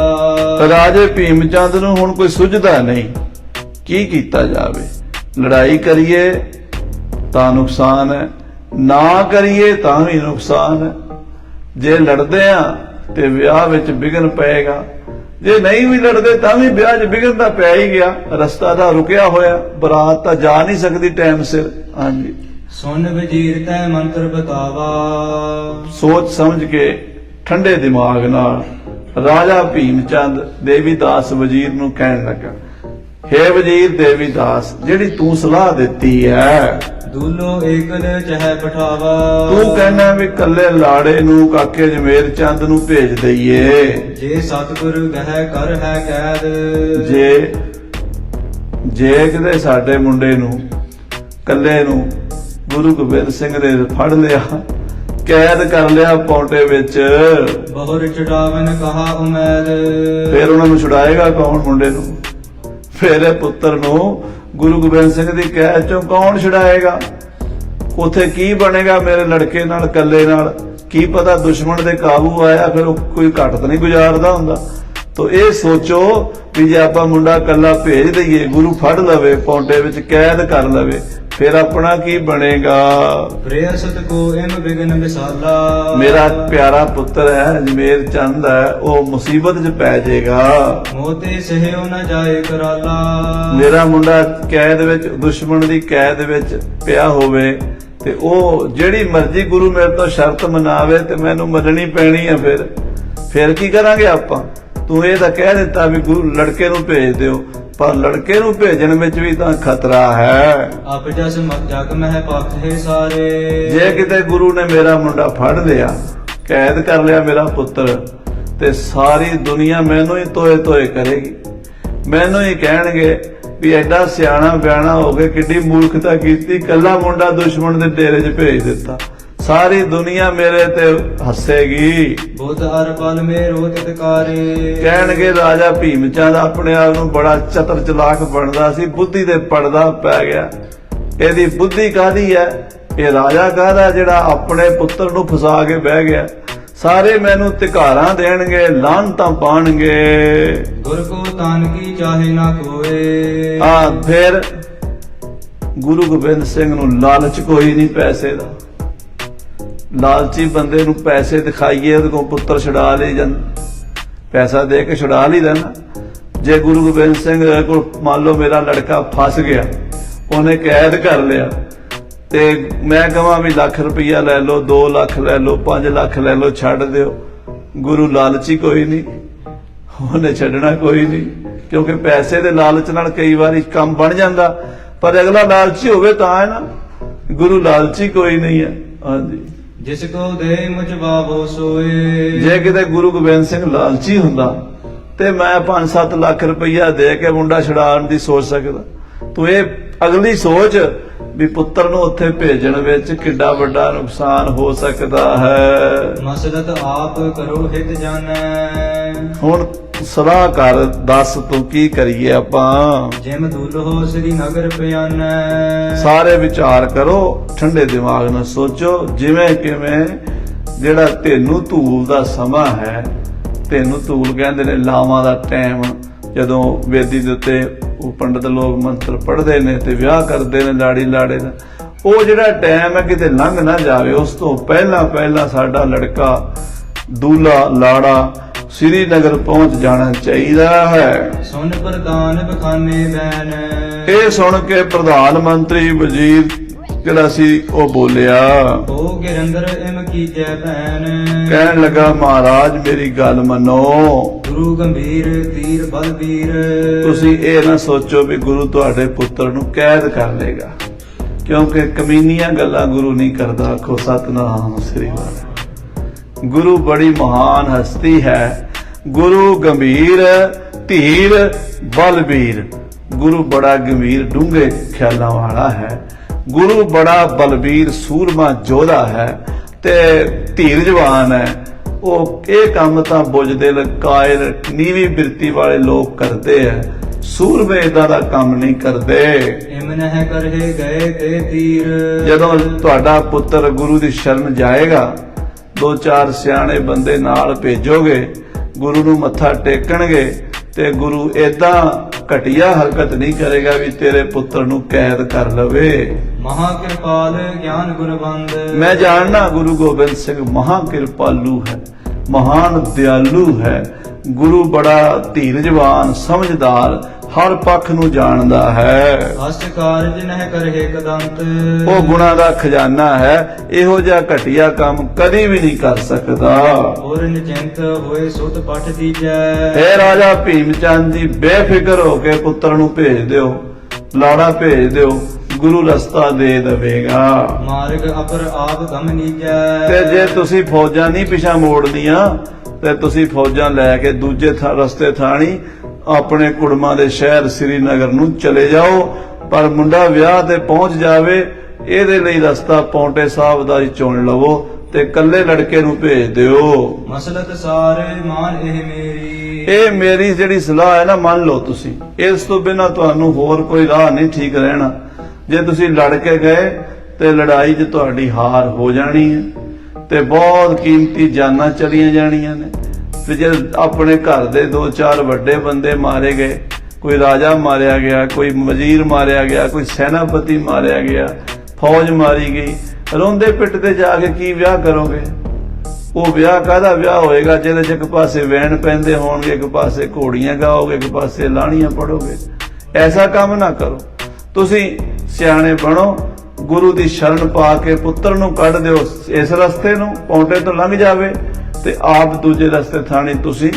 ਰਾਜੇ ਭੀਮ ਚੰਦ ਨੂੰ ਹੁਣ ਕੋਈ ਸੁਝਦਾ ਨਹੀਂ, ਕੀ ਕੀਤਾ ਜਾਵੇ। ਲੜਾਈ ਕਰੀਏ ਤਾਂ ਨੁਕਸਾਨ ਹੈ, ਨਾ ਕਰੀਏ ਤਾਂ ਵੀ ਨੁਕਸਾਨ ਹੈ। ਜੇ ਲੜਦੇ ਆ ਤੇ ਵਿਆਹ ਵਿੱਚ ਵਿਘਨ ਪਏਗਾ, ਜੇ ਨਹੀਂ ਵੀ ਲੜਦੇ ਤਾਂ ਵੀ ਵਿਆਹ 'ਚ ਵਿਘਨ ਤਾਂ ਪੈ ਹੀ ਗਿਆ। ਰਸਤਾ ਤਾਂ ਰੁਕਿਆ ਹੋਇਆ, ਬਰਾਤ ਤਾਂ ਜਾ ਨਹੀਂ ਸਕਦੀ ਟਾਈਮ ਸਿਰ। ਹਾਂਜੀ,
ਸੁਨ ਵਜ਼ੀਰ ਤੈ ਮੰਤਰ ਬਤਾਵਾ।
ਸੋਚ ਸਮਝ ਕੇ ਠੰਡੇ ਦਿਮਾਗ ਨਾਲ ਰਾਜਾ ਭੀਮ ਚੰਦ ਦੇਵੀਦਾਸ ਵਜ਼ੀਰ ਨੂੰ ਕਹਿਣ ਲੱਗਾ, ਹੇ ਵਜ਼ੀਰ ਦੇਵੀਦਾਸ, ਜਿਹੜੀ ਤੂੰ ਸਲਾਹ ਦਿੱਤੀ ਹੈ,
ਦੂਲੋ ਏਕਲ ਚਹਿ ਪਠਾਵਾ।
ਤੂੰ ਕਹਿੰਦਾ ਵੀ ਕੱਲੇ ਲਾੜੇ ਨੂੰ ਕਾਕੇ ਜਮੇਰ ਚੰਦ ਨੂੰ ਭੇਜ ਦਈਏ।
ਜੇ ਸਤਿਗੁਰ ਗਹਿ ਕਰ ਹੈ ਕੈਦ।
ਜੇ ਕਿਤੇ ਸਾਡੇ ਮੁੰਡੇ ਨੂੰ ਕੱਲੇ ਨੂੰ ਗੁਰੂ ਗੋਬਿੰਦ ਸਿੰਘ ਨੇ ਫੜ ਲਿਆ, ਕੈਦ ਕਰ ਲਿਆ ਪੌਂਟੇ ਵਿੱਚ,
ਬਹੁਰ ਚੜਾਵਨ ਕਹਾ ਉਮੈਦ।
ਫਿਰ ਉਹਨਾਂ ਨੂੰ ਛੁਡਾਏਗਾ ਕੌਣ ਮੁੰਡੇ ਨੂੰ? ਫਿਰ ਇਹ ਪੁੱਤਰ ਨੂੰ ਗੁਰੂ ਗੋਬਿੰਦ ਸਿੰਘ ਦੀ ਕੈਦ ਚੋਂ ਕੌਣ ਛੁਡਾਏਗਾ? ਉਥੇ ਕੀ ਬਣੇਗਾ ਮੇਰੇ ਲੜਕੇ ਨਾਲ, ਕੱਲੇ ਨਾਲ? ਕੀ ਪਤਾ ਦੁਸ਼ਮਣ ਦੇ ਕਾਬੂ ਆਇਆ ਫਿਰ ਉਹ ਕੋਈ ਘੱਟ ਤਾਂ ਨਹੀਂ ਗੁਜ਼ਾਰਦਾ ਹੁੰਦਾ। ਤੋ ਇਹ ਸੋਚੋ ਵੀ ਜੇ ਆਪਾਂ ਮੁੰਡਾ ਕੱਲਾ ਭੇਜ ਦਈਏ, ਗੁਰੂ ਫੜ ਲਵੇ ਪੌਂਟੇ ਵਿੱਚ ਕੈਦ ਕਰ ਲਵੇ, ਫਿਰ ਆਪਣਾ ਕੀ ਬਣੇਗਾ?
ਪ੍ਰੇਸਤ ਕੋ ਇਮ ਬਿਗਨ ਵਿਸਾਲਾ।
ਮੇਰਾ ਪਿਆਰਾ ਪੁੱਤਰ ਹੈ, ਜਮੇਰ ਚੰਦ ਹੈ, ਉਹ ਮੁਸੀਬਤ 'ਚ ਪੈ ਜਾਏਗਾ।
ਮੋਤੇ ਸਹਿਓ ਨਾ ਜਾਏ ਕਰਾਲਾ।
ਮੇਰਾ ਮੁੰਡਾ ਕੈਦ ਵਿੱਚ, ਦੁਸ਼ਮਣ ਦੀ ਕੈਦ ਵਿੱਚ ਪਿਆ ਹੋਵੇ ਤੇ ਉਹ ਜਿਹੜੀ ਮਰਜ਼ੀ ਗੁਰੂ ਮੇਰੇ ਤੋਂ ਸ਼ਰਤ ਮਨਾਵੇ ਤੇ ਮੈਨੂੰ ਮੰਨਣੀ ਪੈਣੀ ਆ। ਫਿਰ ਕੀ ਕਰਾਂਗੇ ਆਪਾਂ? ਤੂੰ ਇਹ ਤਾਂ ਕਹਿ ਦਿੱਤਾ ਵੀ ਗੁਰੂ ਲੜਕੇ ਨੂੰ ਭੇਜ ਦਿਓ, ਪਰ ਲੜਕੇ ਨੂੰ ਭੇਜਣ ਵਿੱਚ ਵੀ ਤਾਂ ਖਤਰਾ ਹੈ।
ਆਪ ਜਸ ਜਗ ਮਹਿ ਪਾਖੇ ਸਾਰੇ।
ਜੇ ਕਿਤੇ ਗੁਰੂ ਨੇ ਮੇਰਾ ਮੁੰਡਾ ਫੜ ਲਿਆ, ਕੈਦ ਕਰ ਲਿਆ ਮੇਰਾ ਪੁੱਤਰ, ਤੇ ਸਾਰੀ ਦੁਨੀਆ ਮੈਨੂੰ ਹੀ ਤੋਏ ਤੋਏ ਕਰੇਗੀ। ਮੈਨੂੰ ਹੀ ਕਹਿਣਗੇ ਵੀ ਐਡਾ ਸਿਆਣਾ ਬਿਆਣਾ ਹੋ ਕੇ ਕਿੱਡੀ ਮੂਰਖਤਾ ਕੀਤੀ, ਕੱਲਾ ਮੁੰਡਾ ਦੁਸ਼ਮਣ ਦੇ ਡੇਰੇ 'ਚ ਭੇਜ ਦਿੱਤਾ। ਸਾਰੀ ਦੁਨੀਆ ਮੇਰੇ ਤੇ ਹੱਸੇਗੀ।
ਬੁੱਧ ਅਰ ਪਲ ਮੇ ਰੋਤ ਤਕਾਰੇ।
ਕਹਿਣਗੇ ਰਾਜਾ ਭੀਮ ਚੰਦ ਆਪਣੇ ਆਪ ਨੂੰ ਬੜਾ ਚਤਰ ਚਲਾਕ ਬਣਦਾ ਸੀ, ਬੁੱਧੀ ਤੇ ਪੜਦਾ ਪੈ ਗਿਆ। ਇਹਦੀ ਬੁੱਧੀ ਕਾਹਦੀ ਹੈ? ਇਹ ਰਾਜਾ ਕਾਹਦਾ ਜਿਹੜਾ ਆਪਣੇ ਪੁੱਤਰ ਨੂੰ ਫਸਾ ਕੇ ਬਹਿ ਗਿਆ? ਸਾਰੇ ਮੈਨੂੰ ਧਿਕਾਰਾਂ ਦੇਣਗੇ, ਲਾਹਨਤਾਂ ਪਾਣਗੇ।
ਗੁਰ ਕੋ ਤਾਨ ਕੀ ਚਾਹੇ ਨਾ ਕੋਏ।
ਫਿਰ ਗੁਰੂ ਗੋਬਿੰਦ ਸਿੰਘ ਨੂੰ ਲਾਲਚ ਕੋਈ ਨਹੀਂ ਪੈਸੇ ਦਾ। ਲਾਲਚੀ ਬੰਦੇ ਨੂੰ ਪੈਸੇ ਦਿਖਾਈਏ, ਉਹਦੇ ਕੋਲ ਪੁੱਤਰ ਛੁਡਾ ਲਈ ਜਾਂਦਾ, ਪੈਸਾ ਦੇ ਕੇ ਛੁਡਾ ਲਈ ਨਾ। ਜੇ ਗੁਰੂ ਗੋਬਿੰਦ ਸਿੰਘ ਕੋਲ ਮੰਨ ਲਓ ਮੇਰਾ ਲੜਕਾ ਫਸ ਗਿਆ, ਉਹਨੇ ਕੈਦ ਕਰ ਲਿਆ, ਤੇ ਮੈਂ ਕਹਾਂ ਵੀ ਲੱਖ ਰੁਪਈਆ ਲੈ ਲਓ, 2 ਲੱਖ ਲੈ ਲਓ, 5 ਲੱਖ ਲੈ ਲਓ, ਛੱਡ ਦਿਓ, ਗੁਰੂ ਲਾਲਚੀ ਕੋਈ ਨਹੀਂ, ਉਹਨੇ ਛੱਡਣਾ ਕੋਈ ਨਹੀਂ। ਕਿਉਂਕਿ ਪੈਸੇ ਦੇ ਲਾਲਚ ਨਾਲ ਕਈ ਵਾਰੀ ਕੰਮ ਬਣ ਜਾਂਦਾ, ਪਰ ਅਗਲਾ ਲਾਲਚੀ ਹੋਵੇ ਤਾਂ ਹੈ ਨਾ। ਗੁਰੂ ਲਾਲਚੀ ਕੋਈ ਨਹੀਂ ਹੈ। ਹਾਂਜੀ,
ਜਿਸ ਕੋ ਦੇ ਮੁਝ ਬਾਬੋ ਸੋਏ।
ਜੇ ਕਿਤੇ ਗੁਰੂ ਗੋਬਿੰਦ ਸਿੰਘ ਲਾਲਚੀ ਹੁੰਦਾ ਤੇ ਮੈਂ 5-7 ਲੱਖ ਰੁਪਈਆ ਦੇ ਕੇ ਮੁੰਡਾ ਛੁਡਾਉਣ ਦੀ ਸੋਚ ਸਕਦਾ। ਤੂੰ ਇਹ ਅਗਲੀ ਸੋਚ ਵੀ ਪੁੱਤਰ ਨੂੰ ਉੱਥੇ ਭੇਜਣ ਵਿੱਚ ਕਿੱਡਾ ਵੱਡਾ ਨੁਕਸਾਨ ਹੋ ਸਕਦਾ ਹੈ।
ਮਸਲਤ ਆਪ ਕਰੋ ਹਿਤ ਜਾਣੈ। ਹੁਣ
ਸਲਾਹ ਕਰ, ਦੱਸ ਤੂੰ ਕੀ ਕਰੀਏ ਆਪਾਂ?
ਜਿਮ ਦੁਲਹੋ ਸ੍ਰੀ ਨਗਰ ਪਿਆਨੈ।
ਸਾਰੇ ਵਿਚਾਰ ਕਰੋ, ਠੰਡੇ ਦਿਮਾਗ ਨਾਲ ਸੋਚੋ। ਜਿਵੇਂ ਕਿਵੇਂ ਜਿਹੜਾ ਤੈਨੂੰ ਧੂਲ ਦਾ ਸਮਾਂ ਹੈ, ਤੈਨੂੰ ਧੂਲ ਕਹਿੰਦੇ ਨੇ ਲਾਵਾਂ ਦਾ ਟਾਈਮ, ਜਦੋਂ ਵੇਦੀ ਦੇ ਉੱਤੇ ਉਹ ਪੰਡਤ ਲੋਕ ਮੰਤਰ ਪੜ੍ਹਦੇ ਨੇ ਤੇ ਵਿਆਹ ਕਰਦੇ ਨੇ ਲਾੜੀ ਲਾੜੇ ਦਾ, ਉਹ ਜਿਹੜਾ ਟਾਈਮ ਹੈ ਕਿਤੇ ਲੰਘ ਨਾ ਜਾਵੇ। ਉਸ ਤੋਂ ਪਹਿਲਾਂ ਸਾਡਾ ਲੜਕਾ ਦੂਲਾ ਲਾੜਾ ਸ੍ਰੀਨਗਰ ਪਹੁੰਚ ਜਾਣਾ ਚਾਹੀਦਾ ਹੈ।
ਸੁਣ ਪ੍ਰਧਾਨ ਬਖਾਨੇ ਬੈਨ।
ਇਹ ਸੁਣ ਕੇ ਪ੍ਰਧਾਨ ਮੰਤਰੀ ਵਜ਼ੀਰ ਜਿਹੜਾ ਸੀ ਉਹ ਬੋਲਿਆ,
ਹੋ ਗਿਰੰਦਰ ਇਮ ਕੀਜੈ ਭੈਨ।
ਕਹਿਣ ਲੱਗਾ, ਮਹਾਰਾਜ ਮੇਰੀ ਗੱਲ ਮੰਨੋ,
ਗੁਰੂ ਗੰਭੀਰ ਤੀਰ ਬਲਬੀਰ।
ਤੁਸੀਂ ਇਹ ਨਾ ਸੋਚੋ ਵੀ ਗੁਰੂ ਤੁਹਾਡੇ ਪੁੱਤਰ ਨੂੰ ਕੈਦ ਕਰ ਲੇਗਾ, ਕਿਉਂਕਿ ਕਮੀਨੀਆਂ ਗੱਲਾਂ ਗੁਰੂ ਨਹੀਂ ਕਰਦਾ। ਆਖੋ ਸਤਿਨਾਮ ਸ੍ਰੀ ਵਾਹਿਗੁਰੂ। ਗੁਰੂ ਬੜੀ ਮਹਾਨ ਹਸਤੀ ਹੈ। ਗੁਰੂ ਗੰਭੀਰ ਧੀਰ ਬਲਬੀਰ। ਗੁਰੂ ਬੜਾ ਗੰਭੀਰ ਡੂੰਘੇ ਖਿਆਲਾਂ ਵਾਲਾ ਹੈ। ਗੁਰੂ ਬੜਾ ਬਲਬੀਰ ਸੂਰਮਾ ਯੋਧਾ ਹੈ ਤੇ ਧੀਰਜਵਾਨ ਹੈ। ਉਹ ਇਹ ਕੰਮ ਤਾਂ ਬੁਝਦਿਲ ਕਾਇਰ ਨੀਵੀਂ ਬਿਰਤੀ ਵਾਲੇ ਲੋਕ ਕਰਦੇ ਆ। ਸੂਰਮੇ ਏਦਾਂ ਦਾ ਕੰਮ ਨਹੀਂ ਕਰਦੇ।
ਇਮ ਨਹਿ ਕਰਹਿ ਗਏ ਤੇ ਤੀਰ।
ਜਦੋਂ ਤੁਹਾਡਾ ਪੁੱਤਰ ਗੁਰੂ ਦੀ ਸ਼ਰਨ ਜਾਏਗਾ, 2-4 ਸਿਆਣੇ ਬੰਦੇ ਨਾਲ ਭੇਜੋਗੇ, ਗੁਰੂ ਨੂੰ ਮੱਥਾ ਟੇਕਣਗੇ ਤੇ ਗੁਰੂ ਏਦਾਂ ਘਟੀਆ ਹਰਕਤ ਨਹੀਂ ਕਰੇਗਾ ਵੀ ਤੇਰੇ ਪੁੱਤਰ ਨੂੰ ਕੈਦ ਕਰ ਲਵੇ।
ਮਹਾ ਕਿਰਪਾਲ ਗਿਆਨ ਗੁਰਬੰਦ। ਮੈਂ
ਜਾਣਨਾ ਗੁਰੂ ਗੋਬਿੰਦ ਸਿੰਘ ਮਹਾ ਕਿਰਪਾਲੂ ਹੈ, ਮਹਾਨ ਦਿਆਲੂ ਹੈ। ਗੁਰੂ ਬੜਾ ਧੀਰਜਵਾਨ, ਸਮਝਦਾਰ, ਹਰ ਪੱਖ ਨੂੰ ਜਾਣਦਾ ਹੈ।
ਅਸ ਕਾਰਜ ਨਹਿ ਕਰਹਿ ਕਦੰਤ।
ਉਹ ਗੁਣਾ ਦਾ ਖਜ਼ਾਨਾ ਹੈ, ਇਹੋ ਜਿਹਾ ਘਟੀਆ ਕੰਮ ਕਦੀ ਵੀ ਨਹੀਂ ਕਰ ਸਕਦਾ।
ਹੋਰ ਨਿਚਿੰਤ ਹੋਏ ਸੁਤ ਪਠ ਦੀਜੈ।
हे ਰਾਜਾ ਭੀਮ ਚੰਦ ਜੀ, ਬੇਫਿਕਰ ਹੋ ਕੇ ਪੁੱਤਰ ਨੂੰ ਭੇਜ ਦਿਓ, ਲਾੜਾ ਭੇਜ ਦਿਓ, ਗੁਰੂ ਰਸਤਾ ਦੇ ਦੇਵੇਗਾ।
ਮਾਰਗ ਅਪਰ ਆਪ ਗਮ ਨੀਜੈ।
ਤੇ ਜੇ ਤੁਸੀਂ ਫੌਜਾਂ ਨਹੀਂ ਪਿਛਾ ਮੋੜਦੀਆਂ ਤੇ ਤੁਸੀਂ ਫੌਜਾਂ ਲੈ ਕੇ ਦੂਜੇ ਰਸਤੇ ਥਾਣੀ ਆਪਣੇ ਕੁੜਮਾਂ ਦੇ ਸ਼ਹਿਰ ਸ੍ਰੀਨਗਰ ਨੂੰ ਚਲੇ ਜਾਓ, ਪਰ ਮੁੰਡਾ ਵਿਆਹ ਤੇ ਪਹੁੰਚ ਜਾਵੇ, ਇਹਦੇ ਲਈ ਰਸਤਾ ਪੌਂਟੇ ਸਾਹਿਬ ਦਾ ਹੀ ਚੁਣ ਲਵੋ ਤੇ ਕੱਲੇ ਲੜਕੇ ਨੂੰ ਭੇਜ ਦਿਓ।
ਮਸਲਤ ਸਾਰੇ ਮਾਨ ਇਹ ਮੇਰੀ।
ਇਹ ਮੇਰੀ ਜਿਹੜੀ ਸਲਾਹ ਹੈ ਨਾ, ਮੰਨ ਲਓ ਤੁਸੀਂ। ਇਸ ਤੋਂ ਬਿਨਾ ਤੁਹਾਨੂੰ ਹੋਰ ਕੋਈ ਰਾਹ ਨਹੀਂ ਠੀਕ ਰਹਿਣਾ। ਜੇ ਤੁਸੀਂ ਲੜ ਕੇ ਗਏ ਤੇ ਲੜਾਈ 'ਚ ਤੁਹਾਡੀ ਹਾਰ ਹੋ ਜਾਣੀ ਹੈ ਤੇ ਬਹੁਤ ਕੀਮਤੀ ਜਾਨਾਂ ਚਲੀਆਂ ਜਾਣੀਆਂ ਨੇ। ਤੇ ਜੇ ਆਪਣੇ ਘਰ ਦੇ 2-4 ਵੱਡੇ ਬੰਦੇ ਮਾਰੇ ਗਏ, ਕੋਈ ਰਾਜਾ ਮਾਰਿਆ ਗਿਆ, ਕੋਈ ਵਜ਼ੀਰ ਮਾਰਿਆ ਗਿਆ, ਕੋਈ ਸੈਨਾਪਤੀ ਮਾਰਿਆ ਗਿਆ, ਫੌਜ ਮਾਰੀ ਗਈ, ਰੋਂਦੇ ਪਿੱਟਦੇ ਜਾ ਕੇ ਕੀ ਵਿਆਹ ਕਰੋਗੇ? ਉਹ ਵਿਆਹ ਕਾਹਦਾ ਵਿਆਹ ਹੋਏਗਾ ਜਿਹਦੇ 'ਚ ਇੱਕ ਪਾਸੇ ਵੈਣ ਪੈਂਦੇ ਹੋਣਗੇ, ਇੱਕ ਪਾਸੇ ਘੋੜੀਆਂ ਗਾਓਗੇ, ਇੱਕ ਪਾਸੇ ਲਾਣੀਆਂ ਪੜੋਗੇ। ਐਸਾ ਕੰਮ ਨਾ ਕਰੋ। ਤੁਸੀਂ ਸਿਆਣੇ ਬਣੋ, ਗੁਰੂ ਦੀ ਸ਼ਰਨ ਪਾ ਕੇ ਪੁੱਤਰ ਨੂੰ ਕੱਢ ਦਿਓ ਇਸ ਰਸਤੇ ਨੂੰ, ਪੌਂਟੇ ਤੋਂ ਲੰਘ ਜਾਵੇ ਤੇ ਆਪ ਦੂਜੇ ਰਸਤੇ ਥਾਣੀ ਤੁਸੀਂ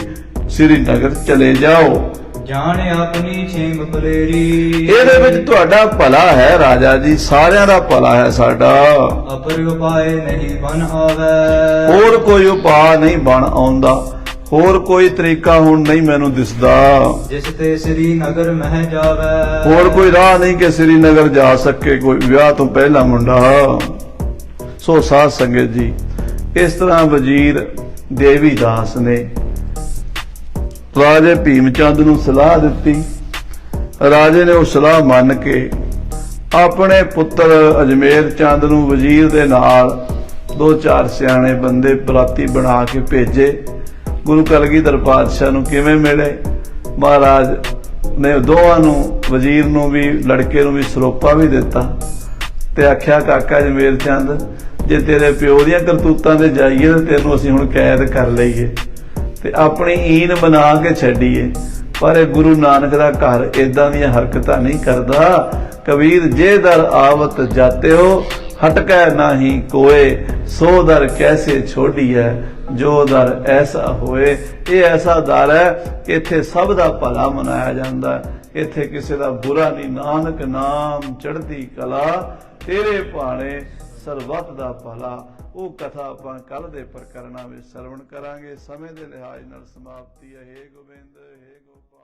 ਸ੍ਰੀਨਗਰ ਚਲੇ ਜਾਓ।
ਜਾਣ ਆਪਣੀ ਛੇਮ ਪਲੇਰੀ।
ਇਹਦੇ ਵਿੱਚ ਤੁਹਾਡਾ ਭਲਾ ਹੈ ਰਾਜਾ ਜੀ, ਸਾਰਿਆਂ ਦਾ ਭਲਾ ਹੈ ਸਾਡਾ।
ਅਪਰ ਉਪਾਏ ਨਹੀਂ ਬਨ ਆਵੇ।
ਹੋਰ ਕੋਈ ਉਪਾਅ ਨਹੀਂ ਬਣ ਆਉਂਦਾ, ਹੋਰ ਕੋਈ ਤਰੀਕਾ ਹੁਣ ਨਹੀਂ ਮੈਨੂੰ ਦਿਸਦਾ।
ਜਿਸ ਤੇ ਸ੍ਰੀਨਗਰ ਮਹਿ ਜਾਵੇ।
ਹੋਰ ਕੋਈ ਰਾਹ ਨਹੀਂ ਕਿ ਸ੍ਰੀਨਗਰ ਜਾ ਸਕੇ ਕੋਈ ਵਿਆਹ ਤੋਂ ਪਹਿਲਾਂ ਮੁੰਡਾ। ਸੋ ਸਾਧ ਸੰਗਤ ਜੀ, ਇਸ ਤਰ੍ਹਾਂ ਵਜ਼ੀਰ ਦੇਵੀਦਾਸ ਨੇ ਰਾਜੇ ਭੀਮ ਚੰਦ ਨੂੰ ਸਲਾਹ ਦਿੱਤੀ। ਰਾਜੇ ਨੇ ਉਹ ਸਲਾਹ ਮੰਨ ਕੇ ਆਪਣੇ ਪੁੱਤਰ ਅਜਮੇਰ ਚੰਦ ਨੂੰ ਵਜ਼ੀਰ ਦੇ ਨਾਲ 2-4 ਸਿਆਣੇ ਬੰਦੇ ਬਰਾਤੀ ਬਣਾ ਕੇ ਭੇਜੇ। ਗੁਰੂ ਕਲਗੀਧਰ ਪਾਤਸ਼ਾਹ ਨੂੰ ਕਿਵੇਂ ਮਿਲੇ? ਮਹਾਰਾਜ ਨੇ ਦੋਵਾਂ ਨੂੰ, ਵਜ਼ੀਰ ਨੂੰ ਵੀ ਲੜਕੇ ਨੂੰ ਵੀ ਸਰੋਪਾ ਵੀ ਦਿੱਤਾ ਤੇ ਆਖਿਆ, ਕਾਕਾ ਅਜਮੇਰ ਚੰਦ, ਜੇ ਤੇਰੇ ਪਿਓ ਦੀਆਂ ਕਰਤੂਤਾਂ ਤੇ ਜਾਈਏ ਤੇ ਤੈਨੂੰ ਅਸੀਂ ਹੁਣ ਕੈਦ ਕਰ ਲਈਏ ਤੇ ਆਪਣੀ ਈਨ ਬਣਾ ਕੇ ਛੱਡੀਏ, ਪਰ ਇਹ ਗੁਰੂ ਨਾਨਕ ਦਾ ਘਰ ਏਦਾਂ ਦੀਆਂ ਹਰਕਤਾਂ ਨਹੀਂ ਕਰਦਾ। ਕਬੀਰ ਜੇ ਦਰ ਆਵਤ ਜਾਤੇ ਹੋ, ਹਟਕੈ ਨਾਹੀ ਕੋਏ, ਸੋ ਦਰ ਕੈਸੇ ਛੋੜੀਐ, ਜੋ ਦਰ ਐਸਾ ਹੋਏ। ਇਹ ਐਸਾ ਦਰ ਹੈ ਕਿ ਇੱਥੇ ਸਭ ਦਾ ਭਲਾ ਮਨਾਇਆ ਜਾਂਦਾ, ਇੱਥੇ ਕਿਸੇ ਦਾ ਬੁਰਾ ਨਹੀਂ। ਨਾਨਕ ਨਾਮ ਚੜ੍ਹਦੀ ਕਲਾ, ਤੇਰੇ ਭਾਣੇ ਸਰਬੱਤ ਦਾ ਭਲਾ। ਉਹ ਕਥਾ ਆਪਾਂ ਕੱਲ ਦੇ ਪ੍ਰਕਰਣਾਂ ਵਿੱਚ ਸਰਵਣ ਕਰਾਂਗੇ। ਸਮੇਂ ਦੇ ਲਿਹਾਜ਼ ਨਾਲ ਸਮਾਪਤੀ ਹੈ। ਹੇ ਗੋਬਿੰਦ, ਹੇ ਗੋਪਾਲ।